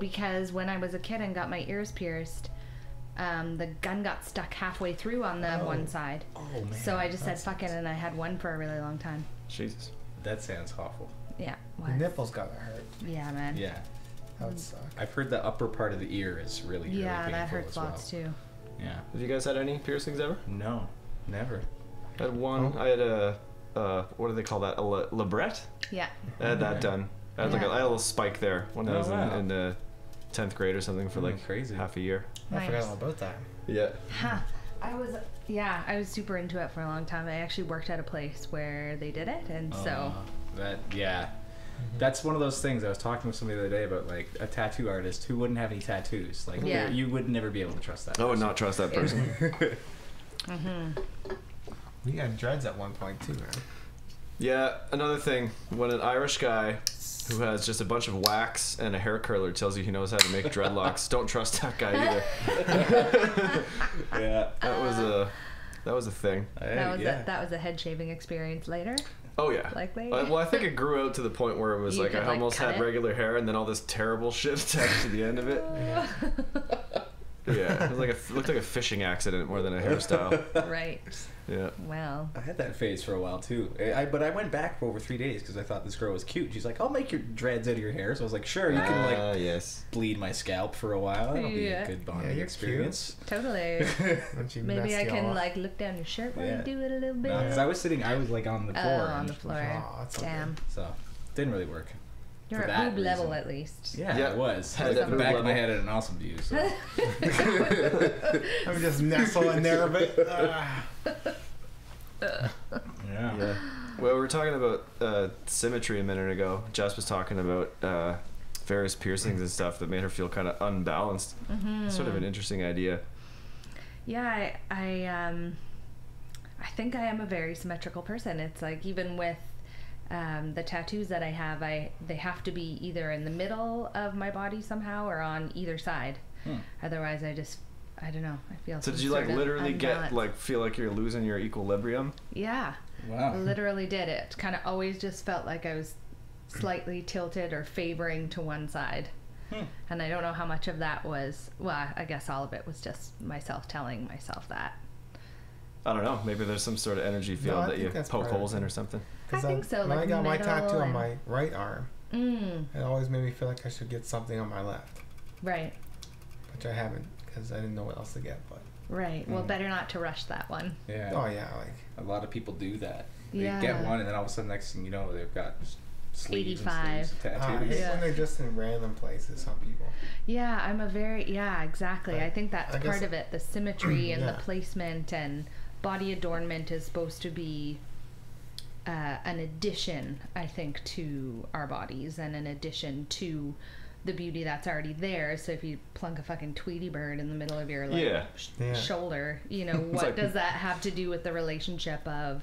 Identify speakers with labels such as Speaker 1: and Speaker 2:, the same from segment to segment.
Speaker 1: because when I was a kid and got my ears pierced, the gun got stuck halfway through on the one side.
Speaker 2: Oh man.
Speaker 1: So I just said fuck it, and I had one for a really long time.
Speaker 3: Jesus.
Speaker 2: That sounds awful.
Speaker 1: Yeah.
Speaker 4: The nipples gotta hurt.
Speaker 1: Yeah, man.
Speaker 2: Yeah.
Speaker 4: That would suck.
Speaker 2: I've heard the upper part of the ear is really
Speaker 1: Yeah,
Speaker 2: painful
Speaker 1: that hurts
Speaker 2: as well.
Speaker 1: lots too.
Speaker 2: Yeah.
Speaker 3: Have you guys had any piercings ever?
Speaker 2: No, never.
Speaker 3: I had one. I had a what do they call that? A labret.
Speaker 1: Yeah.
Speaker 3: I had that done. I had like
Speaker 1: Yeah.
Speaker 3: I had a little spike there when I was
Speaker 2: wow.
Speaker 3: in the 10th grade or something for like
Speaker 2: crazy.
Speaker 3: half a year.
Speaker 4: I
Speaker 1: Nice.
Speaker 4: forgot all about that.
Speaker 3: Yeah.
Speaker 1: Huh. I was super into it for a long time. I actually worked at a place where they did it, and so
Speaker 2: that's one of those things. I was talking with somebody the other day about like a tattoo artist who wouldn't have any tattoos. Like
Speaker 1: Yeah.
Speaker 2: you would never be able to trust that.
Speaker 3: I would
Speaker 2: person.
Speaker 3: not trust that person.
Speaker 4: We got dreads at one point too, man.
Speaker 3: Yeah, another thing, when an Irish guy who has just a bunch of wax and a hair curler tells you he knows how to make dreadlocks, don't trust that guy either.
Speaker 2: Yeah.
Speaker 3: That was a thing.
Speaker 1: that was a head shaving experience later.
Speaker 3: Oh yeah.
Speaker 1: Likely.
Speaker 3: Well, I think it grew out to the point where it was
Speaker 1: You
Speaker 3: like
Speaker 1: could,
Speaker 3: I
Speaker 1: like,
Speaker 3: almost
Speaker 1: cut
Speaker 3: had
Speaker 1: it?
Speaker 3: regular hair and then all this terrible shit attached to the end of it. Yeah, it was like it looked like a fishing accident more than a hairstyle.
Speaker 1: Right.
Speaker 3: Yeah.
Speaker 1: Well.
Speaker 2: I had that phase for a while too. But I went back for over 3 days because I thought this girl was cute. She's like, "I'll make your dreads out of your hair." So I was like, "Sure, you can like
Speaker 3: yes.
Speaker 2: bleed my scalp for a while. That'll be
Speaker 1: Yeah.
Speaker 2: a good bonding
Speaker 4: you're
Speaker 2: experience."
Speaker 1: Totally.
Speaker 4: Don't you
Speaker 1: Maybe
Speaker 4: mess
Speaker 1: I
Speaker 4: you
Speaker 1: can
Speaker 4: off.
Speaker 1: like look down your shirt while
Speaker 2: Yeah.
Speaker 1: you do it a little bit.
Speaker 2: No, because I was like on the floor.
Speaker 1: on
Speaker 2: and-
Speaker 1: the floor.
Speaker 4: Oh, that's okay.
Speaker 1: Damn.
Speaker 2: So didn't really work.
Speaker 1: You're
Speaker 2: for
Speaker 1: at
Speaker 2: that
Speaker 1: boob level
Speaker 2: reason.
Speaker 1: at least.
Speaker 2: Yeah,
Speaker 3: Yeah.
Speaker 2: it was.
Speaker 3: Had
Speaker 2: Like,
Speaker 3: that
Speaker 2: the back
Speaker 3: boob
Speaker 2: of my
Speaker 3: level.
Speaker 2: head had an awesome view. So.
Speaker 4: I'm just nestle in there a bit.
Speaker 2: Yeah.
Speaker 3: Yeah. Well, we were talking about symmetry a minute ago. Jess was talking about various piercings and stuff that made her feel kind of unbalanced. Sort of an interesting idea.
Speaker 1: Yeah, I think I am a very symmetrical person. It's like even with the tattoos that I have, they have to be either in the middle of my body somehow or on either side. Otherwise, I don't know. I feel.
Speaker 3: So
Speaker 1: some
Speaker 3: did you like
Speaker 1: sort of
Speaker 3: literally
Speaker 1: unbalance.
Speaker 3: feel like you're losing your equilibrium?
Speaker 1: Yeah.
Speaker 2: Wow.
Speaker 1: Literally did it. Kind of always just felt like I was slightly tilted or favoring to one side. And I don't know how much of that was, well, I guess all of it was just myself telling myself that.
Speaker 3: I don't know. Maybe there's some sort of energy field
Speaker 4: I
Speaker 3: that you
Speaker 4: think that's
Speaker 3: poke
Speaker 4: part of
Speaker 3: holes
Speaker 4: it.
Speaker 3: in or something.
Speaker 1: I think so,
Speaker 4: When
Speaker 1: like
Speaker 4: I got my
Speaker 1: middle
Speaker 4: tattoo on
Speaker 1: and-
Speaker 4: my right arm, it always made me feel like I should get something on my left,
Speaker 1: Right.
Speaker 4: which I haven't because I didn't know what else to get. But
Speaker 1: Right. Well, better not to rush that one.
Speaker 2: Yeah.
Speaker 4: oh yeah, like
Speaker 2: A lot of people do that. They
Speaker 1: Yeah.
Speaker 2: get one, and then all of a sudden, next thing you know, they've got sleeves
Speaker 1: 85.
Speaker 2: and sleeves of
Speaker 4: I
Speaker 2: tattoos.
Speaker 4: hate when they're just in random places. Some people.
Speaker 1: Yeah, exactly. I think that's
Speaker 4: I guess-
Speaker 1: part of it. The symmetry and the
Speaker 4: Yeah.
Speaker 1: placement and body adornment is supposed to be an addition, I think, to our bodies and an addition to the beauty that's already there. So if you plunk a fucking Tweety bird in the middle of your like
Speaker 3: Yeah.
Speaker 4: Yeah.
Speaker 1: shoulder, you know, what
Speaker 3: like-
Speaker 1: does that have to do with the relationship of,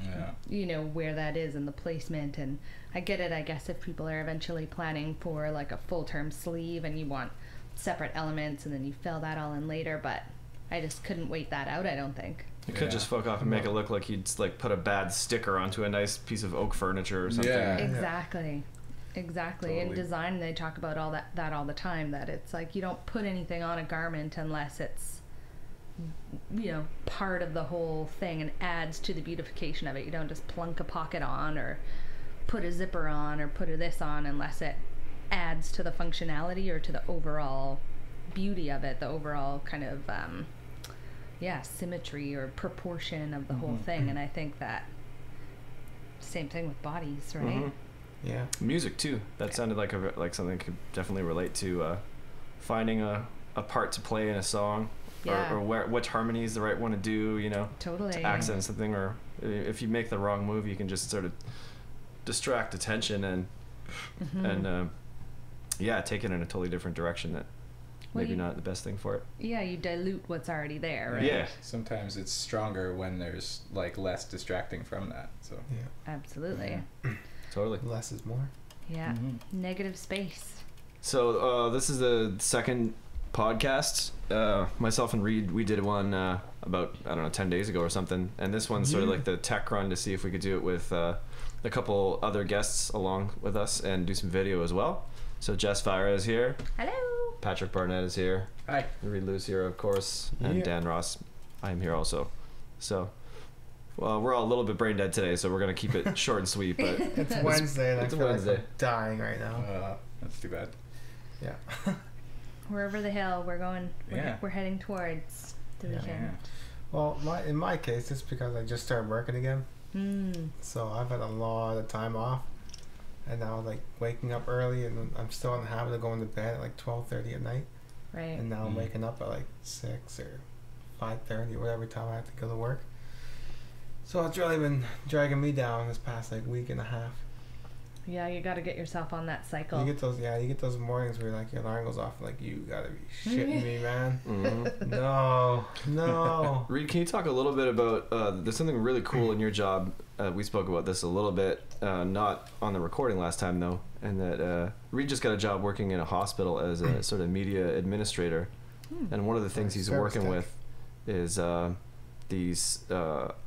Speaker 2: Yeah.
Speaker 1: you know, where that is and the placement? And I get it, I guess, if people are eventually planning for like a full-term sleeve and you want separate elements and then you fill that all in later, but I just couldn't wait that out, I don't think.
Speaker 3: You could
Speaker 2: Yeah.
Speaker 3: just fuck off and make it look like you'd like put a bad sticker onto a nice piece of oak furniture or something.
Speaker 2: Yeah.
Speaker 1: Exactly. Exactly. In
Speaker 2: Totally.
Speaker 1: design, they talk about all that all the time, that it's like you don't put anything on a garment unless it's, you know, part of the whole thing and adds to the beautification of it. You don't just plunk a pocket on or put a zipper on or put a this on unless it adds to the functionality or to the overall beauty of it, the overall kind of symmetry or proportion of the whole thing. And I think that same thing with bodies, right?
Speaker 3: Mhm.
Speaker 4: Yeah.
Speaker 3: Music too. That sounded like like something could definitely relate to finding a part to play in a song,
Speaker 1: Yeah.
Speaker 3: or which harmony is the right one to do. You know,
Speaker 1: Totally.
Speaker 3: to accent something, or if you make the wrong move, you can just sort of distract attention and take it in a totally different direction that
Speaker 1: Well,
Speaker 3: maybe
Speaker 1: you-
Speaker 3: not the best thing for it.
Speaker 1: Yeah, you dilute what's already there, right?
Speaker 3: Yeah.
Speaker 2: Sometimes it's stronger when there's like less distracting from that. So.
Speaker 4: Yeah.
Speaker 1: Absolutely.
Speaker 3: Totally.
Speaker 4: Less is more.
Speaker 1: Yeah. Negative space.
Speaker 3: So this is the second podcast. Myself and Reed, we did one about, I don't know, 10 days ago or something. And this one's sort of like the tech run to see if we could do it with a couple other guests along with us and do some video as well. So Jess Vira is here.
Speaker 1: Hello.
Speaker 3: Patrick Barnett is here.
Speaker 2: Hi.
Speaker 3: Reed Lou's here, of course, and
Speaker 4: Yeah.
Speaker 3: Dan Ross. I am here also. So, well, we're all a little bit brain dead today, so we're gonna keep it short and sweet. But
Speaker 4: It's Wednesday, and
Speaker 3: it's
Speaker 4: I feel
Speaker 3: Wednesday.
Speaker 4: like I'm dying right now.
Speaker 2: That's too bad.
Speaker 4: Yeah.
Speaker 1: Wherever the hell we're going,
Speaker 2: Yeah.
Speaker 1: we're heading towards the
Speaker 4: Yeah.
Speaker 1: weekend.
Speaker 4: Well, in my case, it's because I just started working again. So I've had a lot of time off, and now like waking up early, and I'm still in the habit of going to bed at like 12:30 at night,
Speaker 1: Right.
Speaker 4: and now I'm waking up at like 6 or 5:30 or whatever time I have to go to work. So it's really been dragging me down this past like week and a half.
Speaker 1: Yeah, you got to get yourself on that cycle.
Speaker 4: You get those mornings where like your alarm goes off, like you gotta be shitting me, man.
Speaker 3: Mhm.
Speaker 4: No.
Speaker 3: Reed, can you talk a little bit about? There's something really cool in your job. We spoke about this a little bit, not on the recording last time though, and that Reed just got a job working in a hospital as a sort of media administrator, and one of the things he's
Speaker 4: Service
Speaker 3: working
Speaker 4: tech.
Speaker 3: with is these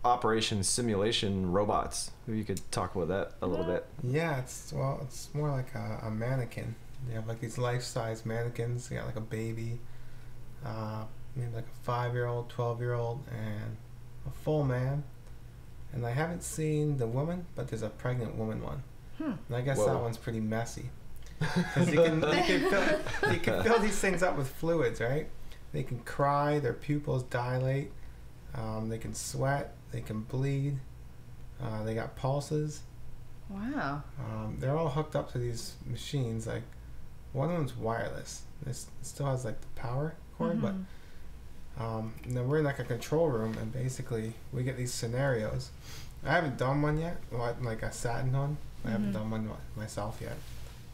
Speaker 3: operation simulation robots. Maybe you could talk about that a little bit.
Speaker 4: Yeah, it's more like a mannequin. They have like these life-size mannequins. They got like a baby, maybe like a 5-year-old, 12-year-old, and a full man. And I haven't seen the woman, but there's a pregnant woman one. And I guess
Speaker 3: Whoa.
Speaker 4: that one's pretty messy. Because you can fill these things up with fluids, right? They can cry, their pupils dilate, they can sweat, they can bleed, they got pulses.
Speaker 1: Wow.
Speaker 4: They're all hooked up to these machines. Like one of them's wireless. It still has like the power cord, but and then we're in like a control room, and basically we get these scenarios. I haven't done one yet. Like I sat in one. I haven't done one myself yet.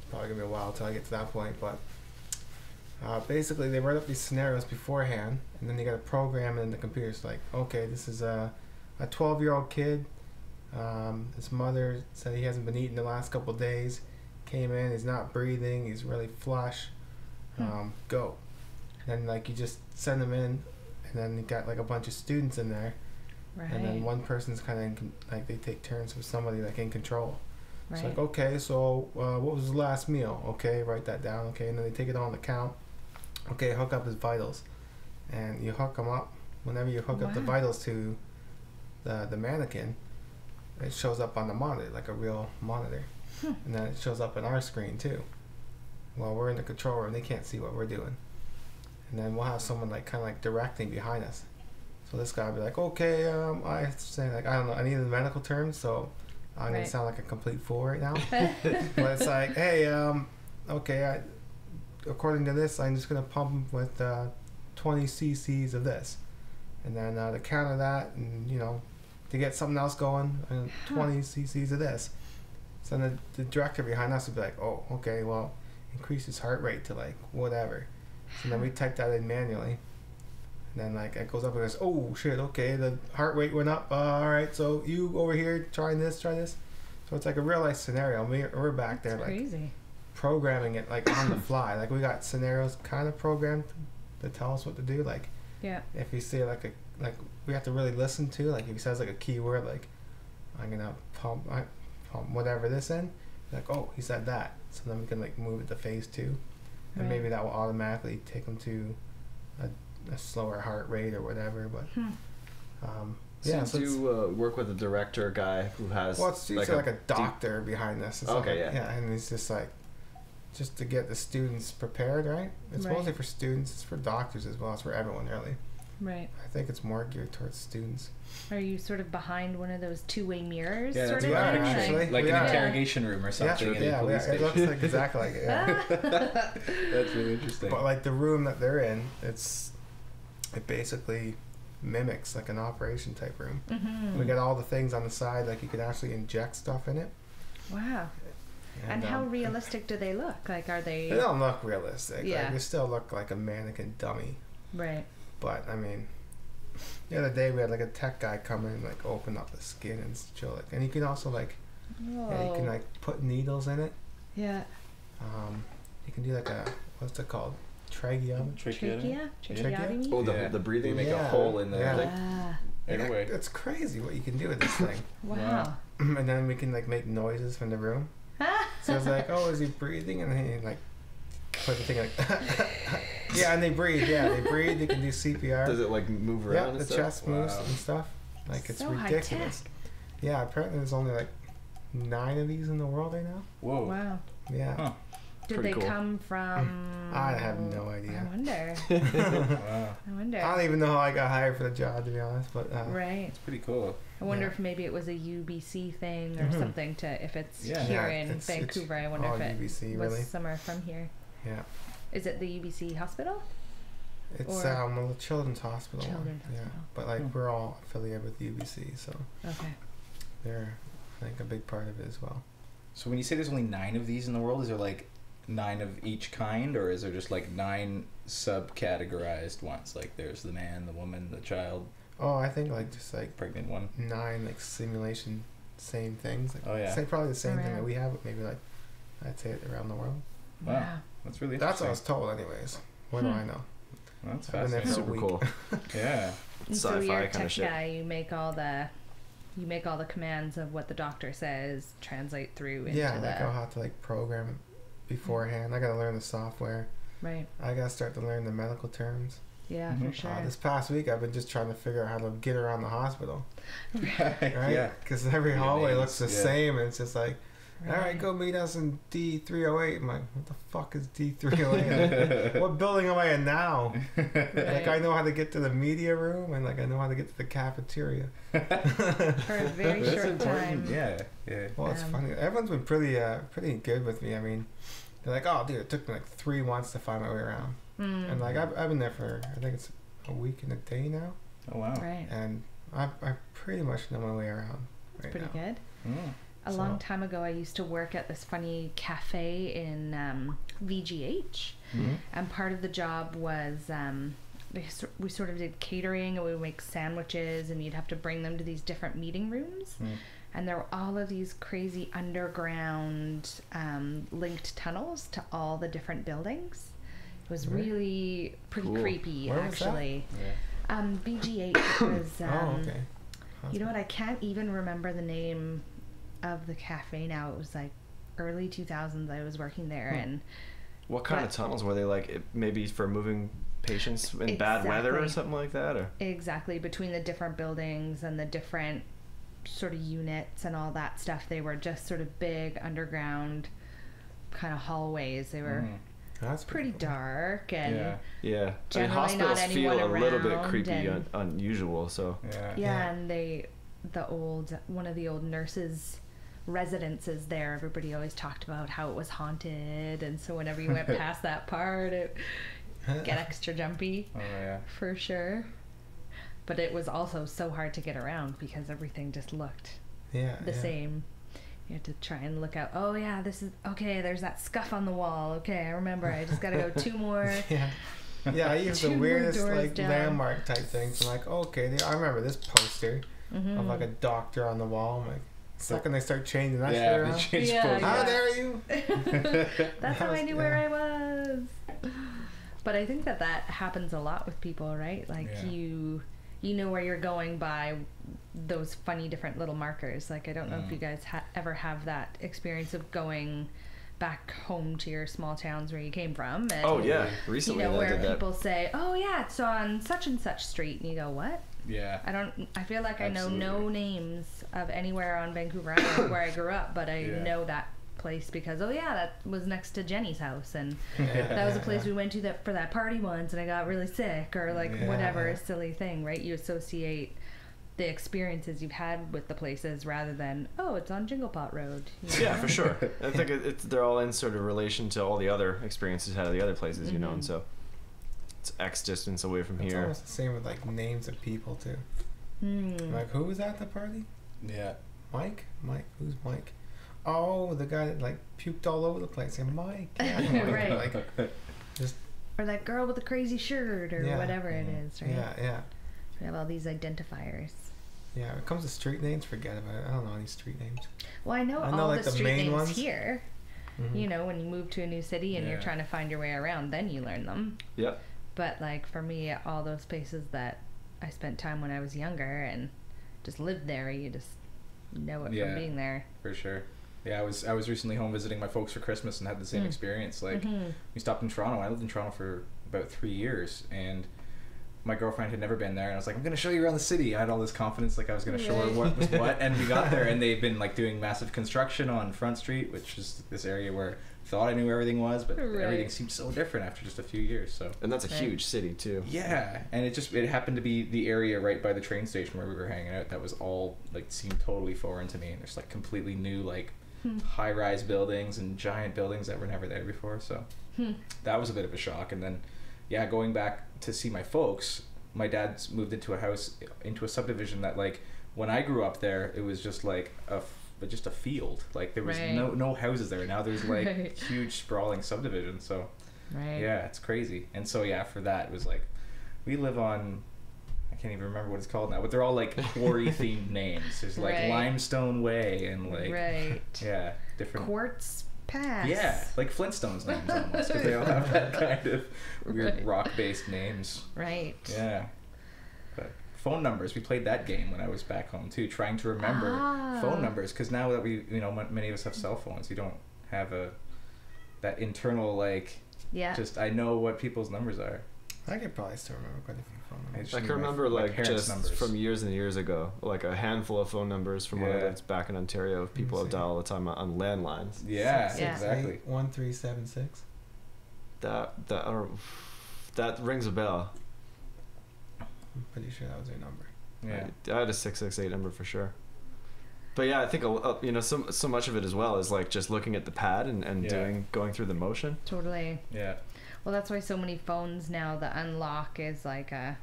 Speaker 4: Probably gonna be a while till I get to that point, but basically they write up these scenarios beforehand, and then you got to program it in the computer. It's like, okay, this is a 12-year-old kid. His mother said he hasn't been eating the last couple days. Came in, he's not breathing, he's really flush. Go. And then like you just send him in, and then you got like a bunch of students in there,
Speaker 1: Right.
Speaker 4: and then one person's kind of like they take turns with somebody like in control.
Speaker 1: Right.
Speaker 4: It's like, okay, so what was his last meal? Okay, write that down. Okay, and then they take it on the count. Okay, hook up his vitals, and you hook them up. Whenever you hook up the
Speaker 1: Wow.
Speaker 4: vitals to the mannequin, it shows up on the monitor like a real monitor, and then it shows up on our screen too. While we're in the control room, they can't see what we're doing, and then we'll have someone like kind of like directing behind us. So this guy will be like, okay, I say like I don't know any of the medical terms, so I'm gonna
Speaker 1: Right.
Speaker 4: sound like a complete fool right now. But it's like, hey, okay, according to this, I'm just gonna pump him with 20 cc's of this, and then to counter that, and to get something else going, 20 cc's of this. So then the director behind us would be like, oh, okay, well, increase his heart rate to like whatever. So then we type that in manually. And then like it goes up and goes, oh shit, okay, the heart rate went up. All right, so you over here try this. So it's like a real life scenario. We're back there
Speaker 1: That's
Speaker 4: like
Speaker 1: crazy.
Speaker 4: programming it like on the fly. Like we got scenarios kind of programmed to tell us what to do. Like
Speaker 1: Yeah.
Speaker 4: if you say like we have to really listen to, like if he says like a keyword like I'm gonna pump whatever this in, like oh he said that, so then we can like move it to phase 2, and
Speaker 1: Right.
Speaker 4: maybe that will automatically take them to a slower heart rate or whatever. But yeah,
Speaker 3: So you work with a director guy who has
Speaker 4: it's usually like a doctor behind this. It's
Speaker 3: Okay,
Speaker 4: like,
Speaker 3: yeah.
Speaker 4: and he's just like just to get the students prepared, right? It's
Speaker 1: Right.
Speaker 4: mostly for students. It's for doctors as well. It's for everyone really.
Speaker 1: Right.
Speaker 4: I think it's more geared towards students.
Speaker 1: Are you sort of behind one of those two-way mirrors?
Speaker 2: Yeah,
Speaker 1: sort
Speaker 2: that's
Speaker 1: of
Speaker 2: what I
Speaker 1: thing?
Speaker 4: actually.
Speaker 2: pictured. Like
Speaker 4: We
Speaker 2: an
Speaker 4: are.
Speaker 2: interrogation room or something in a
Speaker 4: yeah,
Speaker 2: police
Speaker 4: it looks
Speaker 2: station.
Speaker 4: like exactly like it. Yeah.
Speaker 2: That's really interesting.
Speaker 4: But like the room that they're in, it basically mimics like an operation type room.
Speaker 1: Mm-hmm.
Speaker 4: We got all the things on the side, like you could actually inject stuff in it.
Speaker 1: Wow. And how realistic do they look? Like, are
Speaker 4: They
Speaker 1: they?
Speaker 4: don't look realistic.
Speaker 1: Yeah.
Speaker 4: Like, they still look like a mannequin dummy.
Speaker 1: Right.
Speaker 4: But I mean, the other day we had like a tech guy come in and like open up the skin and show it, and you can also like you can like put needles in it.
Speaker 1: Yeah.
Speaker 4: You can do like a what's it called, tracheotomy.
Speaker 1: Trachea? Tracheotomy?
Speaker 3: Oh,
Speaker 4: Yeah.
Speaker 3: the breathing.
Speaker 2: They make
Speaker 4: Yeah.
Speaker 2: a hole in the
Speaker 4: Yeah.
Speaker 2: like,
Speaker 1: Ah.
Speaker 2: in a way.
Speaker 4: It's crazy what you can do with this thing.
Speaker 1: Wow.
Speaker 4: And then we can like make noises from the room. So it's like, oh, is he breathing? And then he like put the thing like. Yeah, and they breathe. Yeah, they breathe. They can do CPR.
Speaker 3: Does it like move around?
Speaker 4: Yeah,
Speaker 3: and
Speaker 4: the
Speaker 3: stuff?
Speaker 4: chest moves
Speaker 2: Wow.
Speaker 4: and stuff. Like it's
Speaker 1: So
Speaker 4: ridiculous.
Speaker 1: high-tech.
Speaker 4: Yeah, apparently there's only like 9 of these in the world right now.
Speaker 2: Whoa.
Speaker 1: Wow.
Speaker 4: Yeah.
Speaker 2: Huh.
Speaker 1: Did
Speaker 3: Pretty
Speaker 1: they
Speaker 3: cool.
Speaker 1: come from?
Speaker 4: I have no idea.
Speaker 1: I wonder.
Speaker 2: Wow.
Speaker 1: I wonder.
Speaker 4: I don't even know how I got hired for the job, to be honest. But
Speaker 1: Right.
Speaker 2: It's pretty cool.
Speaker 1: I wonder
Speaker 4: Yeah.
Speaker 1: if maybe it was a UBC thing or
Speaker 4: Mhm.
Speaker 1: something to if it's
Speaker 2: Yeah.
Speaker 1: here
Speaker 4: Yeah,
Speaker 1: in
Speaker 4: it's
Speaker 1: Vancouver. I wonder
Speaker 4: all
Speaker 1: if it
Speaker 4: UBC,
Speaker 1: was
Speaker 4: really.
Speaker 1: somewhere from here.
Speaker 4: Yeah,
Speaker 1: Is it the UBC hospital?
Speaker 4: it's
Speaker 1: Or-
Speaker 4: well, the Children's Hospital. one,
Speaker 1: Children's
Speaker 4: yeah.
Speaker 1: Hospital.
Speaker 4: But like
Speaker 2: Hmm.
Speaker 4: we're all affiliated with UBC, so
Speaker 1: Okay.
Speaker 4: they're I think a big part of it as well.
Speaker 2: So when you say there's only 9 of these in the world, is there like 9 of each kind, or is there just like 9 subcategorized ones? Like there's the man, the woman, the child,
Speaker 4: Oh, I think like just like
Speaker 2: pregnant one.
Speaker 4: 9 like simulation same things. Like,
Speaker 2: Oh, yeah.
Speaker 4: say probably the same thing that
Speaker 1: Around.
Speaker 4: we have, but maybe like I'd say it around the world.
Speaker 2: Wow. That's really
Speaker 4: That's what I
Speaker 2: interesting.
Speaker 4: was told, anyways. What do
Speaker 1: Hmm.
Speaker 4: I know?
Speaker 2: That's
Speaker 4: I've been there
Speaker 2: fascinating.
Speaker 4: for a
Speaker 3: Super
Speaker 4: week.
Speaker 3: cool.
Speaker 2: Yeah.
Speaker 1: And so
Speaker 3: Sci-fi
Speaker 1: you're a
Speaker 3: kind
Speaker 1: tech
Speaker 3: of shit.
Speaker 1: guy. You make all the commands of what the doctor says translate through into
Speaker 4: Yeah,
Speaker 1: the
Speaker 4: like I'll have to like program it beforehand. I gotta learn the software.
Speaker 1: right.
Speaker 4: I gotta start to learn the medical terms.
Speaker 1: Yeah,
Speaker 2: Mhm.
Speaker 1: for sure.
Speaker 4: This past week, I've been just trying to figure out how to get around the hospital, right?
Speaker 2: Yeah.
Speaker 4: Because every
Speaker 2: Yeah,
Speaker 4: hallway
Speaker 2: names,
Speaker 4: looks the
Speaker 2: yeah.
Speaker 4: same, and it's just like, all right, go meet us in D308. I'm like, what the fuck is D308? What building am I in now? Like,
Speaker 1: Right.
Speaker 4: I know how to get to the media room, and like I know how to get to the cafeteria.
Speaker 1: For a very
Speaker 2: That's
Speaker 1: short
Speaker 2: important.
Speaker 1: time.
Speaker 2: Yeah. Yeah.
Speaker 4: Well, it's
Speaker 1: Um,
Speaker 4: funny. Everyone's been pretty good with me. I mean, they're like, oh, dude, it took me like 3 months to find my way around.
Speaker 1: Mm.
Speaker 4: And like I've been there for I think it's a week and a day now,
Speaker 2: Oh wow.
Speaker 1: Right.
Speaker 4: and I pretty much know my way around right
Speaker 1: Pretty
Speaker 4: now.
Speaker 1: good.
Speaker 2: Mm.
Speaker 1: A
Speaker 4: So-
Speaker 1: long time ago, I used to work at this funny cafe in VGH,
Speaker 2: Mhm.
Speaker 1: and part of the job was we sort of did catering, and we would make sandwiches, and you'd have to bring them to these different meeting rooms.
Speaker 2: Mm.
Speaker 1: And there were all of these crazy underground linked tunnels to all the different buildings. It was
Speaker 4: Where?
Speaker 1: really pretty
Speaker 3: Cool.
Speaker 1: creepy,
Speaker 4: Where was that?
Speaker 1: actually.
Speaker 2: Yeah.
Speaker 1: VGH was.
Speaker 4: Oh, okay.
Speaker 1: You know what? I can't even remember the name of the cafe now. It was like early 2000s. I was working there, and
Speaker 3: What kind of
Speaker 1: But-
Speaker 3: tunnels were they like? Maybe for moving patients in bad weather or
Speaker 1: Exactly.
Speaker 3: something like that, or
Speaker 1: exactly between the different buildings and the different sort of units and all that stuff, they were just sort of big underground kind of hallways. They were
Speaker 2: Mm.
Speaker 4: That's
Speaker 1: pretty
Speaker 4: cool.
Speaker 1: dark and
Speaker 2: Yeah.
Speaker 3: yeah. I mean,
Speaker 1: Generally
Speaker 3: hospitals
Speaker 1: not
Speaker 3: feel
Speaker 1: anyone
Speaker 3: a little bit
Speaker 1: around
Speaker 3: creepy,
Speaker 1: and-
Speaker 3: unusual. So
Speaker 2: Yeah.
Speaker 1: yeah, and one of the old nurses' residences there, everybody always talked about how it was haunted, and so whenever you went past that part, it get extra jumpy.
Speaker 2: Oh yeah.
Speaker 1: For sure. But it was also so hard to get around because everything just looked
Speaker 4: Yeah.
Speaker 1: the
Speaker 4: yeah.
Speaker 1: same. You had to try and look out. Oh yeah, this is okay. There's that scuff on the wall. Okay, I remember. I just gotta go 2 more.
Speaker 4: Yeah. Yeah, I use the
Speaker 1: 2 more
Speaker 4: weirdest
Speaker 1: doors
Speaker 4: like
Speaker 1: down.
Speaker 4: landmark type things. I'm like, okay, I remember this poster
Speaker 1: Mhm.
Speaker 4: of like a doctor on the wall. I'm like, the second they start changing that shit
Speaker 2: Yeah.
Speaker 4: around.
Speaker 2: They change
Speaker 1: Yeah,
Speaker 2: poses.
Speaker 4: How
Speaker 1: yeah.
Speaker 4: dare you?
Speaker 1: That's how I
Speaker 4: Yes,
Speaker 1: knew where I was. But I think that happens a lot with people, right? Like
Speaker 2: Yeah.
Speaker 1: you know where you're going by those funny different little markers. Like I don't know if
Speaker 2: Mm.
Speaker 1: you guys ever have that experience of going back home to your small towns where you came from. And,
Speaker 3: oh yeah,
Speaker 1: you
Speaker 3: recently
Speaker 1: know
Speaker 3: I
Speaker 1: where
Speaker 3: did that.
Speaker 1: people say, "Oh yeah, it's on such and such street," and you go, "What?"
Speaker 2: Yeah.
Speaker 1: I feel like I know no
Speaker 2: Absolutely.
Speaker 1: names of anywhere on Vancouver Island where I grew up, but I
Speaker 2: Yeah.
Speaker 1: know that place because that was next to Jenny's house, and
Speaker 4: Yeah,
Speaker 1: that was a
Speaker 4: yeah,
Speaker 1: place
Speaker 4: yeah.
Speaker 1: we went to for that party once, and I got really sick, or like
Speaker 2: Yeah.
Speaker 1: whatever
Speaker 4: Yeah.
Speaker 1: silly thing, right? You associate the experiences you've had with the places rather than it's on Jinglepot Road. you
Speaker 3: Yeah,
Speaker 1: know?
Speaker 3: for sure. I think they're all in sort of relation to all the other experiences had at the other places, you know, and
Speaker 1: Mhm.
Speaker 3: so it's X distance away from
Speaker 4: It's
Speaker 3: here.
Speaker 4: almost the same with like names of people too.
Speaker 1: Hmm.
Speaker 4: Like, who was at the party?
Speaker 2: Yeah.
Speaker 4: Mike? Who's Mike? Oh, the guy that like puked all over the place. Yeah, Mike. Yeah, Mike.
Speaker 1: Right.
Speaker 4: Like, just
Speaker 1: Or that girl with the crazy shirt, or
Speaker 4: Yeah.
Speaker 1: whatever it is, right?
Speaker 4: yeah.
Speaker 1: We have all these identifiers.
Speaker 4: Yeah, when it comes to street names, forget about it. I don't know any street names.
Speaker 1: Well, I know
Speaker 4: I know,
Speaker 1: all
Speaker 4: like,
Speaker 1: the
Speaker 4: the
Speaker 1: street
Speaker 4: main
Speaker 1: names
Speaker 4: ones.
Speaker 1: here.
Speaker 4: Mhm.
Speaker 1: You know, when you move to a new city and you're
Speaker 2: Yeah.
Speaker 1: trying to find your way around, then you learn them.
Speaker 3: Yeah.
Speaker 1: But like for me, all those places that I spent time when I was younger and just lived there, you just know it
Speaker 2: Yeah.
Speaker 1: from being there.
Speaker 2: For sure. Yeah, I was recently home visiting my folks for Christmas and had the same experience. Like, we stopped in Toronto. I lived in Toronto for about 3 years, and my girlfriend had never been there, and I was like, I'm gonna show you around the city. I had all this confidence, like I was gonna show her what was what, and we got there, and they've been like doing massive construction on Front Street, which is this area where I thought I knew where everything was, but everything seemed so different after just a few years. So,
Speaker 3: and that's a huge city too.
Speaker 2: yeah, and it happened to be the area right by the train station where we were hanging out that was all like seemed totally foreign to me, and there's like completely new like high-rise buildings and giant buildings that were never there before. So that was a bit of a shock. And then yeah, going back to see my folks, my dad's moved into a subdivision that, like, when I grew up there, it was just like just a field. Like, there was no houses there. Now there's like huge sprawling subdivision. So yeah, it's crazy. And so yeah, for that it was like, we live on, I can't even remember what it's called now, but they're all like quarry themed names. There's like Limestone Way and like yeah, different
Speaker 1: Quartz Pass.
Speaker 2: Yeah, like Flintstones names almost, because they all have that kind of weird rock-based names.
Speaker 1: Right.
Speaker 2: Yeah. But phone numbers, we played that game when I was back home too, trying to remember phone numbers, because now that we, many of us have cell phones, you don't have that internal like, just I know what people's numbers are.
Speaker 4: I could probably still remember quite a few phone numbers.
Speaker 3: I can remember like just numbers from years and years ago, like a handful of phone numbers from when I lived back in Ontario. People have dialed all the time on landlines.
Speaker 2: Yeah, exactly.
Speaker 4: 1376.
Speaker 3: That rings a bell.
Speaker 4: I'm pretty sure that was your number.
Speaker 2: Yeah,
Speaker 3: I had a 668 number for sure. But yeah, I think so much of it as well is like just looking at the pad and going through the motion.
Speaker 1: Totally.
Speaker 2: Yeah.
Speaker 1: Well, that's why so many phones now, the unlock is like a...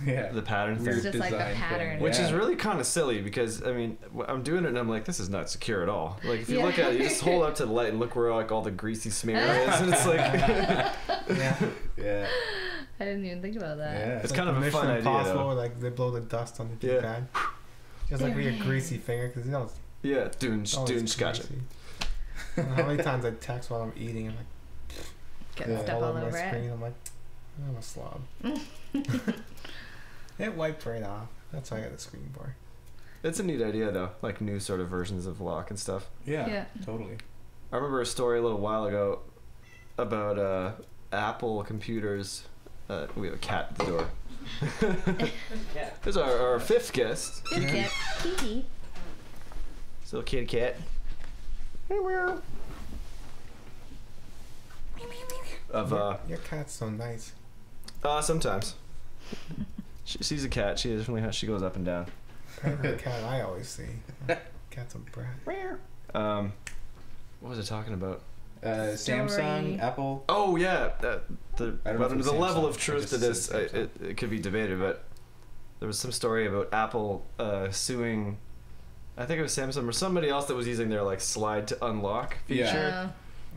Speaker 2: Yeah.
Speaker 3: The pattern thing.
Speaker 1: It's just like the pattern.
Speaker 3: Which is really kind of silly, because, I mean, I'm doing it and I'm like, this is not secure at all. Like, if you look at it, you just hold up to the light and look where like all the greasy smear is, and it's like...
Speaker 2: Yeah.
Speaker 1: I didn't even think about that.
Speaker 2: Yeah.
Speaker 3: It's
Speaker 4: like
Speaker 3: kind of a fun idea, though.
Speaker 4: Like, they blow the dust on the keypad. Just like with your greasy finger, because
Speaker 3: Yeah, doing gotcha.
Speaker 4: How many times I text while I'm eating and like...
Speaker 1: Get stuff all over
Speaker 4: my screen.
Speaker 1: it.
Speaker 4: I'm like, I'm a slob. It wiped right off. That's why I got the screen for.
Speaker 3: It's a neat idea, though, like new sort of versions of lock and stuff.
Speaker 2: Yeah, totally.
Speaker 3: I remember a story a little while ago about Apple computers. We have a cat at the door. There's our fifth guest.
Speaker 1: Good cat. Kiki.
Speaker 3: Still kitty cat.
Speaker 4: Your cat's so nice.
Speaker 3: Sometimes. She sees a cat. She definitely she goes up and down.
Speaker 4: The cat I always see. Cat's a brat.
Speaker 3: What was I talking about?
Speaker 2: Samsung, Apple.
Speaker 3: Oh yeah, the level of
Speaker 2: I
Speaker 3: truth
Speaker 2: just
Speaker 3: to this
Speaker 2: said
Speaker 3: it could be debated, but there was some story about Apple suing. I think it was Samsung or somebody else that was using their like slide to unlock feature.
Speaker 2: Yeah.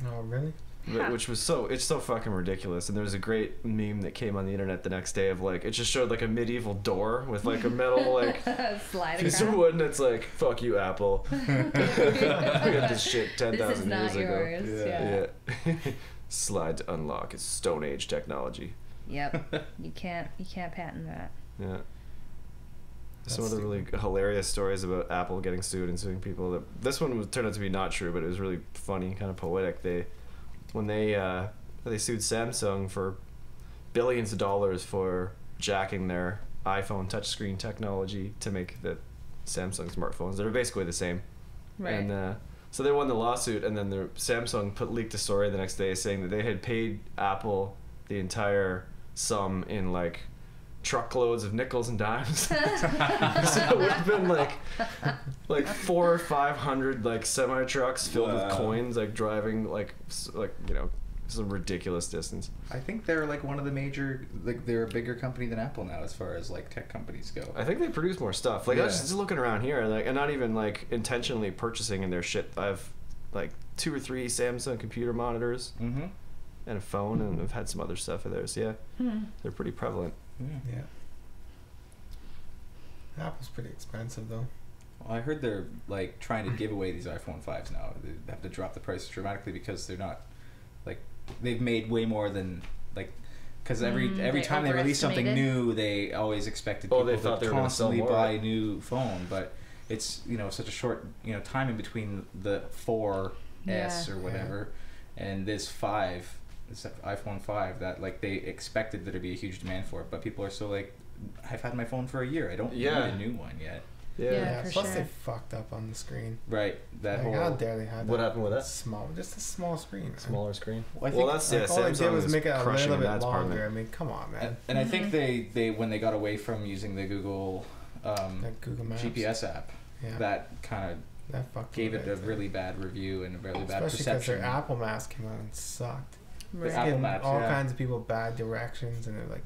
Speaker 4: Oh really?
Speaker 3: Which was it's so fucking ridiculous. And there was a great meme that came on the internet the next day of like, it just showed like a medieval door with like a metal like piece of wood, and it's like, fuck you, Apple. We got this shit 10,000 years ago.
Speaker 1: Yours.
Speaker 3: Yeah. Slide to unlock. It's Stone Age technology.
Speaker 1: Yep. You can't patent that.
Speaker 3: Yeah. Some other really hilarious stories about Apple getting sued and suing people. This one turned out to be not true, but it was really funny, kind of poetic. When they sued Samsung for billions of dollars for jacking their iPhone touchscreen technology to make the Samsung smartphones that are basically the same.
Speaker 1: Right.
Speaker 3: And so they won the lawsuit, and then Samsung leaked a story the next day saying that they had paid Apple the entire sum in like truckloads of nickels and dimes. So it would have been like 400 or 500 like semi trucks filled with coins, like driving like some ridiculous distance.
Speaker 2: I think they're like one of the major, like they're a bigger company than Apple now as far as like tech companies go.
Speaker 3: I think they produce more stuff. Like I was just looking around here, like, and not even like intentionally purchasing in their shit. I have like 2 or 3 Samsung computer monitors and a phone, and I've had some other stuff of theirs. Yeah, they're pretty prevalent.
Speaker 4: Yeah. Apple's pretty expensive though.
Speaker 2: Well, I heard they're like trying to give away these iPhone 5s now. They have to drop the price dramatically because they're not like, they've made way more than like, because every time they release something new, they always expected people
Speaker 3: they thought
Speaker 2: to
Speaker 3: they were
Speaker 2: constantly
Speaker 3: gonna sell more.
Speaker 2: buy a new phone. But it's such a short time in between the 4S
Speaker 1: Yeah.
Speaker 2: or whatever and this 5, this iPhone 5 that like they expected there to be a huge demand for it, but people are so like, I've had my phone for a year, I don't need a new one yet.
Speaker 3: Yeah.
Speaker 1: Yeah. for
Speaker 4: Plus
Speaker 1: sure.
Speaker 4: they fucked up on the screen.
Speaker 2: Right, that
Speaker 4: Like, how
Speaker 2: whole
Speaker 4: dare they have
Speaker 3: What
Speaker 4: that
Speaker 3: happened with that?
Speaker 4: small, just a small screen, man.
Speaker 3: Smaller screen.
Speaker 2: Well, I
Speaker 3: Well,
Speaker 2: think,
Speaker 3: that's
Speaker 4: Like, all they did
Speaker 3: Samsung
Speaker 4: was
Speaker 3: is
Speaker 4: make it a
Speaker 3: crushing
Speaker 4: little
Speaker 3: in
Speaker 4: bit
Speaker 3: that
Speaker 4: longer.
Speaker 3: department.
Speaker 4: I mean, come on, man.
Speaker 2: and I think they when they got away from using the Google
Speaker 4: Like Google Maps.
Speaker 2: GPS app,
Speaker 4: Yeah.
Speaker 2: that kind of
Speaker 4: That fucked
Speaker 2: gave
Speaker 4: them
Speaker 2: it a
Speaker 4: big,
Speaker 2: really bad review and a really bad
Speaker 4: especially because
Speaker 2: perception.
Speaker 4: their Apple Maps came out and sucked.
Speaker 2: The
Speaker 1: Right.
Speaker 2: Apple
Speaker 4: Giving
Speaker 2: Maps,
Speaker 4: all
Speaker 2: yeah.
Speaker 4: kinds of people bad directions and it like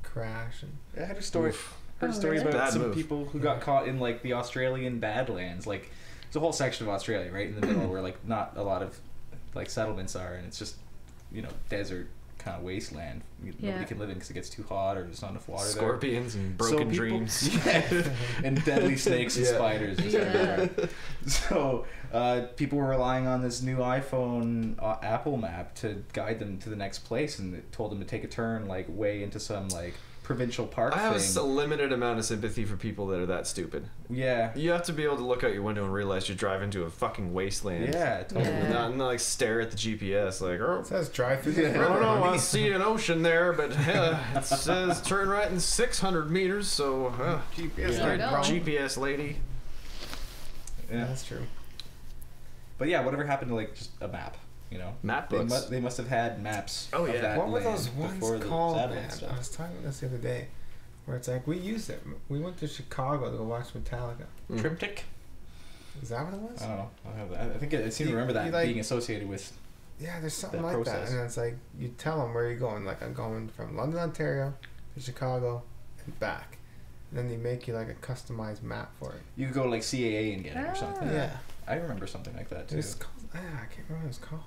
Speaker 4: crash and
Speaker 2: I had a story.
Speaker 3: Oof.
Speaker 2: Heard a
Speaker 1: Oh,
Speaker 2: story
Speaker 1: really?
Speaker 2: about
Speaker 3: Bad
Speaker 2: some
Speaker 3: move.
Speaker 2: people who got caught in like the Australian Badlands. Like, there's a whole section of Australia right in the middle where like not a lot of like settlements are, and it's just desert kind of wasteland.
Speaker 1: Yeah.
Speaker 2: Nobody can live in because it gets too hot or there's not enough water
Speaker 3: Scorpions and
Speaker 2: there.
Speaker 3: broken
Speaker 2: people-
Speaker 3: dreams.
Speaker 2: Yeah, and deadly snakes and
Speaker 3: Yeah.
Speaker 2: spiders. Just
Speaker 1: Yeah.
Speaker 2: everywhere. So people were relying on this new iPhone Apple map to guide them to the next place, and it told them to take a turn like way into some like provincial park
Speaker 3: I have
Speaker 2: thing.
Speaker 3: a limited amount of sympathy for people that are that stupid.
Speaker 2: Yeah.
Speaker 3: You have to be able to look out your window and realize you're driving to a fucking wasteland.
Speaker 2: Yeah, totally.
Speaker 1: Yeah.
Speaker 3: Not like stare at the GPS like, oh,
Speaker 4: it says drive through the
Speaker 2: Yeah.
Speaker 3: I
Speaker 4: river.
Speaker 3: don't know, I
Speaker 4: honey.
Speaker 3: see an ocean there, but it says turn right in 600 meters, so
Speaker 4: GPS
Speaker 2: Yeah.
Speaker 4: like
Speaker 1: Go.
Speaker 4: wrong.
Speaker 3: GPS lady.
Speaker 2: Yeah.
Speaker 4: That's true.
Speaker 2: But yeah, whatever happened to like just a map,
Speaker 3: Map
Speaker 2: They
Speaker 3: books.
Speaker 2: must have had maps
Speaker 3: Oh,
Speaker 2: of
Speaker 3: yeah.
Speaker 2: that
Speaker 4: What were
Speaker 2: land
Speaker 4: those
Speaker 2: before
Speaker 4: ones
Speaker 2: the
Speaker 4: called,
Speaker 2: satellite
Speaker 4: man?
Speaker 2: stuff.
Speaker 4: I was talking about this the other day, where it's like we used it. We went to Chicago to go watch Metallica.
Speaker 3: Mhm.
Speaker 2: Triptych?
Speaker 4: Is that what it was?
Speaker 2: I don't know. I have that. I think I seem to
Speaker 4: You-
Speaker 2: remember that
Speaker 4: you, like-
Speaker 2: being associated with.
Speaker 4: Yeah, there's something
Speaker 2: That
Speaker 4: like
Speaker 2: process.
Speaker 4: that, and it's like you tell them where you're going. Like I'm going from London, Ontario, to Chicago, and back. And then they make you like a customized map for it.
Speaker 2: You could go to like CAA and get it or
Speaker 1: Ah.
Speaker 2: something.
Speaker 4: Yeah,
Speaker 2: I remember something like that
Speaker 4: it
Speaker 2: too.
Speaker 4: was called. I can't remember what it was called.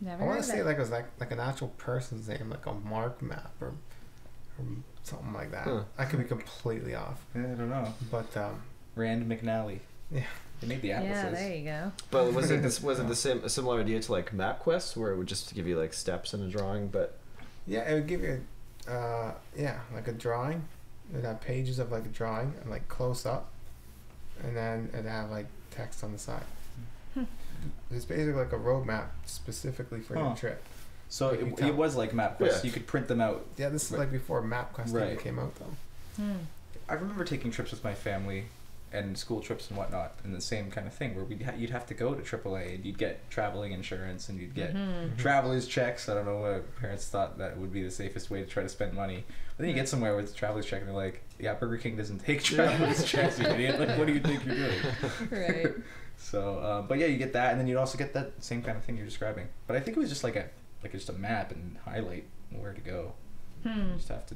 Speaker 1: Never
Speaker 4: I want
Speaker 1: heard
Speaker 4: to say
Speaker 1: of
Speaker 4: like it was like an actual person's name, like a mark map or something like that.
Speaker 3: Huh.
Speaker 4: I could be completely off,
Speaker 2: Yeah, I don't know.
Speaker 4: but
Speaker 2: Rand McNally.
Speaker 4: Yeah.
Speaker 2: They made the
Speaker 1: Yeah,
Speaker 2: atlases.
Speaker 1: there you go.
Speaker 3: But was it the same a similar idea to like MapQuest, where it would just give you like steps in a drawing, but
Speaker 4: yeah, it would give you, like a drawing. It'd have pages of like a drawing and like close up, and then it'd have like text on the side.
Speaker 1: Hmm.
Speaker 4: It's basically like a roadmap specifically for
Speaker 2: Huh.
Speaker 4: your trip.
Speaker 2: So
Speaker 4: Like you
Speaker 2: it
Speaker 4: tell-
Speaker 2: was like MapQuest.
Speaker 3: Yeah.
Speaker 2: You could print them out.
Speaker 4: Yeah, this is
Speaker 2: Right.
Speaker 4: like before MapQuest
Speaker 2: Right.
Speaker 4: even came out though.
Speaker 1: Hmm.
Speaker 2: I remember taking trips with my family and school trips and whatnot, and the same kind of thing where you'd have to go to AAA and you'd get traveling insurance and you'd get
Speaker 1: Mhm.
Speaker 2: traveler's checks. I don't know why parents thought that would be the safest way to try to spend money. But then you get somewhere with traveler's check and they're like, yeah, Burger King doesn't take traveler's checks, you idiot. Like, what do you think you're doing?
Speaker 1: Right.
Speaker 2: So, but yeah, you get that, and then you'd also get that same kind of thing you're describing. But I think it was just like just a map and highlight where to go. You
Speaker 1: Hmm.
Speaker 2: just have to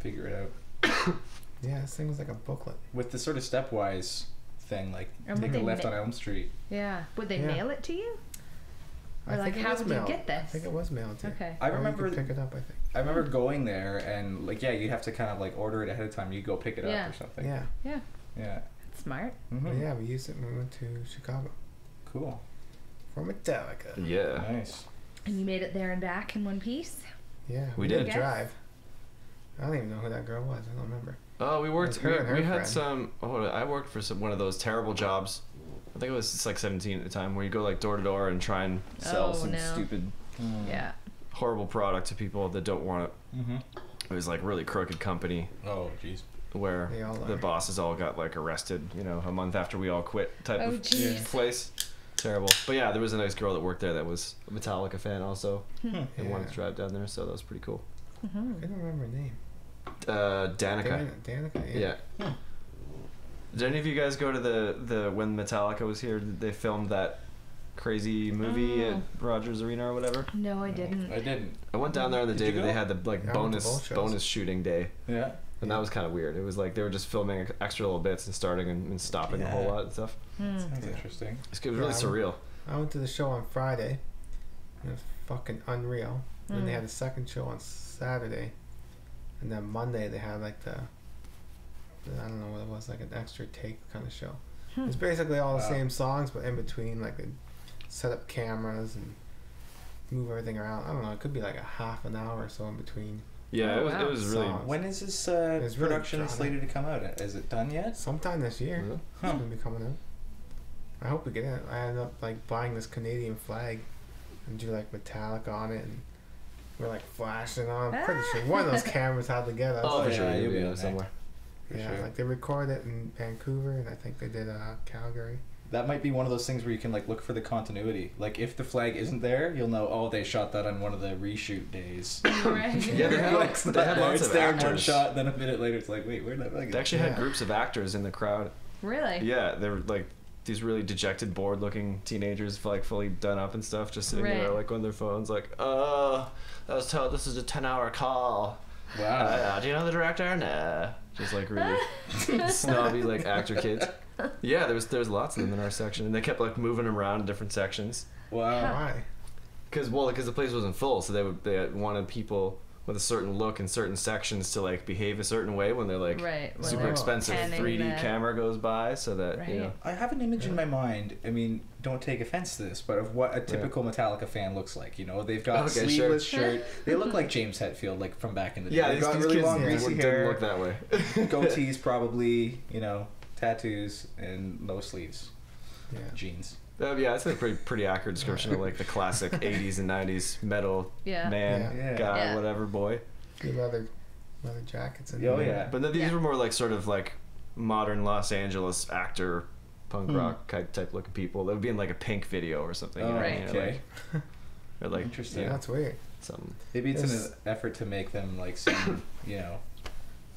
Speaker 2: figure it out.
Speaker 4: Yeah, this thing was like a booklet.
Speaker 2: With the sort of stepwise thing, like
Speaker 1: And
Speaker 2: take
Speaker 1: would
Speaker 2: a
Speaker 1: they
Speaker 2: left
Speaker 1: ma-
Speaker 2: on Elm Street.
Speaker 1: Yeah. Would they
Speaker 4: Yeah.
Speaker 1: mail it to you?
Speaker 4: I
Speaker 1: Or like,
Speaker 4: think it
Speaker 1: how
Speaker 4: was
Speaker 1: would you
Speaker 4: mailed.
Speaker 1: get
Speaker 4: I
Speaker 1: this?
Speaker 4: think it was mailed to you.
Speaker 1: Okay.
Speaker 2: I
Speaker 4: Or you
Speaker 2: remember
Speaker 4: could pick it up. I think.
Speaker 2: I remember going there and like you'd have to kind of like order it ahead of time. You'd go pick it
Speaker 1: Yeah.
Speaker 2: up or something.
Speaker 4: Yeah.
Speaker 1: Yeah.
Speaker 2: Yeah.
Speaker 1: That's smart.
Speaker 2: Mhm.
Speaker 4: But yeah, we used it when we went to Chicago
Speaker 2: Cool.
Speaker 4: for Metallica.
Speaker 3: yeah.
Speaker 2: Nice.
Speaker 1: And you made it there and back in one piece?
Speaker 4: Yeah,
Speaker 3: We
Speaker 4: did
Speaker 3: did.
Speaker 4: drive. I don't even know who that girl was. I don't remember.
Speaker 3: Oh, we worked.
Speaker 4: Like her and her
Speaker 3: we had
Speaker 4: friend.
Speaker 3: some. Oh, I worked for one of those terrible jobs. I think it was just like 17 at the time, where you go like door to door and try and sell
Speaker 1: Oh,
Speaker 3: some
Speaker 1: no.
Speaker 3: stupid,
Speaker 1: Yeah.
Speaker 3: horrible product to people that don't want it.
Speaker 2: Mm-hmm.
Speaker 3: It was like really crooked company
Speaker 2: Oh, jeez.
Speaker 3: where
Speaker 4: They all
Speaker 3: the
Speaker 4: are.
Speaker 3: bosses all got like arrested. A month after we all quit, type
Speaker 1: Oh,
Speaker 3: of
Speaker 1: jeez.
Speaker 3: place. Terrible. But yeah, there was a nice girl that worked there that was a Metallica fan also,
Speaker 1: Hmm.
Speaker 3: and
Speaker 4: Yeah.
Speaker 3: wanted to drive down there, so that was pretty cool.
Speaker 4: I
Speaker 1: Mhm.
Speaker 4: couldn't remember her name.
Speaker 3: Danica.
Speaker 4: Danica.
Speaker 3: Yeah.
Speaker 2: Hmm.
Speaker 3: Did any of you guys go to the when Metallica was here? They filmed that crazy movie
Speaker 1: Oh.
Speaker 3: at Rogers Arena or whatever.
Speaker 1: No, I didn't.
Speaker 2: I didn't.
Speaker 3: I went down there on the
Speaker 2: Did
Speaker 3: day
Speaker 2: you
Speaker 3: that
Speaker 2: go?
Speaker 3: they had the like
Speaker 4: Yeah, I went to both
Speaker 3: bonus
Speaker 4: shows.
Speaker 3: bonus shooting day,
Speaker 2: Yeah.
Speaker 3: and that was kind of weird. It was like they were just filming extra little bits and starting and stopping a whole
Speaker 2: Yeah.
Speaker 3: lot and stuff.
Speaker 1: Hmm.
Speaker 2: Sounds
Speaker 4: Yeah.
Speaker 2: interesting.
Speaker 3: It was really
Speaker 4: Yeah,
Speaker 3: surreal.
Speaker 4: I went to the show on Friday. It was fucking unreal. And then they
Speaker 1: Mm.
Speaker 4: had a second show on Saturday, and then Monday they had like the I don't know what it was, like an extra take kind of show.
Speaker 1: Hmm.
Speaker 4: It's basically all the
Speaker 2: Wow.
Speaker 4: same songs, but in between like they set up cameras and move everything around. I don't know. It could be like a half an hour or so in between
Speaker 3: Yeah,
Speaker 1: Oh,
Speaker 3: it was
Speaker 1: wow.
Speaker 3: it was really.
Speaker 4: Songs.
Speaker 2: When is this
Speaker 4: It's really
Speaker 2: production
Speaker 4: drama.
Speaker 2: slated to come out? Is it done yet?
Speaker 4: Sometime this year.
Speaker 3: Yeah.
Speaker 4: It's
Speaker 2: Huh.
Speaker 4: gonna be coming out. I hope we get it. I ended up like buying this Canadian flag and do like metallic on it, and we're like flashing on. I'm pretty sure one of those cameras had to get us.
Speaker 3: Oh, for
Speaker 2: yeah,
Speaker 3: sure,
Speaker 2: you'll
Speaker 3: you'll
Speaker 2: be
Speaker 3: be
Speaker 2: on
Speaker 3: there
Speaker 2: there.
Speaker 3: somewhere.
Speaker 2: For
Speaker 4: yeah,
Speaker 2: sure.
Speaker 4: like they recorded it in Vancouver, and I think they did Calgary.
Speaker 2: That might be one of those things where you can like look for the continuity. Like if the flag isn't there, you'll know. Oh, they shot that on one of the reshoot days.
Speaker 1: Right.
Speaker 3: Yeah, they had,
Speaker 2: Like,
Speaker 3: they had lots
Speaker 2: it's
Speaker 3: of
Speaker 2: there in one
Speaker 3: actors.
Speaker 2: shot, then a minute later it's like, wait, where'd that flag
Speaker 3: They
Speaker 2: go?
Speaker 3: actually had
Speaker 4: Yeah.
Speaker 3: groups of actors in the crowd.
Speaker 1: Really?
Speaker 3: Yeah, they were like these really dejected, bored-looking teenagers, like fully done up and stuff, just sitting there
Speaker 1: Right.
Speaker 3: like on their phones, like, I was told this is a 10-hour call.
Speaker 2: Wow.
Speaker 3: Do you know the director? Nah. Just like really snobby like actor kids. Yeah, there's lots of them in our section, and they kept like moving around in different sections.
Speaker 2: Wow.
Speaker 4: Why?
Speaker 3: Because the place wasn't full, so they wanted people with a certain look in certain sections to like behave a certain way when they're like
Speaker 1: Right. when
Speaker 3: super
Speaker 1: they're
Speaker 3: expensive
Speaker 1: panning
Speaker 3: 3D
Speaker 1: the-
Speaker 3: camera goes by, so that you
Speaker 1: Right.
Speaker 3: know.
Speaker 2: I have an image in my mind. I mean, don't take offense to this, but of what a typical Metallica fan looks like. You know, they've got
Speaker 3: Okay,
Speaker 2: sleeveless
Speaker 1: sure.
Speaker 2: shirt. They look like James Hetfield, like from back in the day.
Speaker 3: Yeah,
Speaker 2: they've
Speaker 3: these
Speaker 2: got really
Speaker 3: kids
Speaker 2: long,
Speaker 4: yeah,
Speaker 2: greasy
Speaker 3: didn't
Speaker 2: hair,
Speaker 3: look that way.
Speaker 2: goatees probably, you know, tattoos, and no sleeves,
Speaker 4: Yeah.
Speaker 2: jeans.
Speaker 3: Yeah, that's a pretty accurate description of like the classic 80s and 90s metal
Speaker 1: Yeah.
Speaker 3: man,
Speaker 2: Yeah.
Speaker 3: guy,
Speaker 1: Yeah.
Speaker 3: whatever boy.
Speaker 4: Few leather jackets. And
Speaker 2: Oh, yeah.
Speaker 3: But then these
Speaker 1: Yeah.
Speaker 3: were more like sort of like modern Los Angeles actor, punk
Speaker 2: Hmm.
Speaker 3: rock type looking people. That would be in like a Pink video or something.
Speaker 2: Oh,
Speaker 3: you know,
Speaker 1: Right.
Speaker 3: you know,
Speaker 2: okay.
Speaker 3: or like
Speaker 2: Interesting.
Speaker 3: you know,
Speaker 4: That's weird.
Speaker 3: some.
Speaker 2: Maybe it's
Speaker 4: Yes.
Speaker 2: an effort to make them like seem, you know,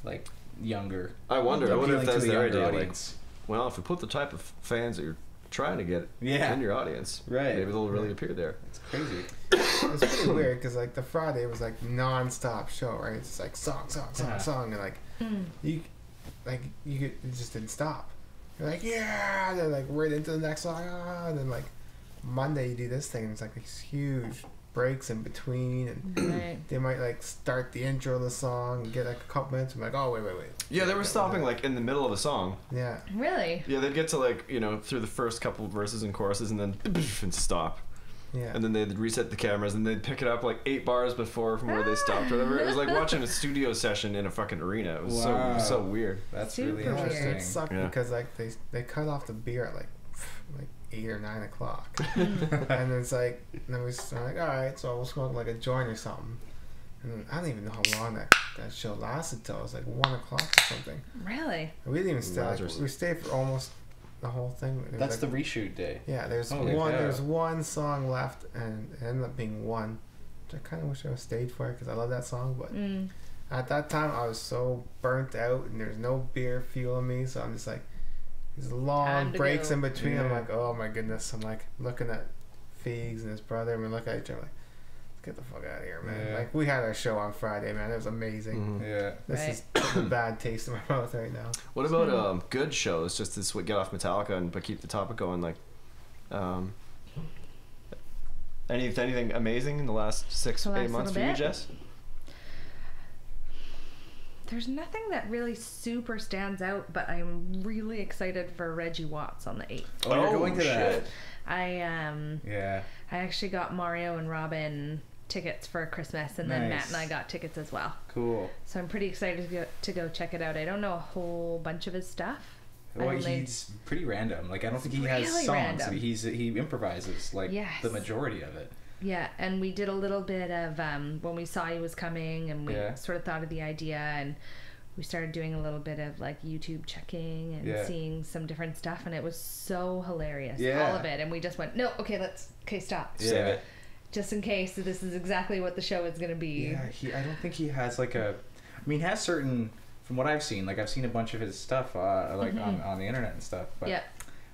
Speaker 2: like younger.
Speaker 3: I wonder if
Speaker 2: appealing to
Speaker 3: that's
Speaker 2: the
Speaker 3: their
Speaker 2: younger
Speaker 3: idea. Like,
Speaker 2: audience.
Speaker 3: well, if we put the type of fans that you're trying to get
Speaker 2: Yeah.
Speaker 3: in your audience,
Speaker 2: Right.
Speaker 3: maybe they'll really appear there.
Speaker 2: It's crazy.
Speaker 4: It's pretty weird because like the Friday was like non-stop show, right? It's like song,
Speaker 2: Yeah.
Speaker 4: and like
Speaker 1: Hmm.
Speaker 4: you it just didn't stop. You're like yeah, and then like right into the next song, and then like Monday you do this thing, and it's like these huge breaks in between, and
Speaker 1: Right.
Speaker 4: they might like start the intro of the song, and get like a couple minutes, and be like oh wait,
Speaker 3: Yeah, they were stopping like in the middle of a song.
Speaker 4: yeah,
Speaker 1: Really?
Speaker 3: Yeah, they'd get to like through the first couple of verses and choruses, and then and stop.
Speaker 4: yeah.
Speaker 3: And then they'd reset the cameras, and they'd pick it up like 8 bars before from where they stopped or whatever. It was like watching a studio session in a fucking arena. It was
Speaker 2: Wow.
Speaker 3: so weird.
Speaker 2: That's
Speaker 1: Super
Speaker 2: really
Speaker 1: weird.
Speaker 2: interesting.
Speaker 4: It sucked
Speaker 3: Yeah.
Speaker 4: because like they cut off the beer at like 8 or 9 o'clock, and it's like then we're like all right, so we'll smoke like a joint or something. And I don't even know how long that show lasted till it was like 1 o'clock or something.
Speaker 1: Really?
Speaker 4: And we didn't even stay. Like,
Speaker 3: Lazarus.
Speaker 4: we stayed for almost the whole thing. It was
Speaker 2: That's
Speaker 4: like,
Speaker 2: the reshoot day.
Speaker 4: yeah. There's
Speaker 2: Holy
Speaker 4: one.
Speaker 2: cow.
Speaker 4: There's one song left, and it ended up being one. Which I kind of wish I was stayed for because I love that song, but.
Speaker 1: Mm.
Speaker 4: At that time, I was so burnt out, and there's no beer fueling me, so I'm just like, these long
Speaker 1: Time to
Speaker 4: breaks
Speaker 1: go.
Speaker 4: in between. I'm
Speaker 2: Yeah.
Speaker 4: like, oh my goodness. I'm like looking at Feegs and his brother, and we look at each other like, let's get the fuck out of here, man.
Speaker 2: Yeah.
Speaker 4: Like, we had our show on Friday, man. It was amazing.
Speaker 3: Mhm.
Speaker 2: Yeah.
Speaker 4: This
Speaker 1: Right.
Speaker 4: is putting a bad taste in my mouth right now.
Speaker 3: What about good shows? Just to get off Metallica but keep the topic going. Like, anything amazing in the last 6
Speaker 1: The
Speaker 3: 8
Speaker 1: last
Speaker 3: months for
Speaker 1: little
Speaker 3: you,
Speaker 1: bit?
Speaker 3: Jess?
Speaker 1: There's nothing that really super stands out, but I'm really excited for Reggie Watts on the 8th.
Speaker 2: Oh, you're going to that.
Speaker 3: shit.
Speaker 2: Yeah.
Speaker 1: I actually got Mario and Robin tickets for Christmas, and then
Speaker 2: Nice.
Speaker 1: Matt and I got tickets as well.
Speaker 2: Cool.
Speaker 1: So I'm pretty excited to go check it out. I don't know a whole bunch of his stuff.
Speaker 2: Well,
Speaker 1: I only-
Speaker 2: he's pretty random. Like I don't think he has
Speaker 1: Really
Speaker 2: songs.
Speaker 1: random.
Speaker 2: He improvises like
Speaker 1: Yes.
Speaker 2: the majority of it.
Speaker 1: Yeah, and we did a little bit of when we saw he was coming, and we
Speaker 2: Yeah.
Speaker 1: sort of thought of the idea, and we started doing a little bit of like YouTube checking and
Speaker 2: Yeah.
Speaker 1: seeing some different stuff, and it was so hilarious,
Speaker 2: Yeah.
Speaker 1: all of it. And we just went, no, okay, stop,
Speaker 3: Save
Speaker 2: Yeah.
Speaker 3: it.
Speaker 1: just in case this is exactly what the show is going to be.
Speaker 2: Yeah. I don't think he has like a. I mean, he has certain. From what I've seen, like I've seen a bunch of his stuff, like on the internet and stuff. But,
Speaker 1: Yeah.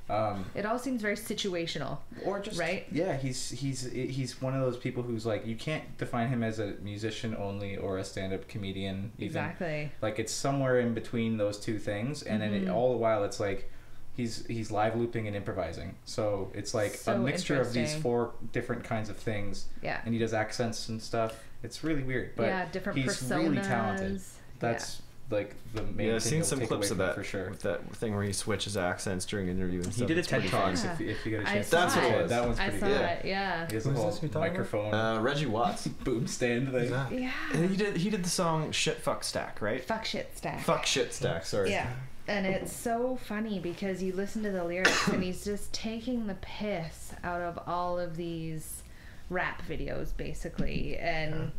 Speaker 2: Um,
Speaker 1: It all seems very situational.
Speaker 2: or just
Speaker 1: Right?
Speaker 2: Yeah, he's one of those people who's like you can't define him as a musician only or a stand-up comedian. Even.
Speaker 1: Exactly.
Speaker 2: Like it's somewhere in between those two things, and then all the while it's like he's live looping and improvising. So it's like
Speaker 1: So
Speaker 2: a mixture of these
Speaker 1: interesting.
Speaker 2: 4 different kinds of things,
Speaker 1: Yeah.
Speaker 2: and he does accents and stuff. It's really weird, but
Speaker 1: yeah, different
Speaker 2: he's
Speaker 1: personas.
Speaker 2: really talented. That's like the main
Speaker 3: Yeah,
Speaker 2: thing
Speaker 3: I've seen
Speaker 2: you'll
Speaker 3: some
Speaker 2: take
Speaker 3: clips
Speaker 2: away
Speaker 3: of
Speaker 2: from it
Speaker 3: that
Speaker 2: for sure.
Speaker 3: with that thing where he switches accents during an interview and
Speaker 2: He
Speaker 3: stuff.
Speaker 2: did a
Speaker 3: It's
Speaker 2: TED
Speaker 3: pretty
Speaker 2: Talks
Speaker 3: fun.
Speaker 2: if you get a
Speaker 1: I
Speaker 2: chance.
Speaker 1: saw
Speaker 3: That's what it
Speaker 1: it.
Speaker 3: was.
Speaker 2: That one's
Speaker 1: I
Speaker 2: pretty
Speaker 1: saw
Speaker 2: good.
Speaker 1: it. Yeah.
Speaker 2: He has a
Speaker 4: Who's
Speaker 2: whole
Speaker 4: this we talking about?
Speaker 2: microphone
Speaker 3: Reggie Watts.
Speaker 2: boom stand
Speaker 4: Who's
Speaker 2: thing.
Speaker 4: that?
Speaker 1: Yeah.
Speaker 3: And he did the song Shit Fuck Stack, right?
Speaker 1: Fuck shit stack.
Speaker 3: Fuck Shit Stack, sorry.
Speaker 1: Yeah. And it's so funny because you listen to the lyrics and he's just taking the piss out of all of these rap videos, basically. And,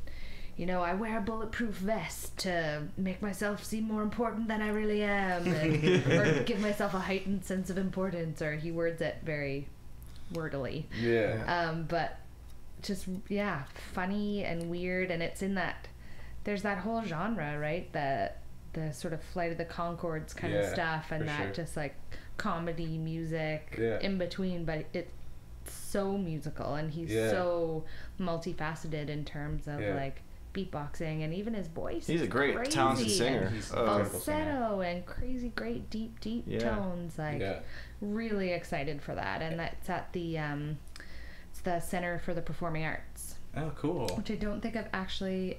Speaker 1: you know, I wear a bulletproof vest to make myself seem more important than I really am, and, or give myself a heightened sense of importance, or he words it very wordily.
Speaker 2: Yeah.
Speaker 1: But just, yeah, funny and weird. And it's in that, there's that whole genre, right? The sort of Flight of the Conchords kind of
Speaker 2: Yeah,
Speaker 1: stuff, and
Speaker 2: for
Speaker 1: that
Speaker 2: sure.
Speaker 1: just like comedy music
Speaker 2: Yeah.
Speaker 1: in between, but it's so musical, and he's
Speaker 2: Yeah.
Speaker 1: so multifaceted in terms of
Speaker 2: Yeah.
Speaker 1: like beatboxing, and even his voice.
Speaker 3: He's
Speaker 1: is
Speaker 3: a great,
Speaker 1: crazy,
Speaker 3: talented
Speaker 1: and
Speaker 3: singer.
Speaker 2: He's an incredible singer.
Speaker 1: falsetto and crazy great deep
Speaker 3: Yeah.
Speaker 1: tones. Like
Speaker 2: Yeah.
Speaker 1: really excited for that, and that's at the it's the Center for the Performing Arts,
Speaker 2: Oh, cool.
Speaker 1: which I don't think I've actually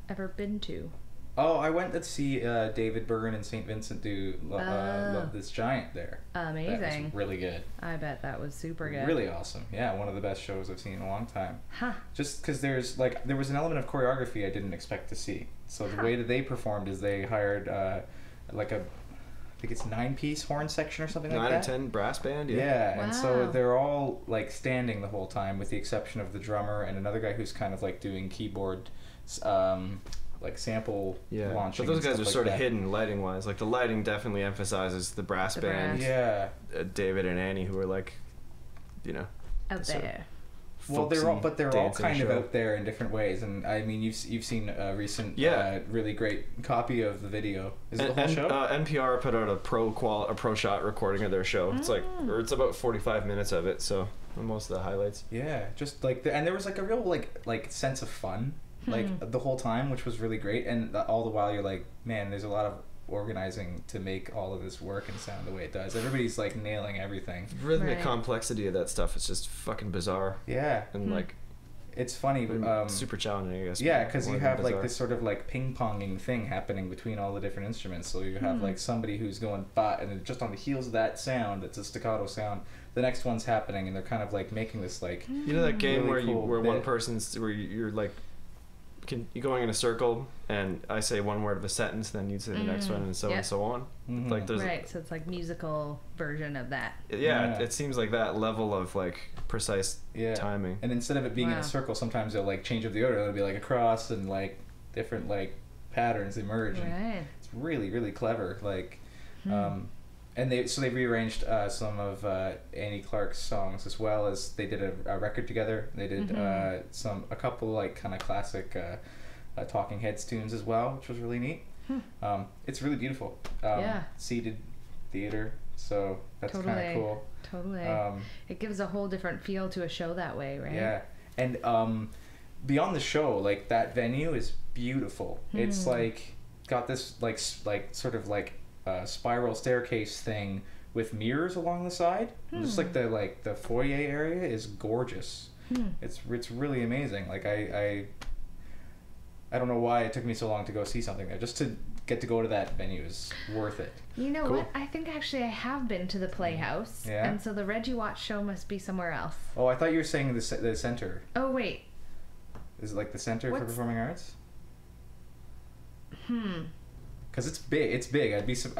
Speaker 1: ever been to.
Speaker 2: Oh, I went to see David Byrne and St. Vincent do Love This Giant there. That
Speaker 1: Amazing.
Speaker 2: was really good.
Speaker 1: I bet that was super good.
Speaker 2: Really awesome. Yeah, one of the best shows I've seen in a long time.
Speaker 1: Huh.
Speaker 2: Just because there was an element of choreography I didn't expect to see. So the way that they performed is they hired like I think it's 9-piece horn section or something like
Speaker 3: 9
Speaker 2: that.
Speaker 3: or 10 brass band,
Speaker 2: Yeah, and so
Speaker 1: Wow.
Speaker 2: they're all like standing the whole time, with the exception of the drummer and another guy who's kind of like doing keyboard, like sample
Speaker 3: Yeah,
Speaker 2: launching.
Speaker 3: but those
Speaker 2: and
Speaker 3: guys
Speaker 2: stuff
Speaker 3: are
Speaker 2: like
Speaker 3: sort of
Speaker 2: that.
Speaker 3: hidden lighting wise. Like the lighting definitely emphasizes the brass
Speaker 1: The
Speaker 3: band.
Speaker 1: brass.
Speaker 2: Yeah.
Speaker 3: David and Annie, who are like, you know,
Speaker 1: Out
Speaker 3: sort of
Speaker 1: there.
Speaker 2: Well, they're all,
Speaker 3: folksy
Speaker 2: but they're all
Speaker 3: dancing
Speaker 2: kind of
Speaker 3: show.
Speaker 2: out there in different ways, and I mean, you've seen a recent,
Speaker 3: Yeah.
Speaker 2: really great copy of the video. Is it the whole
Speaker 3: And
Speaker 2: show?
Speaker 3: NPR put out a pro shot recording of their show. It's like, or it's about 45 minutes of it, so most of the highlights.
Speaker 2: Yeah, just like and there was like a real like sense of fun, like the whole time, which was really great. And all the while you're like, man, there's a lot of organizing to make all of this work and sound the way it does. Everybody's like nailing everything.
Speaker 3: Rhythmic
Speaker 1: Right.
Speaker 3: complexity of that stuff is just fucking bizarre
Speaker 2: Yeah,
Speaker 3: and like
Speaker 2: it's funny.
Speaker 3: super challenging, I guess.
Speaker 2: Yeah,
Speaker 3: more
Speaker 2: because you
Speaker 3: than
Speaker 2: have like
Speaker 3: bizarre.
Speaker 2: this sort of like ping-ponging thing happening between all the different instruments. So you have like somebody who's going ba, and then just on the heels of that sound, it's a staccato sound. The next one's happening, and they're kind of like making this like.
Speaker 3: You know that game
Speaker 2: Really
Speaker 3: where
Speaker 2: cool
Speaker 3: where one
Speaker 2: bit.
Speaker 3: person's you're like, you're going in a circle, and I say one word of a sentence, then you say the next one, and so
Speaker 1: Yep.
Speaker 3: and so on.
Speaker 2: Mhm.
Speaker 3: Like there's
Speaker 1: Right, so it's like musical version of that.
Speaker 3: yeah,
Speaker 2: Yeah.
Speaker 3: it seems like that level of like precise
Speaker 2: Yeah.
Speaker 3: timing.
Speaker 2: And instead of it being in
Speaker 1: Wow.
Speaker 2: a circle, sometimes they'll like change up the order. It'll be like across, and like different like patterns emerge. And
Speaker 1: Right.
Speaker 2: it's really really clever. Like,
Speaker 1: Hmm.
Speaker 2: and they rearranged some of Annie Clark's songs, as well as they did a record together. They did a couple like kind of classic Talking Heads tunes as well, which was really neat. It's really beautiful.
Speaker 1: Yeah.
Speaker 2: Seated theater, so that's kind
Speaker 1: Totally.
Speaker 2: of cool.
Speaker 1: Totally.
Speaker 2: Um,
Speaker 1: It gives a whole different feel to a show that way, right?
Speaker 2: Yeah, and beyond the show, like that venue is beautiful. It's like got this like sort of like spiral staircase thing with mirrors along the side. Just like the foyer area is gorgeous. It's really amazing. Like I don't know why it took me so long to go see something there. Just to get to go to that venue is worth it.
Speaker 1: You know
Speaker 2: Cool.
Speaker 1: what? I think actually I have been to the Playhouse.
Speaker 2: Yeah?
Speaker 1: And so the Reggie Watts show must be somewhere else.
Speaker 2: Oh, I thought you were saying the center.
Speaker 1: Oh, wait.
Speaker 2: Is it like the Center for
Speaker 1: What's-
Speaker 2: Performing Arts? Because it's big. It's big. I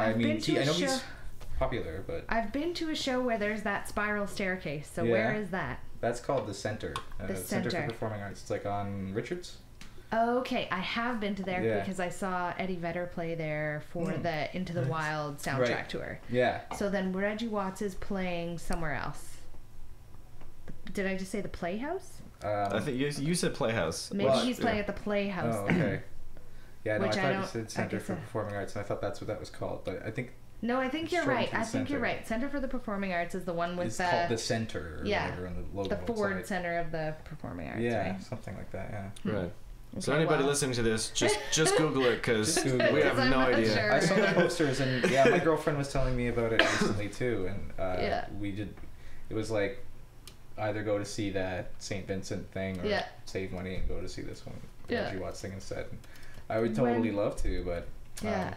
Speaker 1: I've
Speaker 2: mean,
Speaker 1: been to
Speaker 2: I know
Speaker 1: a
Speaker 2: he's
Speaker 1: show-
Speaker 2: popular, but
Speaker 1: I've been to a show where there's that spiral staircase. So where
Speaker 2: Yeah.
Speaker 1: is that?
Speaker 2: that's called the Center.
Speaker 1: The
Speaker 2: Center for
Speaker 1: Center.
Speaker 2: Performing Arts. It's like on Richards.
Speaker 1: Okay, I have been to there
Speaker 2: Yeah.
Speaker 1: because I saw Eddie Vedder play there for the Into the Wild soundtrack
Speaker 2: Right.
Speaker 1: tour.
Speaker 2: Yeah.
Speaker 1: So then Reggie Watts is playing somewhere else. Did I just say the Playhouse?
Speaker 3: I think you said Playhouse.
Speaker 1: Maybe
Speaker 2: Well,
Speaker 1: he's playing at the Playhouse
Speaker 2: Oh,
Speaker 1: then.
Speaker 2: okay. Yeah, no, I
Speaker 1: Which I
Speaker 2: thought you
Speaker 1: don't-
Speaker 2: said
Speaker 1: I
Speaker 2: Center
Speaker 1: guess
Speaker 2: for
Speaker 1: I-
Speaker 2: Performing Arts, and I thought that's what that was called. But I think
Speaker 1: No, I think
Speaker 2: It's
Speaker 1: you're
Speaker 2: shortened
Speaker 1: right.
Speaker 2: to
Speaker 1: I
Speaker 2: the
Speaker 1: think you're
Speaker 2: Center.
Speaker 1: right. Center for the Performing Arts is the one with
Speaker 2: it's called the Center or
Speaker 1: yeah,
Speaker 2: whatever on the logo.
Speaker 1: the Ford
Speaker 2: inside.
Speaker 1: Center of the Performing Arts,
Speaker 2: Yeah,
Speaker 1: right?
Speaker 2: something like that. Yeah.
Speaker 3: Right. So
Speaker 1: Okay,
Speaker 3: anybody
Speaker 1: well-
Speaker 3: listening to this, just Google it because
Speaker 2: Just Google
Speaker 3: we
Speaker 2: it.
Speaker 3: have
Speaker 1: 'Cause I'm
Speaker 3: no
Speaker 1: not
Speaker 3: idea.
Speaker 1: sure.
Speaker 2: I saw the posters, and yeah, my girlfriend was telling me about it recently too, and
Speaker 1: Yeah.
Speaker 2: we did. It was like either go to see that St. Vincent thing or
Speaker 1: Yeah.
Speaker 2: save money and go to see this one,
Speaker 1: Yeah.
Speaker 2: Reggie Watts thing instead. And I would totally love to, but
Speaker 1: Yeah.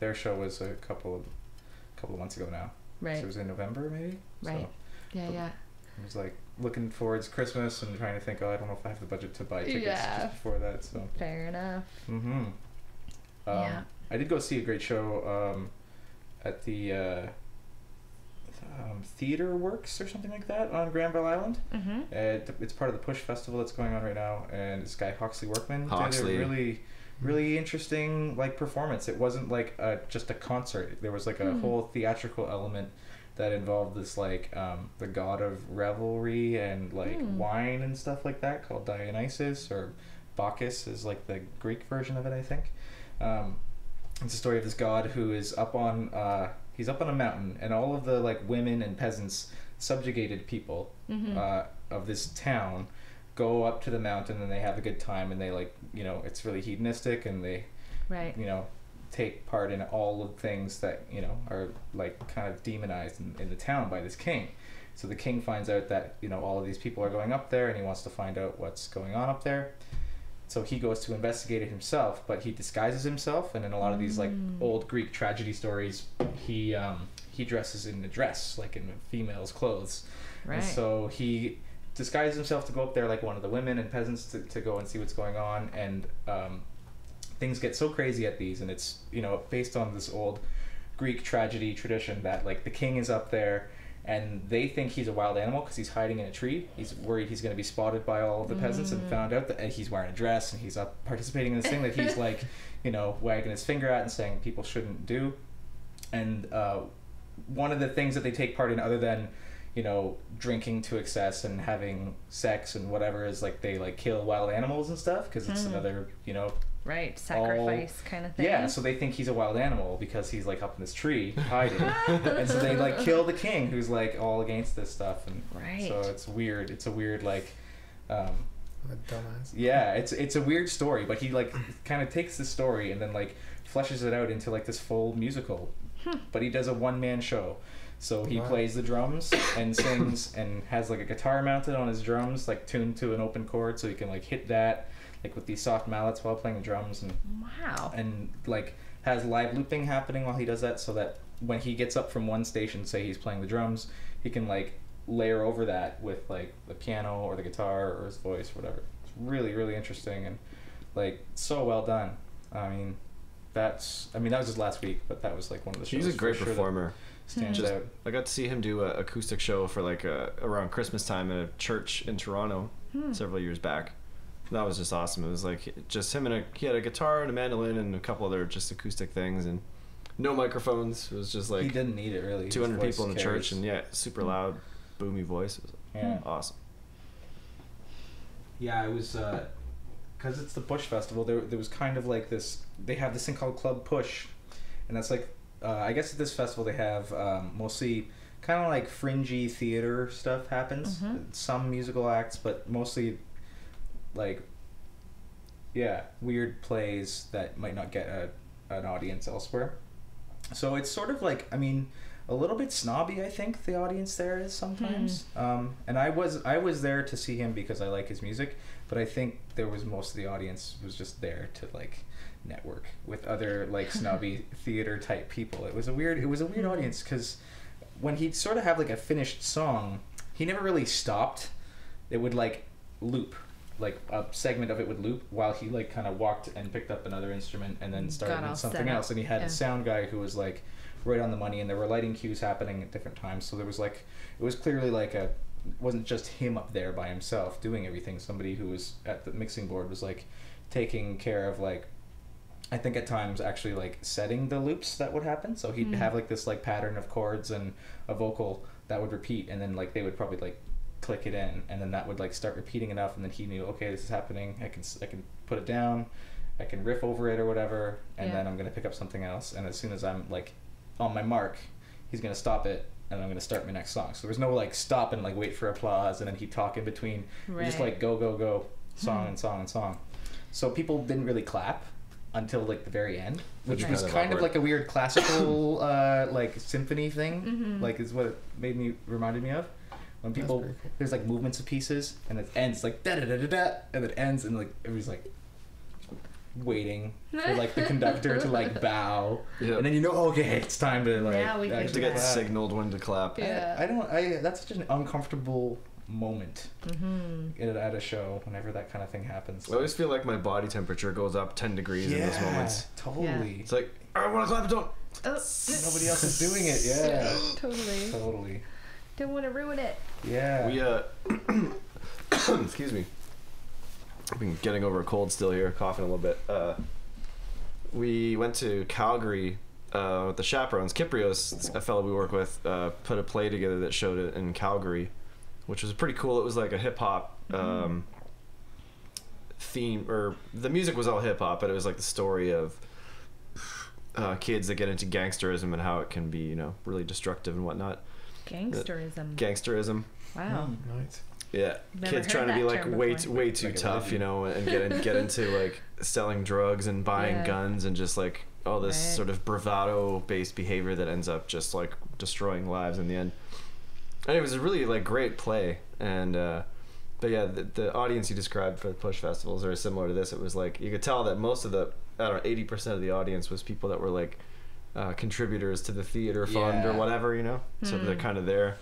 Speaker 2: Their show was a couple of months ago now.
Speaker 1: Right.
Speaker 2: So it was in November maybe.
Speaker 1: Right.
Speaker 2: So
Speaker 1: Yeah.
Speaker 2: I was like looking forward to Christmas and trying to think, I don't know if I have the budget to buy tickets
Speaker 1: Yeah.
Speaker 2: just before that. So.
Speaker 1: Fair enough.
Speaker 2: Mm-hmm.
Speaker 1: Yeah.
Speaker 2: I did go see a great show at the Theater Works or something like that on Granville Island.
Speaker 1: Mm-hmm.
Speaker 2: It's part of the Push Festival that's going on right now, and this guy Hawksley Workman
Speaker 3: Hawksley.
Speaker 2: did a really interesting like performance. It wasn't like just a concert. There was like a whole theatrical element that involved this like the god of revelry and like wine and stuff like that, called Dionysus, or Bacchus is like the Greek version of it, I think. It's a story of this god who is up on he's up on a mountain, and all of the like women and peasants, subjugated people of this town, go up to the mountain and they have a good time, and they like, you know, it's really hedonistic, and they
Speaker 1: Right.
Speaker 2: you know, take part in all of the things that, you know, are like kind of demonized in the town by this king. So the king finds out that, you know, all of these people are going up there, and he wants to find out what's going on up there. So he goes to investigate it himself, but he disguises himself, and in a lot of these like old Greek tragedy stories, he dresses in a dress, like in a female's clothes.
Speaker 1: Right.
Speaker 2: And so he disguises himself to go up there like one of the women and peasants to go and see what's going on, and things get so crazy at these, and it's, you know, based on this old Greek tragedy tradition that like the king is up there, and they think he's a wild animal because he's hiding in a tree. He's worried he's going to be spotted by all of the peasants, and found out that he's wearing a dress and he's up participating in this thing that he's like, you know, wagging his finger at and saying people shouldn't do. And one of the things that they take part in, other than, you know, drinking to excess and having sex and whatever, is like they like kill wild animals and stuff, because it's another, you know,
Speaker 1: Right. Sacrifice kind of thing.
Speaker 2: yeah, so they think he's a wild animal because he's like up in this tree hiding. And so they like kill the king, who's like all against this stuff, and
Speaker 1: Right.
Speaker 2: so it's weird. It's a weird like
Speaker 4: A dumbass.
Speaker 2: yeah, it's a weird story, but he like kind of takes the story and then like fleshes it out into like this full musical. But he does a one-man show. So he
Speaker 4: Wow.
Speaker 2: plays the drums and sings and has like a guitar mounted on his drums, like tuned to an open chord, so he can like hit that like with these soft mallets while playing the drums,
Speaker 1: Wow.
Speaker 2: and like has live looping happening while he does that, so that when he gets up from one station, say he's playing the drums, he can like layer over that with like the piano or the guitar or his voice or whatever. It's really interesting, and like so well done. I mean that was just last week, but that was like one of the shows.
Speaker 3: He's a great
Speaker 2: for sure that
Speaker 3: performer.
Speaker 2: stands
Speaker 3: Just,
Speaker 2: out.
Speaker 3: I got to see him do an acoustic show for like around Christmas time at a church in Toronto several years back. That was just awesome. It was like just him and he had a guitar and a mandolin and a couple other just acoustic things, and no microphones. It was just like
Speaker 2: He didn't need it really.
Speaker 3: 200
Speaker 2: His voice
Speaker 3: people in the
Speaker 2: carries.
Speaker 3: church, and yeah, super loud, boomy voice. It was
Speaker 2: Yeah.
Speaker 3: awesome.
Speaker 2: Yeah, I was because it's the Push Festival. There was kind of like this. They have this thing called Club Push, and that's like I guess at this festival they have mostly kind of like fringy theater stuff happens. Some musical acts, but mostly like weird plays that might not get an audience elsewhere. So it's sort of like, I mean, a little bit snobby, I think the audience there is sometimes. And I was there to see him because I like his music, but I think there was most of the audience was just there to like network with other like snobby theater type people. It was a weird audience, because when he'd sort of have like a finished song, he never really stopped. It would like loop, like a segment of it would loop while he like kind of walked and picked up another instrument and then started
Speaker 1: Got all
Speaker 2: with something
Speaker 1: set up.
Speaker 2: else. And he had
Speaker 1: Yeah.
Speaker 2: a sound guy who was like right on the money, and there were lighting cues happening at different times. So there was like, it was clearly like it wasn't just him up there by himself doing everything. Somebody who was at the mixing board was like taking care of like, I think at times actually like setting the loops that would happen. So he'd have like this like pattern of chords and a vocal that would repeat, and then like they would probably like click it in, and then that would like start repeating enough, and then he knew, okay, this is happening. I can put it down, I can riff over it or whatever, and
Speaker 1: Yeah.
Speaker 2: then I'm gonna pick up something else. And as soon as I'm like on my mark, he's gonna stop it, and I'm gonna start my next song. So there was no like stop and like wait for applause and then he'd talk in between. It just
Speaker 1: Right.
Speaker 2: like go song and song and song. So people didn't really clap until like the very end, which
Speaker 3: Which
Speaker 2: was
Speaker 3: kind of
Speaker 2: kind of
Speaker 3: awkward.
Speaker 2: like a weird classical like symphony thing, like is what it reminded me of. When
Speaker 4: That's
Speaker 2: people
Speaker 4: pretty cool.
Speaker 2: there's like movements of pieces, and it ends like da da da da da, and it ends, and like everybody's like, waiting for like the conductor to like bow,
Speaker 3: Yeah.
Speaker 2: and then you know, okay, it's time to like
Speaker 1: Now we can
Speaker 3: To get
Speaker 1: clap.
Speaker 3: signaled when to clap.
Speaker 1: Yeah.
Speaker 2: That's such an uncomfortable moment at a show whenever that kind of thing happens.
Speaker 3: I always feel like my body temperature goes up 10 degrees in those moments.
Speaker 2: Totally.
Speaker 3: It's like, I want to clap, don't.
Speaker 1: Oh,
Speaker 2: Nobody else is doing it. Yeah.
Speaker 1: totally.
Speaker 2: Totally.
Speaker 1: Don't want to ruin it.
Speaker 2: Yeah.
Speaker 3: We, excuse me. I've been getting over a cold still here, coughing a little bit. We went to Calgary with the chaperones. Kiprios, a fellow we work with, put a play together that showed it in Calgary, which was pretty cool. It was like a hip hop theme, or the music was all hip hop, but it was like the story of kids that get into gangsterism and how it can be, you know, really destructive and whatnot.
Speaker 1: Gangsterism.
Speaker 3: Gangsterism.
Speaker 1: Wow.
Speaker 4: Nice.
Speaker 3: Yeah,
Speaker 1: Never
Speaker 3: kids
Speaker 1: heard
Speaker 3: trying to be
Speaker 1: that
Speaker 3: like
Speaker 1: term
Speaker 3: way
Speaker 1: before.
Speaker 3: way too
Speaker 2: Like a
Speaker 3: tough, you
Speaker 2: religion.
Speaker 3: know, and get into like selling drugs and buying
Speaker 1: Yeah.
Speaker 3: guns and just like all this
Speaker 1: Right.
Speaker 3: sort of bravado based behavior that ends up just like destroying lives in the end. And it was a really like great play, and but yeah, the audience you described for the Push Festival is very similar to this. It was like you could tell that most of the, I don't know, 80% of the audience was people that were like contributors to the theater fund or
Speaker 2: Yeah.
Speaker 3: whatever, you know. So they're kind of there,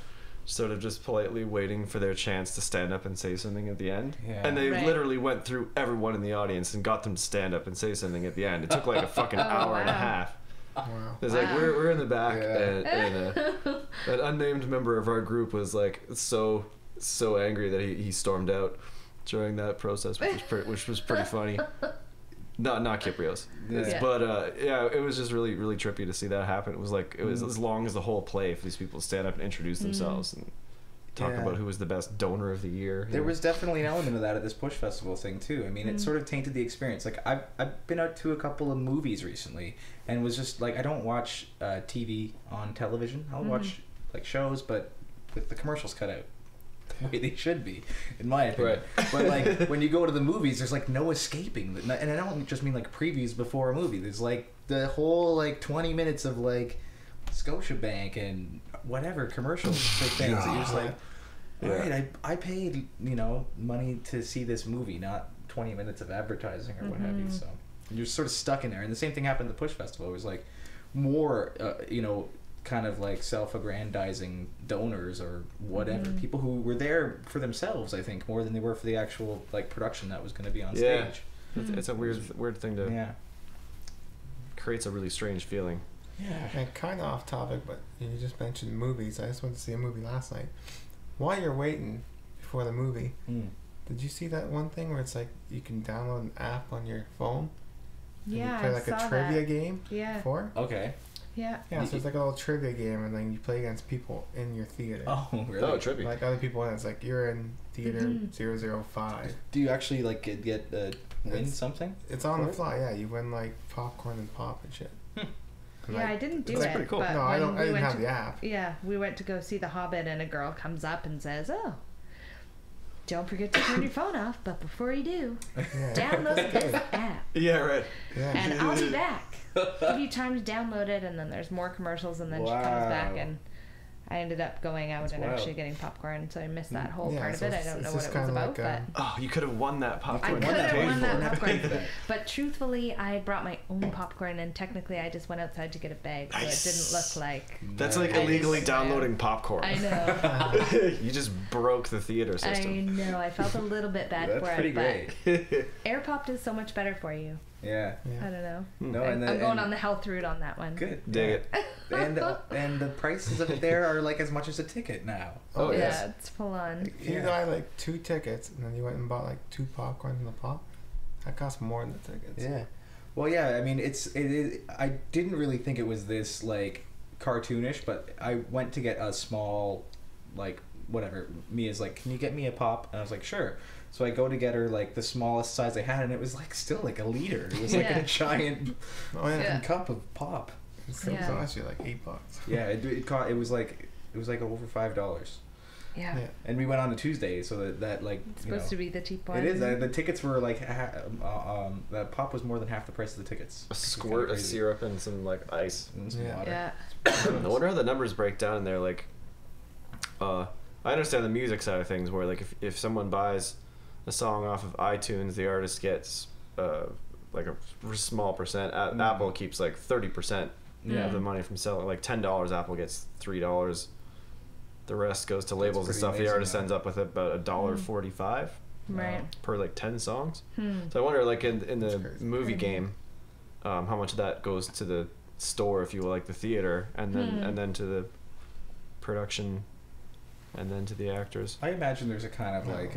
Speaker 3: sort of just politely waiting for their chance to stand up and say something at the end.
Speaker 2: Yeah.
Speaker 3: And they
Speaker 1: Right.
Speaker 3: literally went through everyone in the audience and got them to stand up and say something at the end. It took like a fucking hour and a
Speaker 1: wow.
Speaker 3: half.
Speaker 4: Wow.
Speaker 3: It's like
Speaker 1: Wow.
Speaker 3: we're in the back,
Speaker 2: Yeah.
Speaker 3: and an unnamed member of our group was like so angry that he stormed out during that process, which was pretty funny. Not Kiprios,
Speaker 2: Yeah.
Speaker 3: but yeah, it was just really trippy to see that happen. It was like it was as long as the whole play for these people to stand up and introduce themselves and talk
Speaker 2: Yeah.
Speaker 3: about who was the best donor of the year. you
Speaker 2: There
Speaker 3: know?
Speaker 2: was definitely an element of that at this Push Festival thing too. I mean, it sort of tainted the experience. Like I've been out to a couple of movies recently, and was just like, I don't watch TV on television. I'll watch like shows, but with the commercials cut out, the way they should be, in my opinion. But like when you go to the movies, there's like no escaping. And I don't just mean like previews before a movie. There's like the whole like 20 minutes of like Scotiabank and whatever commercials for things that you're just like, all
Speaker 3: Yeah.
Speaker 2: right, I paid, you know, money to see this movie, not 20 minutes of advertising or what have you. So you're sort of stuck in there. And the same thing happened at the Push Festival. It was like more, you know, kind of like self-aggrandizing donors or whatever, people who were there for themselves, I think, more than they were for the actual like production that was going to be on
Speaker 3: Yeah.
Speaker 2: stage.
Speaker 3: It's a weird thing to
Speaker 2: Yeah.
Speaker 3: creates a really strange feeling.
Speaker 2: Yeah.
Speaker 4: And kind of off topic, but you just mentioned movies. I just went to see a movie last night. While you're waiting before the movie,
Speaker 2: Mm.
Speaker 4: did you see that one thing where it's like you can download an app on your phone? And
Speaker 1: Yeah,
Speaker 4: you play
Speaker 1: I
Speaker 4: like
Speaker 1: saw
Speaker 4: a trivia
Speaker 1: that.
Speaker 4: game
Speaker 1: Yeah.
Speaker 4: before?
Speaker 2: Okay.
Speaker 1: Yeah.
Speaker 4: Yeah, so it's like a little trivia game, and then you play against people in your theater.
Speaker 2: Oh, really?
Speaker 3: Oh, trippy.
Speaker 4: Like other people, and it's like you're in theater
Speaker 1: Mhm.
Speaker 4: 005.
Speaker 2: Do you actually like get win
Speaker 4: It's-
Speaker 2: something?
Speaker 4: It's on the
Speaker 2: Cool.
Speaker 4: fly, yeah. You win like popcorn and pop and shit.
Speaker 2: Hmm.
Speaker 4: And,
Speaker 1: Yeah,
Speaker 4: like,
Speaker 1: I didn't do
Speaker 3: That's
Speaker 1: it.
Speaker 3: pretty cool.
Speaker 1: But
Speaker 4: no, I
Speaker 1: when
Speaker 4: don't. I
Speaker 1: we
Speaker 4: didn't
Speaker 1: went
Speaker 4: have
Speaker 1: to-
Speaker 4: the app.
Speaker 1: Yeah, we went to go see The Hobbit, and a girl comes up and says, "Oh, don't forget to turn your phone off, but before you do,
Speaker 4: Yeah.
Speaker 1: download this app,
Speaker 3: Yeah, right.
Speaker 4: Yeah.
Speaker 1: and I'll be back. Give you time to download it, and then there's more commercials, and then she comes back,
Speaker 2: Wow.
Speaker 1: and I ended up going out
Speaker 2: That's
Speaker 1: and
Speaker 2: wild.
Speaker 1: actually getting popcorn, so I missed that whole
Speaker 4: Yeah,
Speaker 1: part of
Speaker 4: so
Speaker 1: it. I
Speaker 4: it's-
Speaker 1: don't know
Speaker 4: it's
Speaker 1: what
Speaker 4: just
Speaker 1: it was
Speaker 4: kinda
Speaker 1: about,
Speaker 4: like,
Speaker 3: Oh, you could have won that
Speaker 1: I
Speaker 3: popcorn.
Speaker 1: could have
Speaker 2: paid
Speaker 1: won
Speaker 2: for
Speaker 1: that
Speaker 2: it.
Speaker 1: popcorn.
Speaker 2: Paid for that.
Speaker 1: But truthfully, I had brought my own popcorn, and technically, I just went outside to get a bag, so
Speaker 3: Nice.
Speaker 1: it didn't look like.
Speaker 3: That's like
Speaker 1: I
Speaker 3: illegally
Speaker 1: just-
Speaker 3: downloading popcorn.
Speaker 1: I know.
Speaker 3: You just broke the theater
Speaker 1: I
Speaker 3: system.
Speaker 1: know. I felt a little bit bad
Speaker 2: That's
Speaker 1: for
Speaker 2: pretty
Speaker 1: it,
Speaker 2: great.
Speaker 1: but AirPopped is so much better for you.
Speaker 2: Yeah.
Speaker 1: I
Speaker 4: Yeah.
Speaker 1: don't know.
Speaker 2: No,
Speaker 1: I'm,
Speaker 2: and
Speaker 1: I'm going
Speaker 2: and-
Speaker 1: on the health route on that one.
Speaker 2: Good.
Speaker 3: Dig
Speaker 2: yeah.
Speaker 3: it.
Speaker 2: And the prices of it there are like as much as a ticket now.
Speaker 3: Oh,
Speaker 1: Yeah,
Speaker 3: yes.
Speaker 1: it's full on.
Speaker 4: If you
Speaker 2: Yeah.
Speaker 4: buy like 2 tickets and then you went and bought like 2 popcorns and a pop, that costs more than the tickets.
Speaker 2: Yeah. Well, yeah. I mean, I didn't really think it was this like cartoonish, but I went to get a small, like whatever. Mia's like, "Can you get me a pop?" And I was like, "Sure." So I go to get her like the smallest size they had, and it was like still like a liter. It was like
Speaker 1: Yeah.
Speaker 2: a giant
Speaker 4: Oh yeah.
Speaker 1: Yeah.
Speaker 2: cup of pop.
Speaker 4: It's
Speaker 1: Yeah.
Speaker 4: actually like $8.
Speaker 2: Yeah, it was like over $5.
Speaker 1: Yeah.
Speaker 4: Yeah.
Speaker 2: And we went on a Tuesday, so that like
Speaker 1: It's supposed to be the cheap one.
Speaker 2: It is. The tickets were like the pop was more than half the price of the tickets.
Speaker 3: A
Speaker 2: It's
Speaker 3: squirt
Speaker 2: kinda
Speaker 3: of
Speaker 2: crazy.
Speaker 3: syrup and some like ice.
Speaker 2: And some
Speaker 4: Yeah.
Speaker 2: water.
Speaker 1: Yeah.
Speaker 3: I wonder how the numbers break down in there. Like, I understand the music side of things, where like if someone buys a song off of iTunes, the artist gets like a small percent. Apple keeps like 30%
Speaker 2: Yeah.
Speaker 3: of the money from selling. Like $10, Apple gets $3. The rest goes to labels and
Speaker 2: pretty
Speaker 3: stuff. The
Speaker 2: amazing,
Speaker 3: artist
Speaker 2: though.
Speaker 3: ends up with about $1.45
Speaker 1: Right.
Speaker 3: per like 10 songs.
Speaker 1: Hmm.
Speaker 3: So I wonder, like in
Speaker 4: That's
Speaker 3: the
Speaker 4: crazy.
Speaker 3: movie game, how much of that goes to the store, if you will, like the theater, and then to the production, and then to the actors.
Speaker 2: I imagine there's a kind of like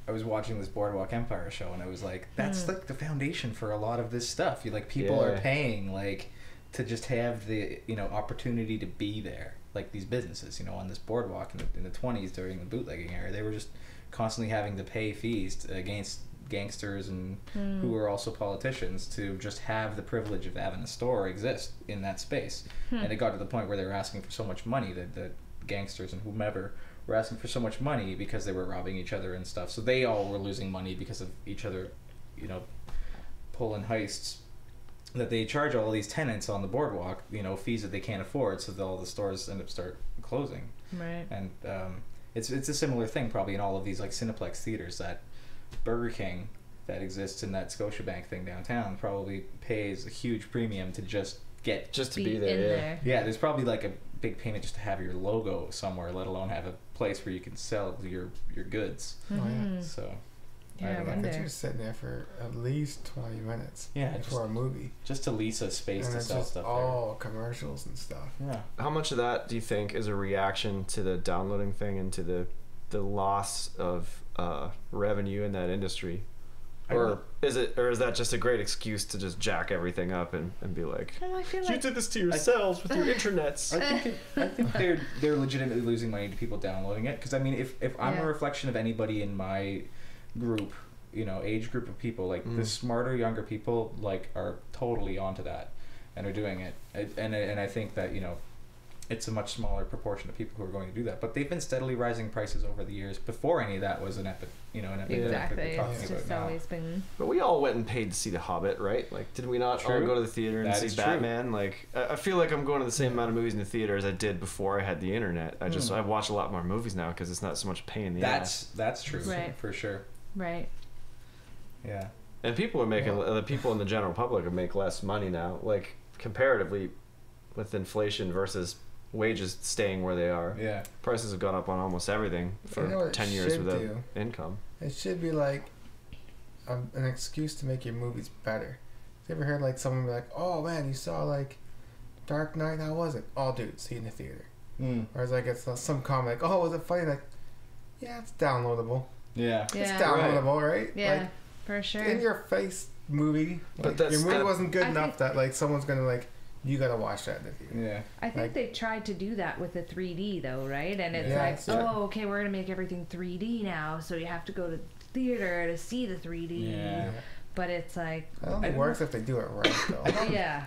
Speaker 2: I was watching this Boardwalk Empire show, and I was like, that's like the foundation for a lot of this stuff. You like people are
Speaker 3: Yeah.
Speaker 2: paying like to just have the opportunity to be there. Like these businesses, on this boardwalk in the 20s during the bootlegging era, they were just constantly having to pay fees against gangsters and who were also politicians to just have the privilege of having a store exist in that space. And it got to the point where they were asking for so much money that the gangsters and whomever were asking for so much money because they were robbing each other and stuff. So they all were losing money because of each other, pulling heists, that they charge all these tenants on the boardwalk, fees that they can't afford, so that all the stores end up start closing.
Speaker 1: Right.
Speaker 2: And it's a similar thing probably in all of these like Cineplex theaters. That Burger King that exists in that Scotiabank thing downtown probably pays a huge premium to just get
Speaker 3: Just to
Speaker 1: Be
Speaker 3: be
Speaker 1: in
Speaker 3: there, yeah.
Speaker 1: there.
Speaker 2: yeah, there's probably like a big payment just to have your logo somewhere, let alone have a place where you can sell your goods.
Speaker 4: Oh, yeah.
Speaker 1: Mhm.
Speaker 2: So
Speaker 1: Yeah, I
Speaker 2: don't know.
Speaker 1: wonder.
Speaker 4: Because you're sitting there for at least 20 minutes
Speaker 2: Yeah,
Speaker 4: before a movie.
Speaker 2: just to lease a space
Speaker 4: And
Speaker 2: to
Speaker 4: it's
Speaker 2: sell
Speaker 4: just
Speaker 2: stuff
Speaker 4: all commercials and stuff.
Speaker 2: there. Yeah.
Speaker 3: How much of that do you think is a reaction to the downloading thing and to the loss of revenue in that industry?
Speaker 2: I
Speaker 3: Or
Speaker 2: don't-
Speaker 3: is that just a great excuse to just jack everything up and be like,
Speaker 1: Well, I feel
Speaker 3: you
Speaker 1: like
Speaker 3: did this to yourselves with your internets?
Speaker 2: I think they're legitimately losing money to people downloading it, because I mean, if I'm
Speaker 1: Yeah.
Speaker 2: a reflection of anybody in my group, age group of people, like the smarter younger people like are totally onto that and are doing it, and I think that it's a much smaller proportion of people who are going to do that, but they've been steadily rising prices over the years before any of that was an epic
Speaker 1: exactly.
Speaker 2: we're talking
Speaker 1: It's
Speaker 2: about
Speaker 1: just
Speaker 2: now.
Speaker 1: always been.
Speaker 3: But we all went and paid to see The Hobbit, right? Like, did we not all
Speaker 2: True.
Speaker 3: go to the theater and
Speaker 2: That
Speaker 3: see
Speaker 2: is true.
Speaker 3: Batman? Like, I feel like I'm going to the same amount of movies in the theater as I did before I had the internet. I watch a lot more movies now because it's not so much pain in the ass.
Speaker 2: That's true,
Speaker 1: Right.
Speaker 2: for sure.
Speaker 1: Right.
Speaker 2: Yeah.
Speaker 3: And people are making the people in the general public make less money now, like comparatively, with inflation versus wages staying where they are.
Speaker 2: Yeah.
Speaker 3: Prices have gone up on almost everything for
Speaker 4: You know what it
Speaker 3: 10 years
Speaker 4: should
Speaker 3: without
Speaker 4: do?
Speaker 3: income.
Speaker 4: It should be like an excuse to make your movies better. You ever heard like someone be like, "Oh man, you saw like Dark Knight? How was it?" "Oh, dude, see it in the theater." Or it's like it's some comment like, "Oh, was it funny?" Like, yeah, it's downloadable.
Speaker 2: Yeah.
Speaker 4: It's
Speaker 1: Yeah.
Speaker 4: downloadable, right?
Speaker 1: Yeah.
Speaker 4: Like,
Speaker 1: For sure.
Speaker 4: in your face movie.
Speaker 3: But
Speaker 4: Like,
Speaker 3: that's-
Speaker 4: your movie
Speaker 3: that-
Speaker 4: wasn't good
Speaker 1: I
Speaker 4: enough
Speaker 1: think-
Speaker 4: that like someone's gonna like, you gotta watch that in the theater.
Speaker 2: Yeah.
Speaker 1: I think
Speaker 4: like-
Speaker 1: they tried to do that with the 3D though, right? And it's
Speaker 4: Yeah,
Speaker 1: like,
Speaker 4: it's true.
Speaker 1: oh, okay, we're gonna make everything 3D now, so you have to go to theater to see the 3D.
Speaker 2: Yeah.
Speaker 1: But it's like,
Speaker 4: I don't think it works if they do it right though.
Speaker 1: yeah,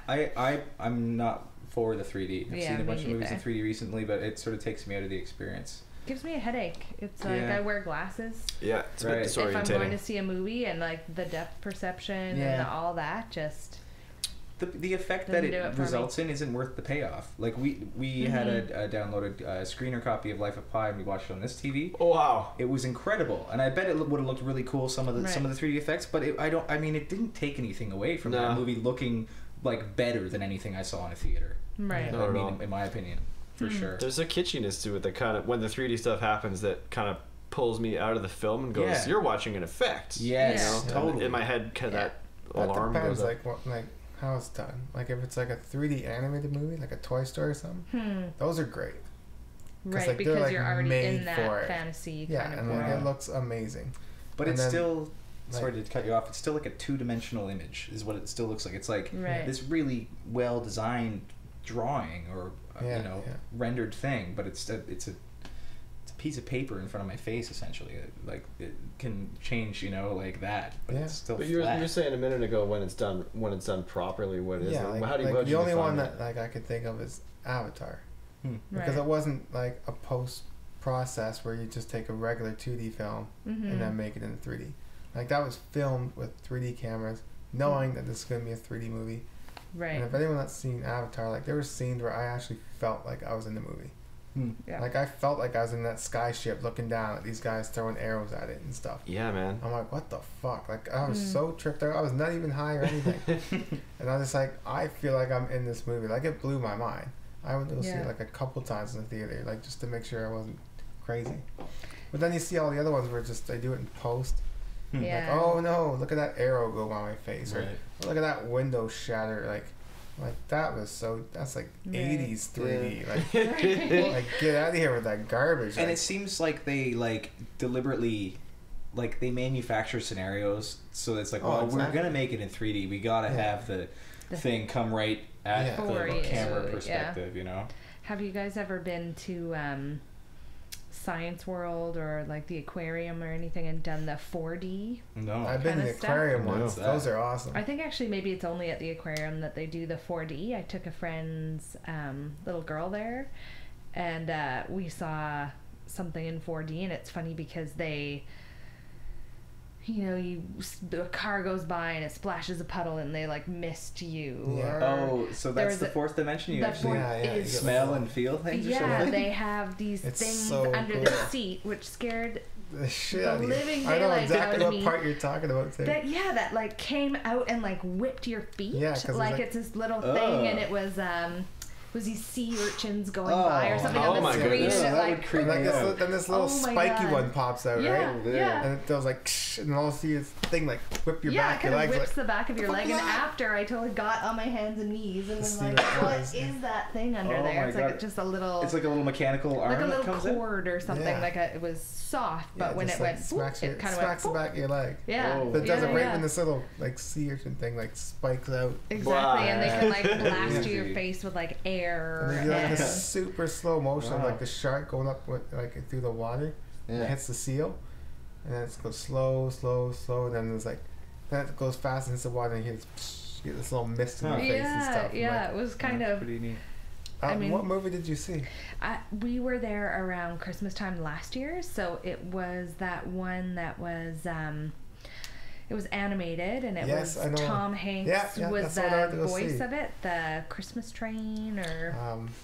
Speaker 2: I'm not for the 3D. I've
Speaker 1: Yeah,
Speaker 2: seen a
Speaker 1: me
Speaker 2: bunch of movies in
Speaker 1: neither.
Speaker 2: 3D recently, but it sort of takes me out of the experience.
Speaker 1: gives me a headache. It's like
Speaker 2: Yeah.
Speaker 1: I wear glasses
Speaker 3: Yeah, it's a
Speaker 2: Right.
Speaker 3: bit
Speaker 1: if I'm going
Speaker 3: disorientating.
Speaker 1: to see a movie, and like the depth perception
Speaker 2: Yeah.
Speaker 1: and all that just
Speaker 2: The effect
Speaker 1: Doesn't
Speaker 2: that
Speaker 1: do
Speaker 2: it
Speaker 1: it for
Speaker 2: results in isn't worth the payoff. Like we had a downloaded screener copy of Life of Pi, and we watched it on this TV.
Speaker 3: Oh, wow.
Speaker 2: It was incredible, and I bet it would have looked really cool, some of the
Speaker 1: Right.
Speaker 2: 3D effects. But it didn't take anything away from
Speaker 3: No.
Speaker 2: that movie looking like better than anything I saw in a theater.
Speaker 1: right.
Speaker 3: No.
Speaker 2: I
Speaker 3: at
Speaker 2: mean,
Speaker 3: all.
Speaker 2: in my opinion, for sure.
Speaker 3: There's a kitschiness to it that kind of, when the 3D stuff happens, that kind of pulls me out of the film and goes,
Speaker 2: Yeah.
Speaker 3: you're watching an effect.
Speaker 2: Yes,
Speaker 1: Yeah.
Speaker 3: You know?
Speaker 2: totally.
Speaker 3: In my head, kind of
Speaker 1: Yeah.
Speaker 3: that
Speaker 4: That
Speaker 3: alarm
Speaker 4: depends,
Speaker 3: goes up.
Speaker 4: like what, like how it's done. Like if it's like a 3D animated movie, like a Toy Story or something, those are great.
Speaker 1: Right,
Speaker 4: like, they're,
Speaker 1: because
Speaker 4: like,
Speaker 1: you're already
Speaker 4: made
Speaker 1: in that
Speaker 4: for it.
Speaker 1: fantasy
Speaker 4: Yeah,
Speaker 1: kind of
Speaker 4: and
Speaker 1: world.
Speaker 4: like, it looks amazing.
Speaker 2: But
Speaker 4: And
Speaker 2: it's
Speaker 4: then,
Speaker 2: still, sorry
Speaker 4: like-
Speaker 2: to cut you off, it's still like a two-dimensional image is what it still looks like. It's like
Speaker 1: Right.
Speaker 2: this really well-designed drawing or
Speaker 4: Yeah, yeah.
Speaker 2: rendered thing, but it's a piece of paper in front of my face essentially. Like it can change, like that, but
Speaker 4: Yeah.
Speaker 2: it's still
Speaker 3: But you
Speaker 2: flat.
Speaker 3: were saying a minute ago when it's done properly, what is
Speaker 4: Yeah,
Speaker 3: it?
Speaker 4: like,
Speaker 3: How do you
Speaker 4: like
Speaker 3: how'd
Speaker 4: the
Speaker 3: you
Speaker 4: only
Speaker 3: define
Speaker 4: one that like I could think of is Avatar, because
Speaker 1: Right.
Speaker 4: it wasn't like a post process where you just take a regular 2D film and then make it into 3D. Like that was filmed with 3D cameras, knowing that this is gonna be a 3D movie.
Speaker 1: Right.
Speaker 4: And if anyone that's seen Avatar, like there were scenes where I actually felt like I was in the movie.
Speaker 1: Yeah.
Speaker 4: Like I felt like I was in that sky ship looking down at these guys throwing arrows at it and stuff.
Speaker 3: Yeah, man.
Speaker 4: I'm like, what the fuck? Like I was so tripped out. I was not even high or anything. And I was just like, I feel like I'm in this movie. Like it blew my mind. I went to go see it like a couple times in the theater, like just to make sure I wasn't crazy. But then you see all the other ones where just they do it in post.
Speaker 1: Yeah.
Speaker 4: Like, oh no, look at that arrow go by my face, or
Speaker 2: Right.
Speaker 4: look at that window shatter. Like that was so. That's like
Speaker 1: Right.
Speaker 4: 80s 3D.
Speaker 1: Right.
Speaker 4: Like get out of here with that garbage.
Speaker 2: And
Speaker 4: like,
Speaker 2: it seems like they like deliberately, like they manufacture scenarios so it's like,
Speaker 4: Oh,
Speaker 2: well,
Speaker 4: exactly.
Speaker 2: we're gonna make it in 3D. We gotta have the thing come right at
Speaker 4: Yeah.
Speaker 1: For
Speaker 2: the
Speaker 1: you,
Speaker 2: camera
Speaker 1: yeah.
Speaker 2: perspective, you know.
Speaker 1: Have you guys ever been to Science World or like the aquarium or anything and done the 4D?
Speaker 2: No.
Speaker 4: I've been in the
Speaker 1: kinda stuff?
Speaker 4: aquarium
Speaker 3: No.
Speaker 4: ones. Those are awesome.
Speaker 1: I think actually maybe it's only at the aquarium that they do the 4D. I took a friend's little girl there, and we saw something in 4D, and it's funny because they, you know, the car goes by and it splashes a puddle and they like mist you.
Speaker 4: Yeah.
Speaker 1: Or
Speaker 2: Oh, so
Speaker 1: there
Speaker 2: that's
Speaker 1: was
Speaker 2: the fourth dimension. You
Speaker 1: the
Speaker 2: actually
Speaker 1: fourth
Speaker 4: Yeah, yeah, you
Speaker 1: is
Speaker 4: get
Speaker 2: smell and feel things or
Speaker 1: yeah,
Speaker 2: something.
Speaker 1: they have these
Speaker 4: It's
Speaker 1: things
Speaker 4: so
Speaker 1: under
Speaker 4: cool.
Speaker 1: the seat, which scared
Speaker 4: The shit
Speaker 1: the
Speaker 4: out of you.
Speaker 1: living
Speaker 4: I know
Speaker 1: daylights
Speaker 4: exactly
Speaker 1: out of
Speaker 4: what
Speaker 1: me.
Speaker 4: part you're talking about too.
Speaker 1: that like came out and like whipped your feet.
Speaker 4: Yeah, 'cause it's
Speaker 1: like
Speaker 4: like-
Speaker 1: it's this little thing, and it was these sea urchins going by or something
Speaker 3: oh
Speaker 1: on the
Speaker 3: my
Speaker 1: screen,
Speaker 3: goodness.
Speaker 1: and it
Speaker 2: That would
Speaker 1: like
Speaker 2: creep
Speaker 4: Like
Speaker 2: me
Speaker 4: this,
Speaker 2: out.
Speaker 4: then this little
Speaker 1: Oh my
Speaker 4: spiky
Speaker 1: God.
Speaker 4: one pops out,
Speaker 1: yeah,
Speaker 4: right?
Speaker 1: yeah.
Speaker 4: And it goes like, and all you see is thing like whip your
Speaker 1: Yeah,
Speaker 4: back,
Speaker 1: it
Speaker 4: your
Speaker 1: kind of
Speaker 4: legs.
Speaker 1: whips
Speaker 4: Like,
Speaker 1: the back of your
Speaker 4: "What
Speaker 1: leg,
Speaker 4: the
Speaker 1: and
Speaker 4: fuck?"
Speaker 1: after I totally got on my hands and knees and was
Speaker 4: See
Speaker 1: like,
Speaker 4: what
Speaker 1: "What
Speaker 4: it is,
Speaker 1: is that thing under
Speaker 2: Oh
Speaker 1: there?"
Speaker 2: my
Speaker 1: It's like
Speaker 2: God.
Speaker 1: just a little,
Speaker 2: It's like a little mechanical arm
Speaker 1: like a
Speaker 2: that
Speaker 1: little
Speaker 2: comes in.
Speaker 1: cord or something.
Speaker 4: Yeah.
Speaker 1: Like it was soft, but
Speaker 4: yeah,
Speaker 1: when
Speaker 4: just,
Speaker 1: it
Speaker 4: like,
Speaker 1: went,
Speaker 4: smacks,
Speaker 1: it kind of
Speaker 4: smacks the
Speaker 1: went.
Speaker 4: back of your leg.
Speaker 1: Yeah,
Speaker 2: Oh.
Speaker 4: But it does
Speaker 1: yeah,
Speaker 4: it right
Speaker 1: yeah.
Speaker 4: when this little like sea urchin thing like spikes out.
Speaker 1: Exactly, and they can like
Speaker 2: Wow.
Speaker 1: blast to your
Speaker 2: Crazy.
Speaker 1: face with like air.
Speaker 4: And they do like
Speaker 1: and-
Speaker 4: this super slow motion of
Speaker 2: Wow.
Speaker 4: like the shark going up with, like through the water. And it hits the seal, and then it goes slow, slow, slow, and then it's like then it goes fast and hits the water, and you get this little mist in your face and
Speaker 1: yeah,
Speaker 4: stuff.
Speaker 1: yeah, it was kind of.
Speaker 2: pretty neat.
Speaker 1: I mean-
Speaker 4: what movie did you see?
Speaker 1: We were there around Christmas time last year, so it was that one that was it was animated, and it
Speaker 4: Yes,
Speaker 1: was
Speaker 4: I know.
Speaker 1: Tom Hanks
Speaker 4: Yeah,
Speaker 1: was
Speaker 4: that's what I had
Speaker 1: the
Speaker 4: to go
Speaker 1: voice
Speaker 4: see.
Speaker 1: of it, the Christmas train or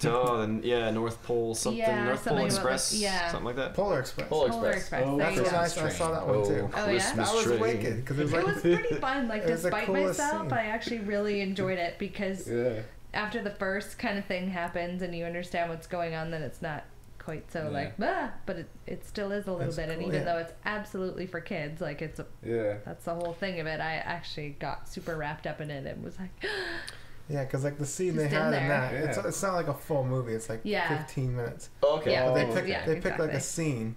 Speaker 3: Oh, then yeah, North Pole something,
Speaker 1: Yeah,
Speaker 3: North Pole
Speaker 1: something about, like,
Speaker 3: Express,
Speaker 1: yeah.
Speaker 3: something like that.
Speaker 4: Polar Express.
Speaker 3: Polar
Speaker 1: Polar
Speaker 3: Express.
Speaker 1: Express.
Speaker 2: Oh,
Speaker 1: there
Speaker 4: That's
Speaker 1: you
Speaker 4: what
Speaker 1: go.
Speaker 4: I,
Speaker 2: Christmas
Speaker 4: I saw that one too.
Speaker 1: Oh, yeah?
Speaker 3: Christmas
Speaker 4: That was
Speaker 3: train.
Speaker 4: wicked because it was
Speaker 1: It
Speaker 4: like
Speaker 1: was pretty fun. Like
Speaker 4: It was the
Speaker 1: despite
Speaker 4: coolest
Speaker 1: myself,
Speaker 4: scene.
Speaker 1: I actually really enjoyed it because
Speaker 2: Yeah.
Speaker 1: after the first kind of thing happens and you understand what's going on, then it's not quite so
Speaker 2: Yeah.
Speaker 1: like but it still is a little
Speaker 4: It's
Speaker 1: bit, and
Speaker 4: cool,
Speaker 1: even
Speaker 4: yeah.
Speaker 1: though it's absolutely for kids, like it's a
Speaker 2: Yeah.
Speaker 1: that's the whole thing of it. I actually got super wrapped up in it and was like,
Speaker 4: yeah, because like the scene they
Speaker 1: Just in
Speaker 4: had in
Speaker 1: there.
Speaker 4: that,
Speaker 2: Yeah.
Speaker 4: it's not like a full movie. It's like
Speaker 1: Yeah.
Speaker 4: 15 minutes.
Speaker 3: Okay.
Speaker 1: Yeah.
Speaker 4: But they
Speaker 2: Oh,
Speaker 4: picked
Speaker 1: yeah,
Speaker 4: they picked like
Speaker 1: exactly.
Speaker 4: a scene,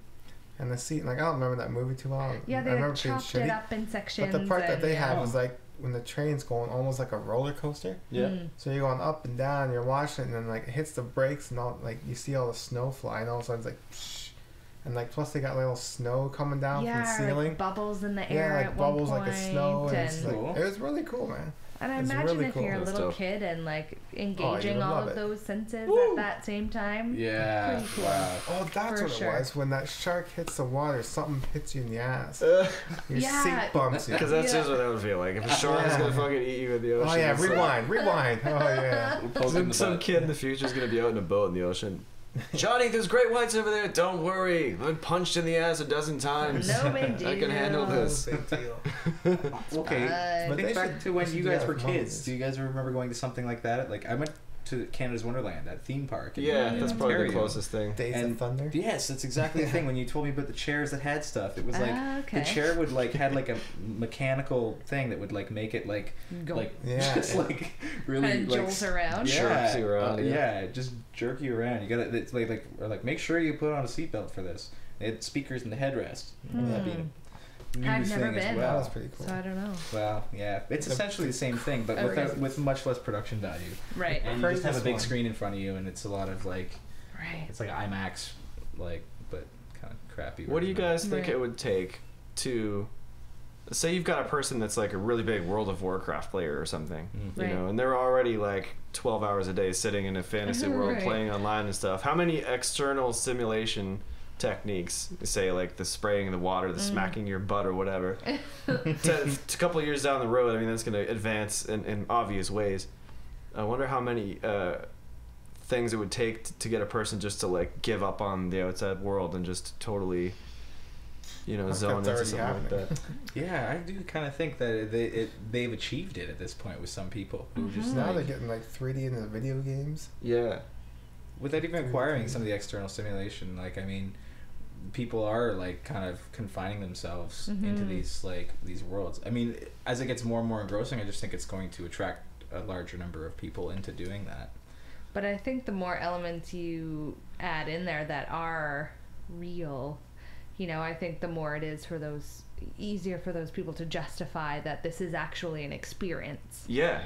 Speaker 4: and the scene like I don't remember that movie too well.
Speaker 1: yeah,
Speaker 4: I
Speaker 1: they
Speaker 4: remember
Speaker 1: like
Speaker 4: being
Speaker 1: chopped it
Speaker 4: shitty.
Speaker 1: up in sections.
Speaker 4: But the part that
Speaker 1: and,
Speaker 4: they
Speaker 1: yeah.
Speaker 4: had was like when the train's going almost like a roller coaster.
Speaker 2: Yeah.
Speaker 1: Mm.
Speaker 4: So you're going up and down, you're watching it, and then like it hits the brakes, and all like you see all the snow fly, and all of a sudden it's like, psh, and like plus they got little snow coming down
Speaker 1: Yeah,
Speaker 4: from the ceiling.
Speaker 1: like bubbles in the
Speaker 4: Yeah,
Speaker 1: air
Speaker 4: like
Speaker 1: at
Speaker 4: bubbles
Speaker 1: one
Speaker 4: like
Speaker 1: point,
Speaker 4: a snow, and it's like,
Speaker 2: Cool.
Speaker 4: it was really cool, man.
Speaker 1: and I
Speaker 4: it's
Speaker 1: imagine
Speaker 4: really
Speaker 1: if
Speaker 4: cool.
Speaker 1: you're a
Speaker 3: That's
Speaker 1: little
Speaker 3: dope.
Speaker 1: kid and like
Speaker 4: you
Speaker 1: engaging
Speaker 4: would
Speaker 1: all
Speaker 4: love
Speaker 1: of
Speaker 4: it.
Speaker 1: those senses
Speaker 2: Woo.
Speaker 1: at that same time.
Speaker 2: Yeah.
Speaker 1: Pretty cool.
Speaker 2: Wow.
Speaker 4: Oh, that's
Speaker 1: For
Speaker 4: what
Speaker 1: sure.
Speaker 4: it was. When that shark hits the water, something hits you in the ass.
Speaker 3: Because
Speaker 4: Your
Speaker 1: Yeah.
Speaker 4: seat bumps you.
Speaker 3: that's
Speaker 1: Yeah.
Speaker 3: just what that would feel like. If a shark is
Speaker 4: Yeah.
Speaker 3: gonna fucking eat you in the ocean.
Speaker 4: Oh yeah,
Speaker 3: it's like-
Speaker 4: rewind. Oh yeah.
Speaker 3: Some kid in the future is gonna be out in a boat in the ocean. Johnny, there's great whites over there. Don't worry. I've been punched in the ass a dozen times.
Speaker 1: No big deal.
Speaker 3: I can handle this.
Speaker 4: Big deal.
Speaker 2: Okay.
Speaker 1: But
Speaker 2: Think
Speaker 4: they
Speaker 2: back
Speaker 4: should-
Speaker 2: to when
Speaker 4: they
Speaker 2: you
Speaker 4: should do
Speaker 2: guys
Speaker 4: that
Speaker 2: were
Speaker 4: with
Speaker 2: kids.
Speaker 4: movies.
Speaker 2: Do you guys remember going to something like that? Like I went to Canada's Wonderland, that theme park. in-
Speaker 3: Yeah,
Speaker 2: in
Speaker 3: that's probably the
Speaker 2: Ontario.
Speaker 3: closest thing.
Speaker 4: Days
Speaker 2: And-
Speaker 4: of Thunder.
Speaker 2: Yes, that's exactly the thing. When you told me about the chairs that had stuff, it was like
Speaker 1: Okay.
Speaker 2: the chair would like had like a mechanical thing that would like make it like
Speaker 1: Go.
Speaker 2: like
Speaker 4: Yeah.
Speaker 2: just like really
Speaker 1: Kind of
Speaker 2: like
Speaker 1: jolts around.
Speaker 2: yeah,
Speaker 3: Jerks you around,
Speaker 2: yeah, just jerk you around. You gotta it's like or like make sure you put on a seatbelt for this. They had speakers in the headrest. That'd be a new
Speaker 1: I've never
Speaker 2: thing as
Speaker 1: been.
Speaker 4: That
Speaker 2: well.
Speaker 4: was pretty cool.
Speaker 1: So I don't know.
Speaker 2: Well, yeah, it's
Speaker 4: The-
Speaker 2: essentially the same thing, but
Speaker 1: Okay.
Speaker 2: with much less production value.
Speaker 1: Right.
Speaker 2: And you just have a
Speaker 4: Craziest
Speaker 2: big
Speaker 4: one.
Speaker 2: screen in front of you, and it's a lot of like
Speaker 1: Right.
Speaker 2: it's like IMAX, like but kind of crappy.
Speaker 3: What do you
Speaker 2: version of it.
Speaker 3: guys think
Speaker 1: Right.
Speaker 3: it would take to say you've got a person that's like a really big World of Warcraft player or something,
Speaker 2: Mm.
Speaker 3: you
Speaker 1: Right.
Speaker 3: know, and they're already like 12 hours a day sitting in a fantasy world
Speaker 1: Right.
Speaker 3: playing online and stuff. How many external simulation techniques, say like the spraying the water, the smacking your butt or whatever, to a couple of years down the road, I mean, that's going to advance in obvious ways. I wonder how many things it would take to get a person just to like give up on the outside world and just totally, zone into
Speaker 4: That's
Speaker 3: something
Speaker 4: already
Speaker 3: like that.
Speaker 4: happening.
Speaker 2: Yeah, I do kind of think that they've achieved it at this point with some people who just
Speaker 4: Now
Speaker 2: like,
Speaker 4: they're getting like 3D into the video games.
Speaker 3: Yeah.
Speaker 2: without even acquiring some of the external stimulation. Like, I mean, people are like kind of confining themselves into these worlds. I mean, as it gets more and more engrossing, I just think it's going to attract a larger number of people into doing that.
Speaker 1: But I think the more elements you add in there that are real, I think the more it is easier for those people to justify that this is actually an experience.
Speaker 3: Yeah.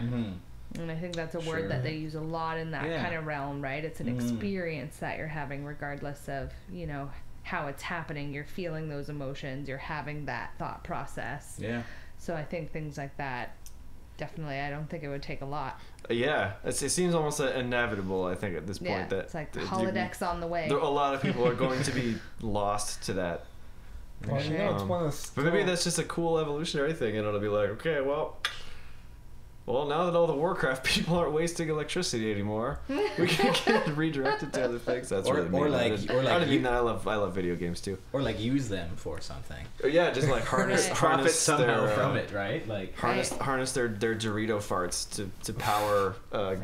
Speaker 1: And I think that's a
Speaker 2: Sure.
Speaker 1: word that they use a lot in that
Speaker 2: Yeah.
Speaker 1: kind of realm, right? It's an experience that you're having regardless of, how it's happening. You're feeling those emotions. You're having that thought process.
Speaker 2: Yeah.
Speaker 1: So I think things like that, definitely, I don't think it would take a lot.
Speaker 3: Yeah. It seems almost inevitable, I think, at this point.
Speaker 1: Yeah,
Speaker 3: that
Speaker 1: it's like
Speaker 3: that
Speaker 1: holodecks on the way.
Speaker 3: a lot of people are going to be lost to that.
Speaker 4: Well,
Speaker 1: Sure.
Speaker 4: it's one of the
Speaker 3: But maybe that's just a cool evolutionary thing, and it'll be like, okay, well, now that all the Warcraft people aren't wasting electricity anymore, we can get redirected to other things. That's
Speaker 2: Or-
Speaker 3: really
Speaker 2: or
Speaker 3: mean.
Speaker 2: like- or like
Speaker 3: I
Speaker 2: you-
Speaker 3: mean that I love video games too.
Speaker 2: Or like use them for something.
Speaker 3: Yeah, just like harness
Speaker 1: Right.
Speaker 2: Profit
Speaker 3: harness
Speaker 2: somehow
Speaker 3: their,
Speaker 2: from it, right? Like
Speaker 3: harness their Dorito farts to power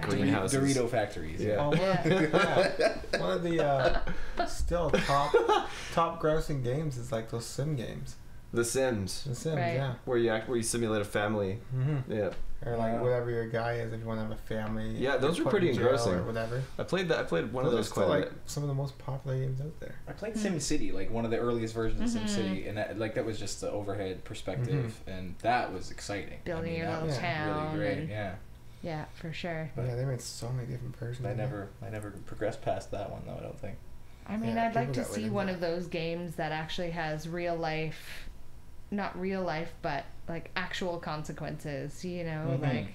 Speaker 3: greenhouses.
Speaker 2: Dorito factories.
Speaker 3: Yeah.
Speaker 4: Oh, one of the still top grossing games is like those sim games.
Speaker 3: The Sims,
Speaker 4: The Sims,
Speaker 1: Right.
Speaker 4: yeah.
Speaker 3: where you simulate a family.
Speaker 4: Mm-hmm.
Speaker 3: Yeah,
Speaker 4: Or like
Speaker 2: Wow.
Speaker 4: whatever your guy is, if you want to have a family.
Speaker 3: Yeah, those
Speaker 4: get
Speaker 3: were
Speaker 4: put in
Speaker 3: pretty
Speaker 4: jail
Speaker 3: engrossing.
Speaker 4: Or whatever.
Speaker 3: I played one of
Speaker 4: Those are
Speaker 3: those
Speaker 4: still
Speaker 3: quite a
Speaker 4: like
Speaker 3: bit.
Speaker 4: some of the most popular games out there.
Speaker 2: I played SimCity, like one of the earliest versions of SimCity, and that was just the overhead perspective, and that was exciting.
Speaker 1: Building your
Speaker 2: that
Speaker 1: little
Speaker 2: was
Speaker 1: town
Speaker 2: really great.
Speaker 1: and-
Speaker 2: Yeah,
Speaker 1: Yeah, for sure.
Speaker 2: But-
Speaker 4: yeah, they made so many different versions.
Speaker 2: I
Speaker 4: of it.
Speaker 2: never progressed past that one though. I don't think.
Speaker 1: I mean,
Speaker 4: Yeah,
Speaker 1: I'd like
Speaker 4: people
Speaker 1: to
Speaker 4: got
Speaker 1: see
Speaker 4: way
Speaker 1: one
Speaker 4: into
Speaker 1: of those games that actually has real life, not real life, but like actual consequences, like,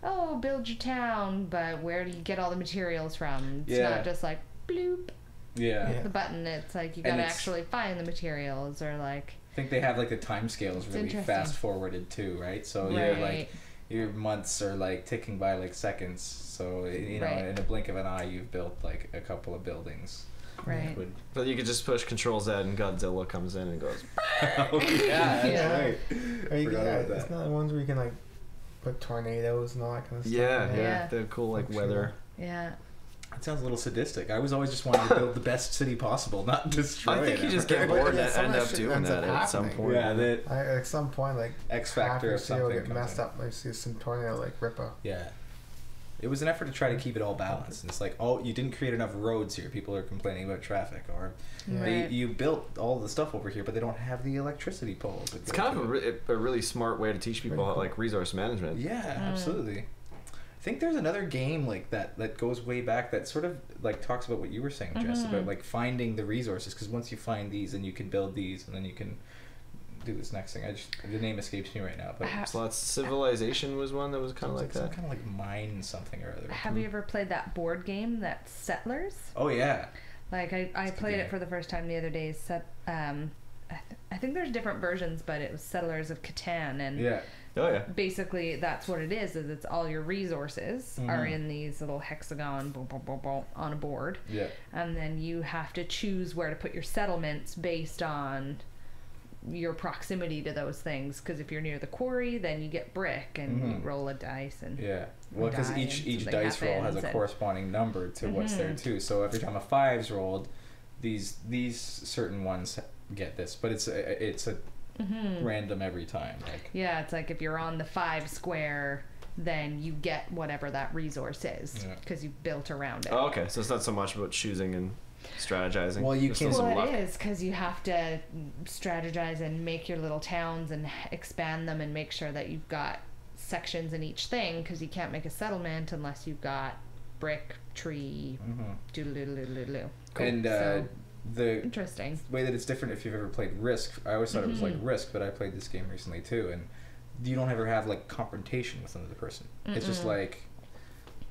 Speaker 1: oh, build your town, but where do you get all the materials from? It's
Speaker 2: Yeah.
Speaker 1: not just like, bloop,
Speaker 2: Yeah.
Speaker 4: Yeah.
Speaker 1: the button. It's like, you
Speaker 2: And
Speaker 1: gotta
Speaker 2: it's-
Speaker 1: actually find the materials, or like,
Speaker 2: I think they have like the time scales
Speaker 1: It's
Speaker 2: really
Speaker 1: interesting.
Speaker 2: fast forwarded too, right? So
Speaker 1: right.
Speaker 2: you're like your months are like ticking by like seconds. So
Speaker 1: Right.
Speaker 2: in a blink of an eye, you've built like a couple of buildings.
Speaker 1: Right.
Speaker 2: Would-
Speaker 3: But you could just push Control Z and Godzilla comes in and goes.
Speaker 2: oh yeah, that's
Speaker 1: Yeah.
Speaker 2: right.
Speaker 4: Or you
Speaker 2: Forgot
Speaker 4: can,
Speaker 2: about
Speaker 4: it's
Speaker 2: that.
Speaker 4: not the ones where you can like put tornadoes and all that kind of stuff.
Speaker 3: Yeah,
Speaker 4: in
Speaker 3: yeah,
Speaker 4: there.
Speaker 1: Yeah.
Speaker 3: they're cool like weather.
Speaker 1: Yeah.
Speaker 2: That sounds a little sadistic. I was always just wanting to build the best city possible, not destroy
Speaker 3: I think
Speaker 2: it
Speaker 3: you just
Speaker 2: ever.
Speaker 3: get
Speaker 4: But
Speaker 3: bored
Speaker 4: yeah,
Speaker 3: and
Speaker 4: some of
Speaker 3: end
Speaker 4: that
Speaker 3: up
Speaker 4: shit
Speaker 3: doing
Speaker 4: ends up
Speaker 3: that at some
Speaker 4: happening.
Speaker 3: point.
Speaker 2: Yeah, the
Speaker 4: At some point, like
Speaker 2: X
Speaker 4: half
Speaker 2: factor
Speaker 4: your
Speaker 2: of
Speaker 4: city will
Speaker 2: something
Speaker 4: get
Speaker 2: comes
Speaker 4: messed
Speaker 2: in.
Speaker 4: up. Like see some tornado like rip a.
Speaker 2: Yeah. It was an effort to try to keep it all balanced. And it's like, oh, you didn't create enough roads here. People are complaining about traffic. Or
Speaker 1: Right.
Speaker 2: you built all the stuff over here, but they don't have the electricity poles. that
Speaker 3: It's
Speaker 2: go
Speaker 3: kind of
Speaker 2: to
Speaker 3: a really smart way to teach people
Speaker 4: Pretty
Speaker 3: how,
Speaker 4: cool.
Speaker 3: like resource management.
Speaker 2: Yeah,
Speaker 1: Mm.
Speaker 2: absolutely. I think there's another game like that goes way back that sort of like talks about what you were saying, Jess, about like finding the resources. Because once you find these, then you can build these, and then you can do this next thing. The name escapes me right now, but
Speaker 3: So that's Civilization was one that was kind of like
Speaker 2: some
Speaker 3: that.
Speaker 2: kind of like mine something or other.
Speaker 1: Have you ever played that board game, that's Settlers?
Speaker 2: Oh yeah,
Speaker 1: Like I
Speaker 2: a good
Speaker 1: played it
Speaker 2: game.
Speaker 1: for the first time the other day. I think there's different versions, but it was Settlers of Catan, and
Speaker 2: yeah.
Speaker 3: Oh yeah.
Speaker 1: basically that's what it is it's all your resources are in these little hexagon boom, boom, boom, boom, on a board,
Speaker 2: Yeah.
Speaker 1: and then you have to choose where to put your settlements based on your proximity to those things, because if you're near the quarry, then you get brick, and you roll a dice, and
Speaker 2: Yeah, well, because
Speaker 1: die
Speaker 2: each
Speaker 1: and something
Speaker 2: dice roll has
Speaker 1: happens
Speaker 2: a
Speaker 1: and-
Speaker 2: corresponding number to what's there too. So every time a 5's rolled, these certain ones get this, but it's a random every time. Like
Speaker 1: yeah, it's like if you're on the 5 square, then you get whatever that resource is,
Speaker 2: Yeah.
Speaker 1: because you built around it.
Speaker 3: Oh, okay. So it's not so much about choosing and strategizing.
Speaker 2: Well, you
Speaker 3: There's
Speaker 2: can-
Speaker 3: still some
Speaker 1: Well,
Speaker 3: luck.
Speaker 1: it is, because you have to strategize and make your little towns and expand them and make sure that you've got sections in each thing, because you can't make a settlement unless you've got brick, tree, doodle-doodle-doodle-doodle.
Speaker 2: and
Speaker 1: So,
Speaker 2: the
Speaker 1: interesting.
Speaker 2: way that it's different if you've ever played Risk. I always thought it was like Risk, but I played this game recently too, and you don't ever have like confrontation with another person. It's just like,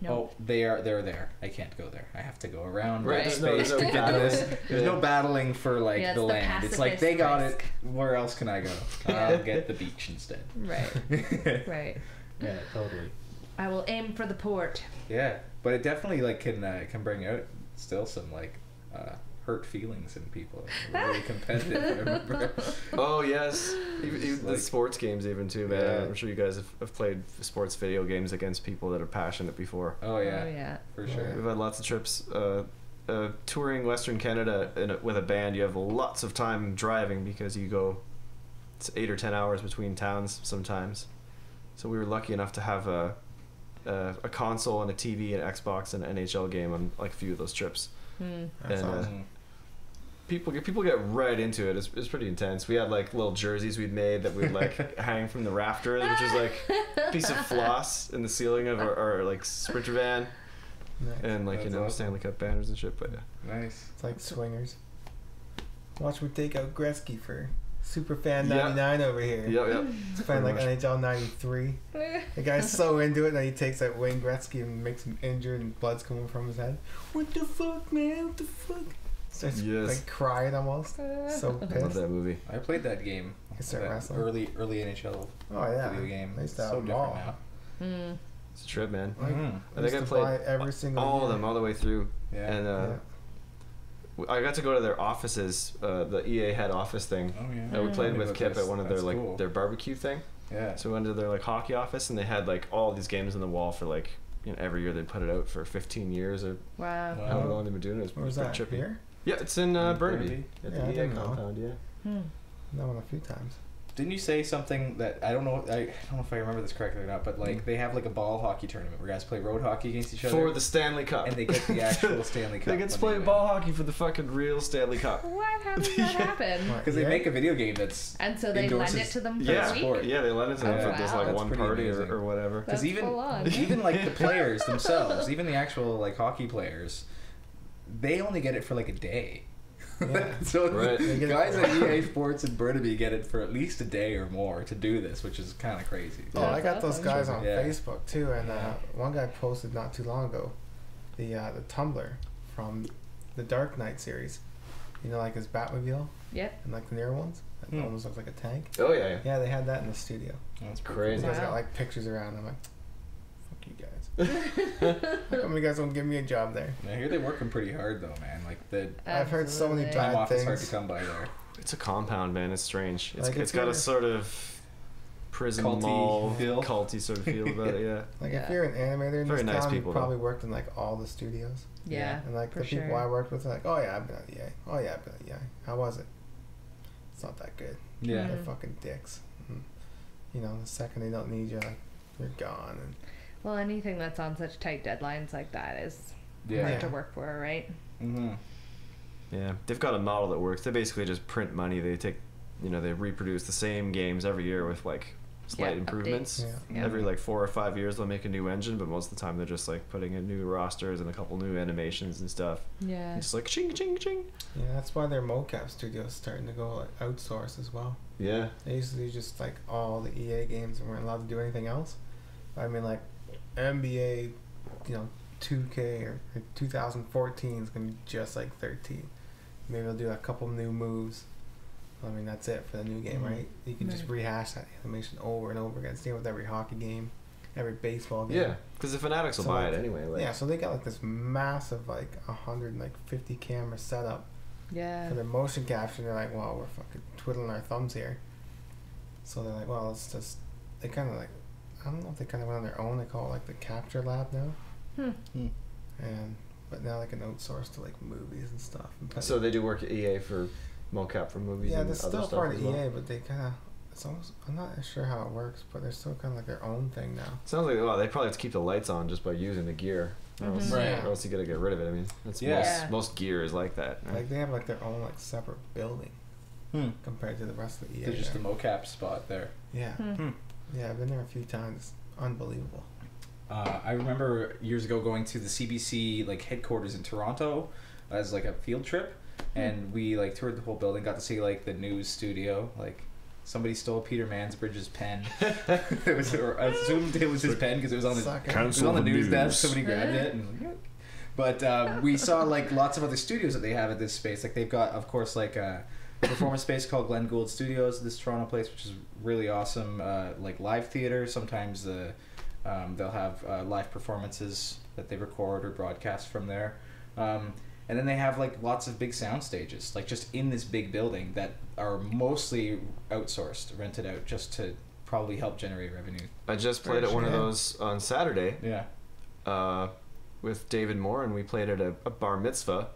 Speaker 1: Nope.
Speaker 2: oh, they're there. I can't go there. I have to go around
Speaker 3: Right,
Speaker 2: that
Speaker 3: there's no-
Speaker 2: space
Speaker 3: there's
Speaker 2: to
Speaker 3: no
Speaker 2: get to this.
Speaker 3: battling.
Speaker 2: There's no battling for like
Speaker 1: Yeah, it's
Speaker 2: the
Speaker 1: the
Speaker 2: land. It's like they
Speaker 1: pacifist
Speaker 2: got
Speaker 1: Risk.
Speaker 2: it. Where else can I go? I'll get the beach instead.
Speaker 1: Right. Right.
Speaker 2: Yeah, totally.
Speaker 1: I will aim for the port.
Speaker 2: Yeah, but it definitely like can bring out still some like hurt feelings in people. They're really competitive. I remember.
Speaker 3: Oh yes, even the
Speaker 2: Like-
Speaker 3: sports games even too, man.
Speaker 2: Yeah.
Speaker 3: I'm sure you guys have played sports video games against people that are passionate before.
Speaker 2: Oh yeah,
Speaker 1: Oh yeah.
Speaker 2: for sure.
Speaker 3: We've had lots of trips. Touring Western Canada with a band, you have lots of time driving because you go, it's 8 or 10 hours between towns sometimes. So we were lucky enough to have a console and a TV and Xbox and an NHL game on like a few of those trips.
Speaker 4: That's
Speaker 3: And,
Speaker 4: awesome.
Speaker 3: People get right into it. It's pretty intense. We had like little jerseys we'd made that we'd like hang from the rafters, which is like a piece of floss in the ceiling of our like Sprinter van,
Speaker 4: Nice.
Speaker 3: and like
Speaker 2: That's
Speaker 3: you know
Speaker 2: awesome.
Speaker 3: Stanley Cup banners and shit. But
Speaker 2: Nice.
Speaker 4: It's like swingers. Watch me take out Gretzky for Superfan
Speaker 3: Yeah.
Speaker 4: 99 over here.
Speaker 3: yeah.
Speaker 4: He's playing like
Speaker 3: Pretty much.
Speaker 4: NHL 93. The guy's so into it that he takes out Wayne Gretzky and makes him injured and blood's coming from his head. What the fuck, man? What the fuck? Starts
Speaker 3: Yes.
Speaker 4: like crying almost. So
Speaker 3: I love
Speaker 4: pissed.
Speaker 3: that movie.
Speaker 2: I played that game.
Speaker 4: You start
Speaker 2: That
Speaker 4: wrestling?
Speaker 2: early NHL
Speaker 4: Oh yeah.
Speaker 2: video game.
Speaker 4: I used to
Speaker 2: It's
Speaker 4: have
Speaker 2: so
Speaker 4: them all.
Speaker 2: different now.
Speaker 1: Mm.
Speaker 3: It's a trip, man.
Speaker 4: Like,
Speaker 2: Mhm.
Speaker 3: I
Speaker 4: used
Speaker 3: think I
Speaker 4: to
Speaker 3: played
Speaker 4: buy every single
Speaker 3: all of
Speaker 4: year.
Speaker 3: them all the way through.
Speaker 2: Yeah.
Speaker 3: And I got to go to their offices, the EA head office thing.
Speaker 2: Oh yeah.
Speaker 3: We played
Speaker 2: Yeah,
Speaker 3: with Kip
Speaker 2: that's-
Speaker 3: at one of their
Speaker 2: that's
Speaker 3: like
Speaker 2: cool.
Speaker 3: their barbecue thing.
Speaker 2: Yeah.
Speaker 3: So we went to their like hockey office, and they had like all these games on the wall for like every year they put it out for 15 years or
Speaker 1: Wow.
Speaker 2: Wow.
Speaker 3: however long they've been doing it. It was
Speaker 4: Where was
Speaker 3: pretty
Speaker 4: that?
Speaker 3: trippy.
Speaker 4: Here?
Speaker 3: Yeah, it's in
Speaker 2: In
Speaker 3: Burnaby
Speaker 2: Burnaby?
Speaker 3: at
Speaker 4: Yeah, I
Speaker 3: the EA
Speaker 4: didn't know.
Speaker 3: compound. Yeah.
Speaker 1: Hmm.
Speaker 4: That one a few times.
Speaker 2: Didn't you say something that I don't know? I don't know if I remember this correctly or not, but like they have like a ball hockey tournament where guys play road hockey against each other,
Speaker 3: For the Stanley Cup.
Speaker 2: and they get the actual Stanley Cup.
Speaker 3: They get to play ball hockey for the fucking real Stanley Cup.
Speaker 1: What? How does that happen?
Speaker 4: What,
Speaker 2: because they
Speaker 4: yeah?
Speaker 2: make a video game that's
Speaker 1: And so they lend it
Speaker 2: endorses
Speaker 1: to them for
Speaker 3: Yeah,
Speaker 1: a week?
Speaker 2: sport.
Speaker 3: yeah, they let it to them
Speaker 1: Oh,
Speaker 3: for just
Speaker 1: wow.
Speaker 3: like
Speaker 2: That's
Speaker 3: one
Speaker 2: pretty
Speaker 3: party
Speaker 2: amazing.
Speaker 3: or whatever.
Speaker 1: That's
Speaker 2: because
Speaker 1: full on.
Speaker 2: even like the players themselves, even the actual like hockey players, they only get it for like a day.
Speaker 4: Yeah.
Speaker 2: So
Speaker 3: Right.
Speaker 4: They get it
Speaker 2: guys
Speaker 4: for-
Speaker 2: at EA Sports in Burnaby get it for at least a day or more to do this, which is kind of crazy.
Speaker 4: Oh, I
Speaker 1: That's
Speaker 4: got those
Speaker 1: awesome.
Speaker 4: guys on
Speaker 2: Yeah.
Speaker 4: Facebook too, and
Speaker 2: Yeah.
Speaker 4: one guy posted not too long ago the Tumblr from the Dark Knight series. You know, like his Batmobile
Speaker 1: Yep.
Speaker 4: and like the newer ones that
Speaker 2: Hmm.
Speaker 4: almost looks like a tank.
Speaker 3: Oh yeah, yeah.
Speaker 4: Yeah, they had that in the studio.
Speaker 2: That's
Speaker 3: Crazy.
Speaker 4: You guys
Speaker 1: Wow.
Speaker 4: got like pictures around. I'm like, fuck you guys. How come you guys don't give me a job there?
Speaker 2: I hear they're working pretty hard though, man. Like the
Speaker 4: I've heard so many
Speaker 1: Absolutely.
Speaker 2: time
Speaker 4: bad
Speaker 2: off is hard to
Speaker 4: things.
Speaker 2: come by there.
Speaker 3: It's a compound, man. It's strange. It's
Speaker 4: Like,
Speaker 3: it's
Speaker 4: if
Speaker 3: got a
Speaker 4: you're-
Speaker 3: sort of prison
Speaker 2: Culty
Speaker 3: mall,
Speaker 2: feel.
Speaker 3: culty sort of feel about it. Yeah.
Speaker 4: Like
Speaker 1: Yeah.
Speaker 4: if you're an animator in
Speaker 3: Very
Speaker 4: this
Speaker 3: nice
Speaker 4: town,
Speaker 3: people,
Speaker 4: you probably worked in like all the studios.
Speaker 1: Yeah.
Speaker 4: And like
Speaker 1: for
Speaker 4: the people
Speaker 1: sure.
Speaker 4: I worked with are like, oh yeah, I've been at EA. Oh yeah, I've been at EA. How was it? It's not that good.
Speaker 2: Yeah.
Speaker 4: They're
Speaker 1: Mm.
Speaker 4: fucking dicks. Mhm. You know, the second they don't need you, like, you're gone. And
Speaker 1: Well, anything that's on such tight deadlines like that is
Speaker 2: Yeah.
Speaker 1: hard to work for, right?
Speaker 2: Mm-hmm.
Speaker 3: Yeah, they've got a model that works. They basically just print money. They take, they reproduce the same games every year with like slight
Speaker 1: Yeah,
Speaker 3: improvements.
Speaker 4: updates.
Speaker 1: Yeah.
Speaker 3: Every like 4 or 5 years, they'll make a new engine, but most of the time they're just like putting in new rosters and a couple new animations and stuff.
Speaker 1: Yeah.
Speaker 3: And just like ching ching ching.
Speaker 4: yeah, that's why their mocap studio's starting to go like outsource as well.
Speaker 3: Yeah.
Speaker 4: They used to do just like all the EA games and weren't allowed to do anything else. I mean, like NBA, 2K or 2014 is gonna be just like 13. Maybe they'll do a couple new moves. I mean, that's it for the new game,
Speaker 2: Mhm.
Speaker 4: right? You can just
Speaker 1: Right.
Speaker 4: rehash that animation over and over again. Same with every hockey game, every baseball game.
Speaker 3: Yeah, because the fanatics will
Speaker 4: So,
Speaker 3: buy
Speaker 4: like,
Speaker 3: it anyway. Like,
Speaker 4: Yeah, so they got like this massive, like 150 camera setup
Speaker 1: Yeah.
Speaker 4: for their motion capture. They're like, well, we're fucking twiddling our thumbs here. So they're like, well, let's just. They kind of like, I don't know if they kind of went on their own. They call it like the Capture Lab now,
Speaker 1: Hmm.
Speaker 4: but now they can outsource to like movies and stuff. And
Speaker 3: So they do work at EA for mocap for movies.
Speaker 4: yeah,
Speaker 3: and
Speaker 4: they're
Speaker 3: other
Speaker 4: still
Speaker 3: stuff
Speaker 4: part
Speaker 3: as
Speaker 4: of
Speaker 3: well.
Speaker 4: EA, but they kind of. It's almost. I'm not sure how it works, but they're still kind of like their own thing now.
Speaker 3: Sounds like they probably have to keep the lights on just by using the gear, or else,
Speaker 1: Mhm.
Speaker 2: Right.
Speaker 3: or else you gotta get rid of it. I mean, that's
Speaker 2: Yeah.
Speaker 3: most gear is like that. right?
Speaker 4: Like they have like their own like separate building
Speaker 2: Hmm.
Speaker 4: compared to the rest of the EA.
Speaker 2: There's just
Speaker 4: there.
Speaker 2: the mocap spot there.
Speaker 4: Yeah,
Speaker 1: Hmm.
Speaker 4: yeah, I've been there a few times. It's unbelievable.
Speaker 2: I remember years ago going to the CBC like headquarters in Toronto as like a field trip, and we like toured the whole building. Got to see like the news studio. Like somebody stole Peter Mansbridge's pen. It was, or I assumed it was his pen because it was on the
Speaker 4: Sucker.
Speaker 2: it was on the news desk. Somebody grabbed it. And, but we saw like lots of other studios that they have at this space. Like they've got, of course, like a performance space called Glenn Gould Studios, this Toronto place, which is really awesome. Like live theater. Sometimes the They'll have live performances that they record or broadcast from there. And then they have like lots of big sound stages, like just in this big building that are mostly outsourced, rented out, just to probably help generate revenue.
Speaker 3: I just played at one of those on Saturday
Speaker 2: Yeah.
Speaker 3: with David Moore, and we played at a bar mitzvah.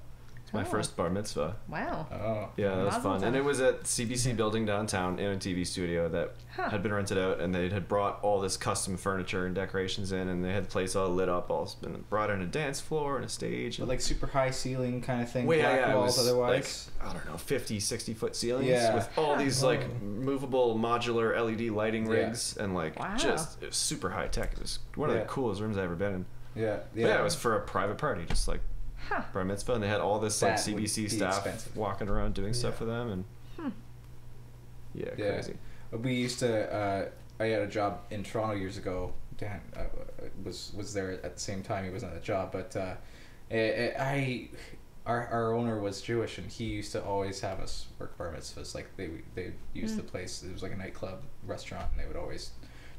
Speaker 3: It's my
Speaker 1: Oh.
Speaker 3: first bar mitzvah.
Speaker 1: Wow.
Speaker 2: Oh.
Speaker 3: Yeah, that was
Speaker 1: Mazel
Speaker 3: fun.
Speaker 1: tov.
Speaker 3: And it was at CBC building downtown in a TV studio that had been rented out, and they had brought all this custom furniture and decorations in, and they had the place all lit up, and brought in a dance floor and a stage.
Speaker 2: But
Speaker 3: And
Speaker 2: like super high ceiling kind of thing.
Speaker 3: Well,
Speaker 2: black
Speaker 3: yeah, it
Speaker 2: walls
Speaker 3: was
Speaker 2: otherwise.
Speaker 3: like, I don't know, 50, 60-foot ceilings
Speaker 2: Yeah.
Speaker 3: with all these like
Speaker 4: Whoa.
Speaker 3: movable modular LED lighting
Speaker 2: Yeah.
Speaker 3: rigs, and like
Speaker 1: Wow.
Speaker 3: just it was super high tech. It was one of
Speaker 2: Yeah.
Speaker 3: the coolest rooms I've ever been in.
Speaker 2: Yeah.
Speaker 3: But yeah, it was for a private party, just like
Speaker 1: Huh.
Speaker 3: bar mitzvah, and they had all this like
Speaker 2: That would
Speaker 3: CBC
Speaker 2: be
Speaker 3: staff
Speaker 2: expensive.
Speaker 3: walking around doing stuff
Speaker 4: Yeah.
Speaker 3: for them, and yeah,
Speaker 2: Yeah.
Speaker 3: crazy.
Speaker 2: We used to. I had a job in Toronto years ago. Dan was there at the same time. He wasn't at the job, but our owner was Jewish, and he used to always have us work bar mitzvahs. Like they used the place. It was like a nightclub restaurant, and they would always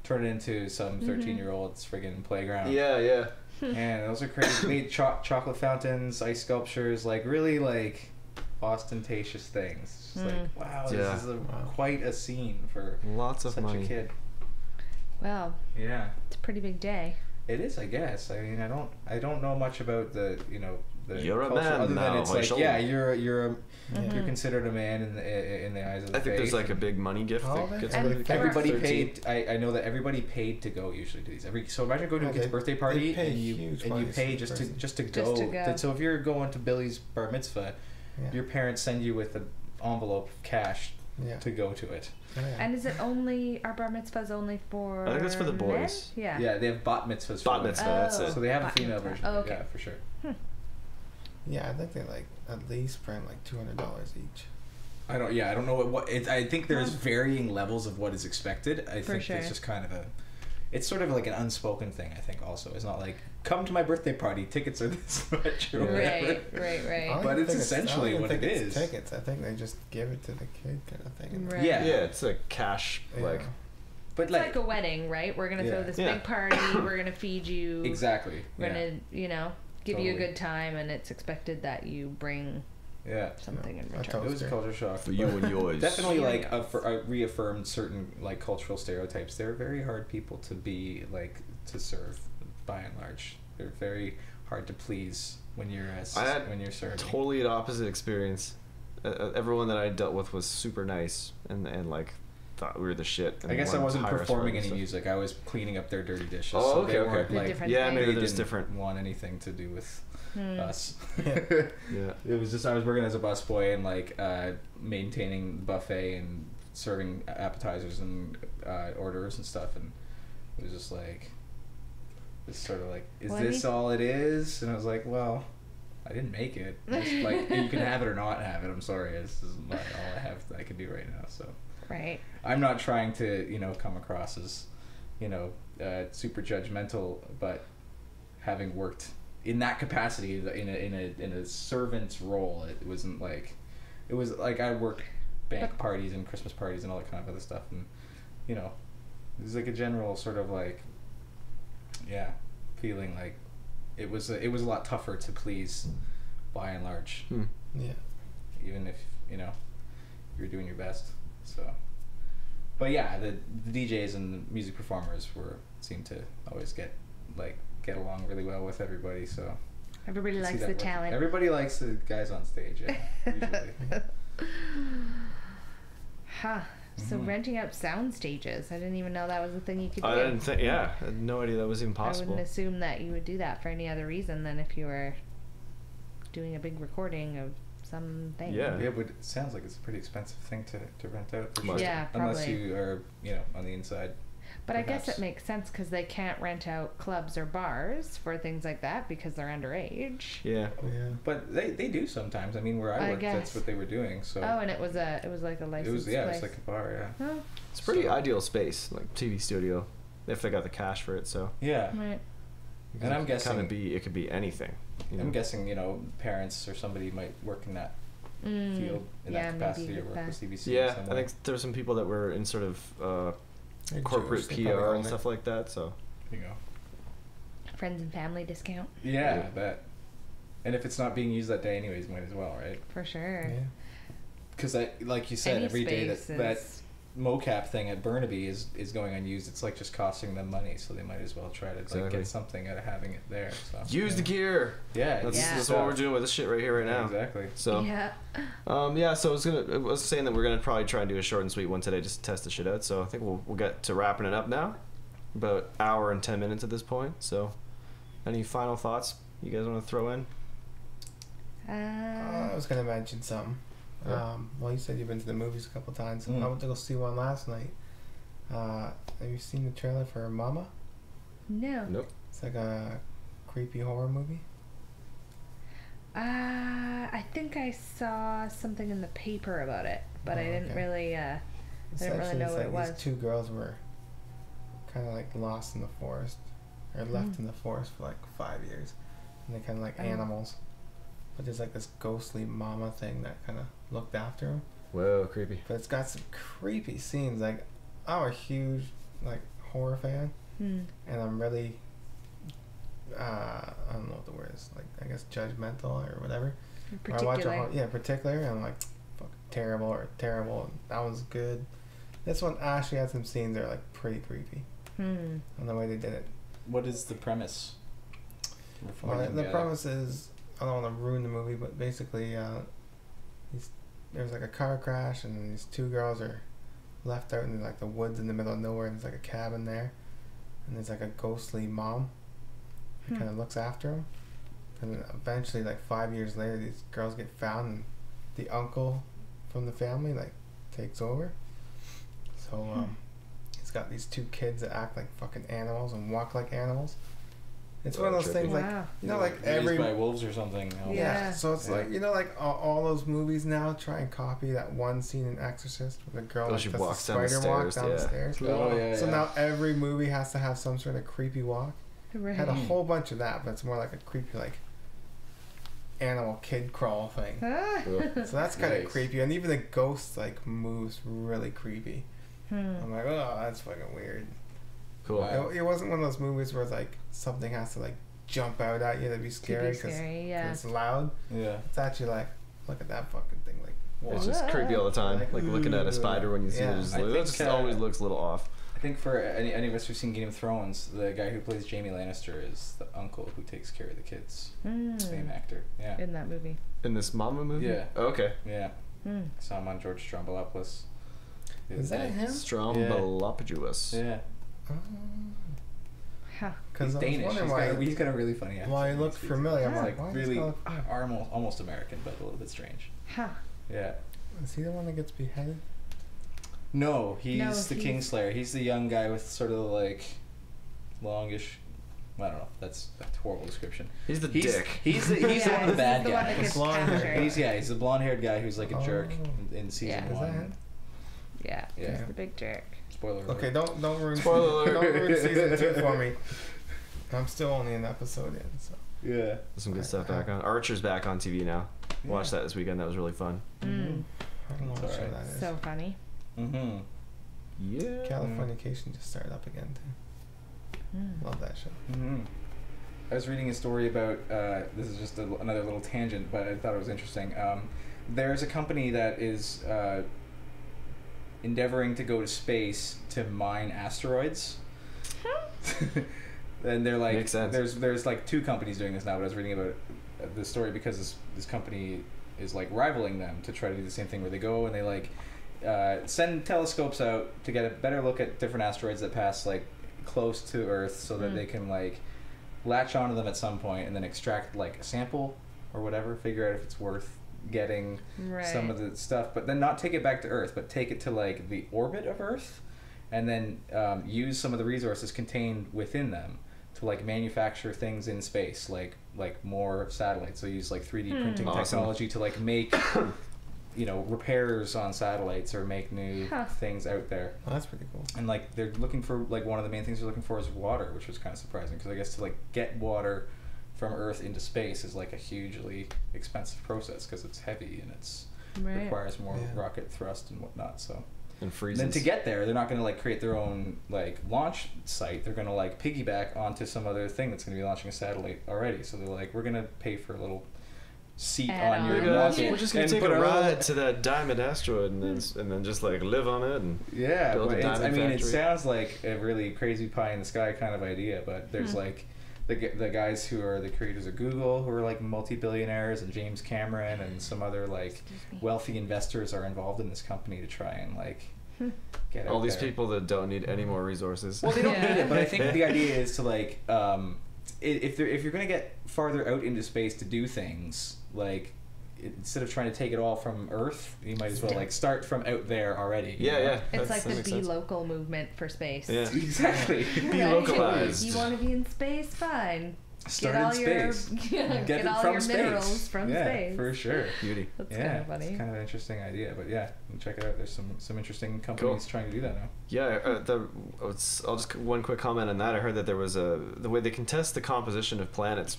Speaker 2: turn it into some 13-year-old's friggin' playground.
Speaker 3: Yeah, yeah.
Speaker 2: And those are crazy. They had chocolate fountains, ice sculptures, like really like ostentatious things. Just like, wow,
Speaker 3: Yeah.
Speaker 2: this is quite a scene for
Speaker 3: Lots of
Speaker 2: such
Speaker 3: money.
Speaker 2: a kid.
Speaker 1: Well,
Speaker 2: Yeah,
Speaker 1: it's a pretty big day.
Speaker 2: it is. I guess. I mean, I don't know much about the the
Speaker 3: You're a
Speaker 2: culture,
Speaker 3: man
Speaker 2: other
Speaker 3: now,
Speaker 2: than it's like
Speaker 3: Rachel.
Speaker 2: yeah, you're
Speaker 1: Mm-hmm.
Speaker 2: considered a man in the eyes of the
Speaker 3: I think there's
Speaker 2: faith.
Speaker 3: like a big money gift
Speaker 4: Oh,
Speaker 3: that gets
Speaker 1: and
Speaker 3: awarded to
Speaker 2: Everybody
Speaker 3: 13.
Speaker 2: paid. I know that everybody paid to go usually to these. So imagine going to a
Speaker 4: Yeah,
Speaker 2: kid's
Speaker 4: they-
Speaker 2: birthday
Speaker 4: they
Speaker 2: party
Speaker 4: pay
Speaker 2: and you
Speaker 4: huge
Speaker 2: pay
Speaker 4: monies for the
Speaker 2: just
Speaker 4: person.
Speaker 2: to
Speaker 1: Just
Speaker 2: go.
Speaker 1: to go.
Speaker 2: So if you're going to Billy's bar mitzvah,
Speaker 4: Yeah.
Speaker 2: your parents send you with an envelope of cash
Speaker 4: Yeah.
Speaker 2: to go to it.
Speaker 4: Yeah.
Speaker 1: And is it only our bar mitzvahs only for?
Speaker 3: I think that's for the
Speaker 1: men?
Speaker 3: boys.
Speaker 1: Yeah.
Speaker 2: Yeah, they have bat mitzvahs.
Speaker 3: Bat
Speaker 2: for women.
Speaker 3: mitzvah, that's
Speaker 1: Oh.
Speaker 3: it.
Speaker 2: So they have a
Speaker 1: Bat
Speaker 2: female
Speaker 1: mitzvah.
Speaker 2: version.
Speaker 1: Oh,
Speaker 2: of it,
Speaker 1: okay.
Speaker 2: Yeah, for sure.
Speaker 4: Yeah, I think they like at least print like $200 each.
Speaker 2: I don't know what I think there's varying levels of what is expected. I
Speaker 1: For
Speaker 2: think
Speaker 1: sure.
Speaker 2: it's just kind of it's sort of like an unspoken thing. I think also it's not like come to my birthday party, tickets are this much or whatever.
Speaker 1: Right.
Speaker 4: I don't
Speaker 2: But
Speaker 4: even
Speaker 2: it's
Speaker 4: think
Speaker 2: essentially
Speaker 4: I don't
Speaker 2: what
Speaker 4: think
Speaker 2: it
Speaker 4: it's
Speaker 2: is.
Speaker 4: Tickets. I think they just give it to the kid kind of thing.
Speaker 1: Right.
Speaker 2: Yeah.
Speaker 3: Yeah, it's a cash
Speaker 4: Yeah.
Speaker 3: like
Speaker 2: But
Speaker 1: It's like a wedding, right? We're gonna throw
Speaker 2: Yeah.
Speaker 1: this
Speaker 3: Yeah.
Speaker 1: big party. We're gonna feed you.
Speaker 2: exactly.
Speaker 1: We're
Speaker 2: Yeah.
Speaker 1: gonna, give you a
Speaker 2: Totally.
Speaker 1: good time, and it's expected that you bring
Speaker 2: Yeah.
Speaker 1: something in
Speaker 4: a
Speaker 1: return.
Speaker 2: It was a culture shock.
Speaker 3: for you
Speaker 2: but
Speaker 3: and yours.
Speaker 2: Definitely
Speaker 1: You
Speaker 2: like
Speaker 1: and yours.
Speaker 2: reaffirmed certain like cultural stereotypes. They're very hard people to be like to serve by and large. They're very hard to please when you're
Speaker 3: I had
Speaker 2: when you're serving.
Speaker 3: Totally an opposite experience. Everyone that I dealt with was super nice and like thought we were the shit. And
Speaker 2: I guess I
Speaker 3: wanted to
Speaker 2: wasn't
Speaker 3: hire us for
Speaker 2: performing
Speaker 3: it and
Speaker 2: any
Speaker 3: stuff.
Speaker 2: music. I was cleaning up their dirty dishes.
Speaker 3: Oh,
Speaker 2: so
Speaker 3: okay,
Speaker 2: they
Speaker 3: okay.
Speaker 2: weren't
Speaker 1: The
Speaker 2: like
Speaker 1: different
Speaker 3: Yeah,
Speaker 1: things.
Speaker 3: maybe
Speaker 2: they
Speaker 3: there's
Speaker 2: didn't
Speaker 3: different.
Speaker 2: want anything to do with us.
Speaker 3: Yeah.
Speaker 2: It was just I was working as a busboy and like maintaining the buffet and serving appetizers and orders and stuff, and it was just like it's sort of like, is
Speaker 1: Well, I
Speaker 2: this
Speaker 1: mean-
Speaker 2: all it is? And I was like, well, I didn't make it. Just, like you can have it or not have it. I'm sorry, this is not all I have that I can do right now. So
Speaker 1: Right.
Speaker 2: I'm not trying to come across as super judgmental, but having worked in that capacity in a servant's role, it wasn't like it was like I worked bank parties and Christmas parties and all that kind of other stuff, and it was like a general sort of like feeling like it was a lot tougher to please by and large,
Speaker 4: Yeah.
Speaker 2: even if you're doing your best. So but yeah, the DJs and the music performers seemed to always get along really well with everybody. So
Speaker 1: Everybody
Speaker 2: I can see
Speaker 1: likes
Speaker 2: that
Speaker 1: the
Speaker 2: working.
Speaker 1: talent.
Speaker 2: Everybody likes the guys on stage. Yeah, usually.
Speaker 1: Huh. So
Speaker 2: Mhm.
Speaker 1: renting out sound stages. I didn't even know that was a thing you could do.
Speaker 3: I didn't think. Yeah, I had no idea that was even
Speaker 1: I
Speaker 3: possible.
Speaker 1: wouldn't assume that you would do that for any other reason than if you were doing a big recording of something.
Speaker 3: Yeah.
Speaker 2: Yeah, but it sounds like it's a pretty expensive thing to rent out. For
Speaker 3: Must
Speaker 2: sure.
Speaker 1: Yeah,
Speaker 2: Unless
Speaker 1: probably.
Speaker 2: you are on the inside.
Speaker 1: But I guess
Speaker 2: Perhaps.
Speaker 1: it makes sense because they can't rent out clubs or bars for things like that because they're underage.
Speaker 3: Yeah.
Speaker 4: Yeah.
Speaker 2: But they do sometimes. I mean, where I
Speaker 1: I
Speaker 2: worked, that's
Speaker 1: guess.
Speaker 2: what they were doing. So
Speaker 1: Oh, and it was like a
Speaker 2: it
Speaker 1: licensed
Speaker 2: was
Speaker 1: place.
Speaker 2: it's like a bar. Yeah.
Speaker 1: Oh,
Speaker 3: It's a pretty
Speaker 2: So-
Speaker 3: ideal space, like TV studio, if they got the cash for it. So.
Speaker 2: Yeah.
Speaker 1: right.
Speaker 2: And I'm guessing
Speaker 3: it could be anything.
Speaker 2: I'm guessing parents or somebody might work in that field in
Speaker 1: yeah,
Speaker 2: that capacity
Speaker 1: maybe
Speaker 2: or
Speaker 1: with
Speaker 2: work
Speaker 1: that.
Speaker 2: with CBC. in
Speaker 3: Yeah,
Speaker 2: some
Speaker 3: I
Speaker 2: way.
Speaker 3: think there's some people that were in sort of
Speaker 4: They're
Speaker 3: corporate
Speaker 4: Jewish, they probably
Speaker 3: PR
Speaker 4: own
Speaker 3: and
Speaker 4: it.
Speaker 3: stuff like that. So.
Speaker 2: you know.
Speaker 1: Friends and family discount
Speaker 2: Yeah,
Speaker 3: Yeah.
Speaker 2: I bet. And if it's not being used that day anyways, might as well, right?
Speaker 1: for sure.
Speaker 4: Yeah.
Speaker 2: Because like you said,
Speaker 1: Any
Speaker 2: every day
Speaker 1: space
Speaker 2: that
Speaker 1: is-
Speaker 2: mocap thing at Burnaby is going unused, it's like just costing them money, so they might as well try to like
Speaker 3: Exactly.
Speaker 2: get something out of having it there. So
Speaker 3: Use the gear.
Speaker 2: yeah,
Speaker 3: That's,
Speaker 1: Yeah.
Speaker 3: that's what we're doing with this shit right here, right now.
Speaker 2: Exactly.
Speaker 3: So,
Speaker 1: Yeah.
Speaker 3: yeah. So I was saying that we're gonna probably try and do a short and sweet one today, just to test the shit out. So I think we'll get to wrapping it up now. About hour and 10 minutes at this point. So, any final thoughts you guys want to throw in?
Speaker 4: I was gonna mention something.
Speaker 3: Yeah.
Speaker 4: Well, you said you've been to the movies a couple times.
Speaker 2: Mm.
Speaker 4: I went to go see one last night. Have you seen the trailer for Mama?
Speaker 1: No.
Speaker 3: Nope.
Speaker 4: It's like a creepy horror movie.
Speaker 1: I think I saw something in the paper about it, but I
Speaker 4: Oh,
Speaker 1: didn't
Speaker 4: okay.
Speaker 1: really. I didn't really
Speaker 4: Essentially,
Speaker 1: know
Speaker 4: it's
Speaker 1: what
Speaker 4: like
Speaker 1: it was.
Speaker 4: these two girls were kind of like lost in the forest, or left
Speaker 1: Mm.
Speaker 4: in the forest for like 5 years, and they're kind of like
Speaker 1: Oh.
Speaker 4: animals. But there's like this ghostly mama thing that kind of looked after them.
Speaker 3: Whoa, creepy.
Speaker 4: But it's got some creepy scenes. Like, I'm a huge like horror fan,
Speaker 1: Hmm.
Speaker 4: and I'm really I don't know what the word is. Like, I guess judgmental or whatever. When I watch a
Speaker 1: Particular.
Speaker 4: particular, and I'm like, fucking terrible or terrible. And that one's good. This one actually had some scenes that are like pretty creepy
Speaker 1: Hmm.
Speaker 4: on the way they did it.
Speaker 2: What is the premise? From what
Speaker 4: Well,
Speaker 2: you can
Speaker 4: the
Speaker 2: gather?
Speaker 4: premise is, I don't want to ruin the movie, but basically, there's like a car crash, and these two girls are left out in like the woods in the middle of nowhere, and there's like a cabin there, and there's like a ghostly mom who
Speaker 1: Hmm.
Speaker 4: kind of looks after them. And then eventually, like 5 years later, these girls get found, and the uncle from the family like takes over. So he's got these two kids that act like fucking animals and walk like animals. It's one of those
Speaker 3: Trippy.
Speaker 4: things like,
Speaker 1: Wow.
Speaker 4: you know, like
Speaker 2: Raised
Speaker 4: every
Speaker 2: by wolves or something.
Speaker 4: yeah.
Speaker 1: Yeah.
Speaker 4: So it's
Speaker 2: Yeah.
Speaker 4: like, you know, like all those movies now try and copy that one scene in Exorcist where the girl
Speaker 3: Oh,
Speaker 4: like,
Speaker 3: she
Speaker 4: does
Speaker 3: walks
Speaker 4: the
Speaker 3: down the
Speaker 4: spider walk
Speaker 3: stairs,
Speaker 4: down the
Speaker 3: yeah.
Speaker 4: stairs.
Speaker 2: Oh, yeah,
Speaker 4: So
Speaker 2: yeah.
Speaker 4: now every movie has to have some sort of creepy walk.
Speaker 1: Right.
Speaker 4: Had a whole bunch of that, but it's more like a creepy like animal kid crawl thing.
Speaker 1: Ah.
Speaker 4: So that's kind of
Speaker 2: Nice.
Speaker 4: creepy, and even the ghost like moves really creepy.
Speaker 1: Hmm.
Speaker 4: I'm like, oh, that's fucking weird.
Speaker 3: Cool.
Speaker 2: Wow.
Speaker 4: It wasn't one of those movies where like something has to like jump out at you to be scary because
Speaker 1: scary, yeah.
Speaker 4: it's loud.
Speaker 2: Yeah.
Speaker 4: It's actually like, look at that fucking thing. Like,
Speaker 3: It's
Speaker 4: whoa.
Speaker 3: just creepy all the time. Like looking at a spider when you see
Speaker 4: Yeah.
Speaker 3: it. Just,
Speaker 2: I
Speaker 3: it
Speaker 2: think,
Speaker 3: just always looks a little off.
Speaker 2: I think for any of us who've seen Game of Thrones, the guy who plays Jaime Lannister is the uncle who takes care of the kids.
Speaker 1: Hmm.
Speaker 2: Same actor. Yeah.
Speaker 1: In that movie.
Speaker 3: In this Mama movie?
Speaker 2: Yeah.
Speaker 3: Oh, okay.
Speaker 2: Yeah.
Speaker 1: Hmm.
Speaker 2: Saw him on George Strombolopoulos. the
Speaker 4: Is
Speaker 2: other
Speaker 4: that
Speaker 2: day.
Speaker 4: him?
Speaker 3: Strombolopoulos.
Speaker 2: Yeah.
Speaker 1: Huh.
Speaker 4: Because
Speaker 2: He's
Speaker 4: I was
Speaker 2: Danish.
Speaker 4: wondering
Speaker 2: He's got a really funny accent.
Speaker 4: why he looked
Speaker 2: He's-
Speaker 4: familiar. I'm
Speaker 1: Yeah.
Speaker 4: like, why does
Speaker 2: really
Speaker 4: he look familiar?
Speaker 2: almost American, but a little bit strange.
Speaker 1: Huh.
Speaker 2: Yeah.
Speaker 4: Is he the one that gets beheaded?
Speaker 2: No, he's
Speaker 1: No,
Speaker 2: the
Speaker 1: he's-
Speaker 2: Kingslayer. He's the young guy with sort of the, like longish. I don't know. That's a horrible description.
Speaker 3: He's the
Speaker 2: He's
Speaker 3: dick.
Speaker 2: he's the
Speaker 1: Yeah,
Speaker 2: one of the bad
Speaker 1: he's the one that
Speaker 2: guys.
Speaker 1: gets
Speaker 4: Blonde hair.
Speaker 1: captured.
Speaker 2: He's the blonde-haired guy who's like a jerk
Speaker 4: Oh.
Speaker 2: in season
Speaker 1: Yeah.
Speaker 4: Is that
Speaker 2: one.
Speaker 4: him?
Speaker 1: Yeah.
Speaker 2: Yeah.
Speaker 1: He's the big jerk.
Speaker 2: Spoiler alert.
Speaker 4: Okay, don't ruin.
Speaker 3: Spoiler alert.
Speaker 4: Don't ruin season 2 for me. I'm still only an episode in, so.
Speaker 2: Yeah.
Speaker 3: There's some good stuff back on. Archer's back on TV now. Watched
Speaker 2: Yeah.
Speaker 3: that this weekend. That was really fun.
Speaker 1: Mm.
Speaker 4: I don't know what
Speaker 2: It's
Speaker 4: show
Speaker 2: alright.
Speaker 4: that is.
Speaker 1: So funny.
Speaker 2: Mm-hmm.
Speaker 3: Yeah.
Speaker 4: Californication just started up again too.
Speaker 1: Mm.
Speaker 4: Love that show.
Speaker 2: Mm-hmm. I was reading a story about, this is just another little tangent, but I thought it was interesting. There's a company that is endeavoring to go to space to mine asteroids. And they're like,
Speaker 3: Makes sense.
Speaker 2: there's like two companies doing this now, but I was reading about this story because this company is like rivaling them to try to do the same thing where they go and they like send telescopes out to get a better look at different asteroids that pass like close to Earth so that they can like latch onto them at some point and then extract like a sample or whatever, figure out if it's worth getting
Speaker 1: Right.
Speaker 2: some of the stuff, but then not take it back to Earth, but take it to like the orbit of Earth and then use some of the resources contained within them to like manufacture things in space, like more satellites. So use like 3D printing
Speaker 3: Awesome.
Speaker 2: technology to like make repairs on satellites or make new
Speaker 1: Huh.
Speaker 2: things out there.
Speaker 4: Oh, that's pretty cool.
Speaker 2: And like they're looking for like one of the main things they're looking for is water, which was kind of surprising because I guess to like get water from Earth into space is like a hugely expensive process because it's heavy and it's
Speaker 1: Right.
Speaker 2: requires more
Speaker 4: Yeah.
Speaker 2: rocket thrust and whatnot. So
Speaker 3: And freezes.
Speaker 2: then to get there, they're not going to like create their own like launch site. They're going to like piggyback onto some other thing that's going to be launching a satellite already. So they're like, we're going to pay for a little seat
Speaker 1: Add
Speaker 2: on
Speaker 1: on.
Speaker 2: your rocket.
Speaker 3: We're just gonna
Speaker 2: and
Speaker 3: take
Speaker 2: put
Speaker 3: a
Speaker 2: our little-
Speaker 3: ride to that diamond asteroid and then just like live on it and
Speaker 2: Yeah,
Speaker 3: build
Speaker 2: but
Speaker 3: a
Speaker 2: it's,
Speaker 3: diamond
Speaker 2: I mean, it
Speaker 3: factory.
Speaker 2: sounds like a really crazy pie in the sky kind of idea, but there's like the guys who are the creators of Google, who are like multi-billionaires, and James Cameron and some other like wealthy investors are involved in this company to try and like get
Speaker 3: all
Speaker 2: out
Speaker 3: these
Speaker 2: there.
Speaker 3: people that don't need any more resources.
Speaker 2: Well, they don't
Speaker 1: Yeah.
Speaker 2: need it, but I think the idea is to like, if you're gonna get farther out into space to do things, like instead of trying to take it all from Earth, you might as well like start from out there already. you
Speaker 3: yeah,
Speaker 2: know?
Speaker 3: yeah.
Speaker 1: It's
Speaker 3: that's-
Speaker 1: like
Speaker 3: that
Speaker 1: the
Speaker 3: makes
Speaker 1: Be
Speaker 3: sense.
Speaker 1: Local movement for space.
Speaker 3: Yeah.
Speaker 2: Exactly.
Speaker 3: Be localized.
Speaker 1: You want to be in space? Fine.
Speaker 2: Start
Speaker 1: get all
Speaker 2: in space.
Speaker 1: Your,
Speaker 2: Get
Speaker 1: get
Speaker 2: it
Speaker 1: all
Speaker 2: from
Speaker 1: your
Speaker 2: space.
Speaker 1: minerals from
Speaker 2: yeah,
Speaker 1: space.
Speaker 2: for sure.
Speaker 3: Beauty.
Speaker 1: That's
Speaker 2: Yeah,
Speaker 1: kind of funny.
Speaker 2: it's kind of an interesting idea, but yeah, you can check it out. There's some interesting companies trying to do that now.
Speaker 3: Yeah, I'll just one quick comment on that. I heard that there was the way they can test the composition of planets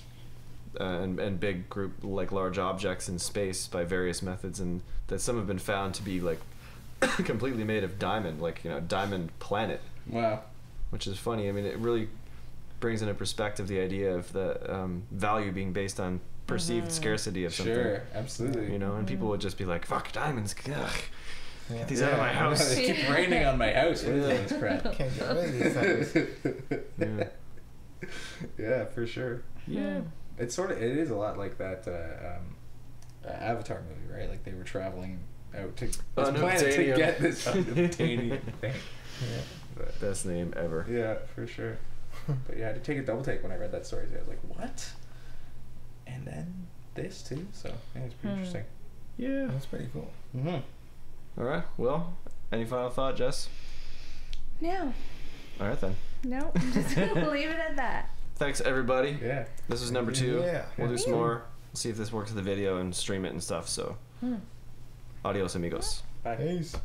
Speaker 3: and big group like large objects in space by various methods, and that some have been found to be like completely made of diamond, like diamond planet,
Speaker 2: Wow.
Speaker 3: which is funny. I mean, it really brings into perspective the idea of the value being based on perceived scarcity of something.
Speaker 2: Sure, absolutely.
Speaker 3: And people would just be like, "Fuck diamonds, ugh,
Speaker 4: Yeah.
Speaker 3: get these out of my house."
Speaker 2: It keeps raining on my house. What is this crap?
Speaker 4: Can't get rid of these things.
Speaker 3: Yeah.
Speaker 2: Yeah, for sure.
Speaker 3: Yeah.
Speaker 2: It is a lot like that Avatar movie, right? Like they were traveling out to this planet to
Speaker 3: Unobtainium.
Speaker 2: get this unobtainium thing.
Speaker 4: Yeah.
Speaker 2: But,
Speaker 3: Best name ever.
Speaker 2: yeah, for sure. But yeah, I had to take a double take when I read that story. I was like, what? And then this too. So yeah, it's pretty interesting.
Speaker 3: Yeah.
Speaker 4: That's pretty cool.
Speaker 2: Mm-hmm.
Speaker 3: All right. Well, any final thought, Jess?
Speaker 1: No.
Speaker 3: All right then.
Speaker 1: No. I'm just gonna leave it at that.
Speaker 3: Thanks everybody.
Speaker 2: Yeah.
Speaker 3: This was number 2.
Speaker 4: Yeah.
Speaker 3: We'll do some
Speaker 1: Yeah.
Speaker 3: more. We'll see if this works with the video and stream it and stuff. So, adios amigos.
Speaker 2: Bye.
Speaker 4: Peace.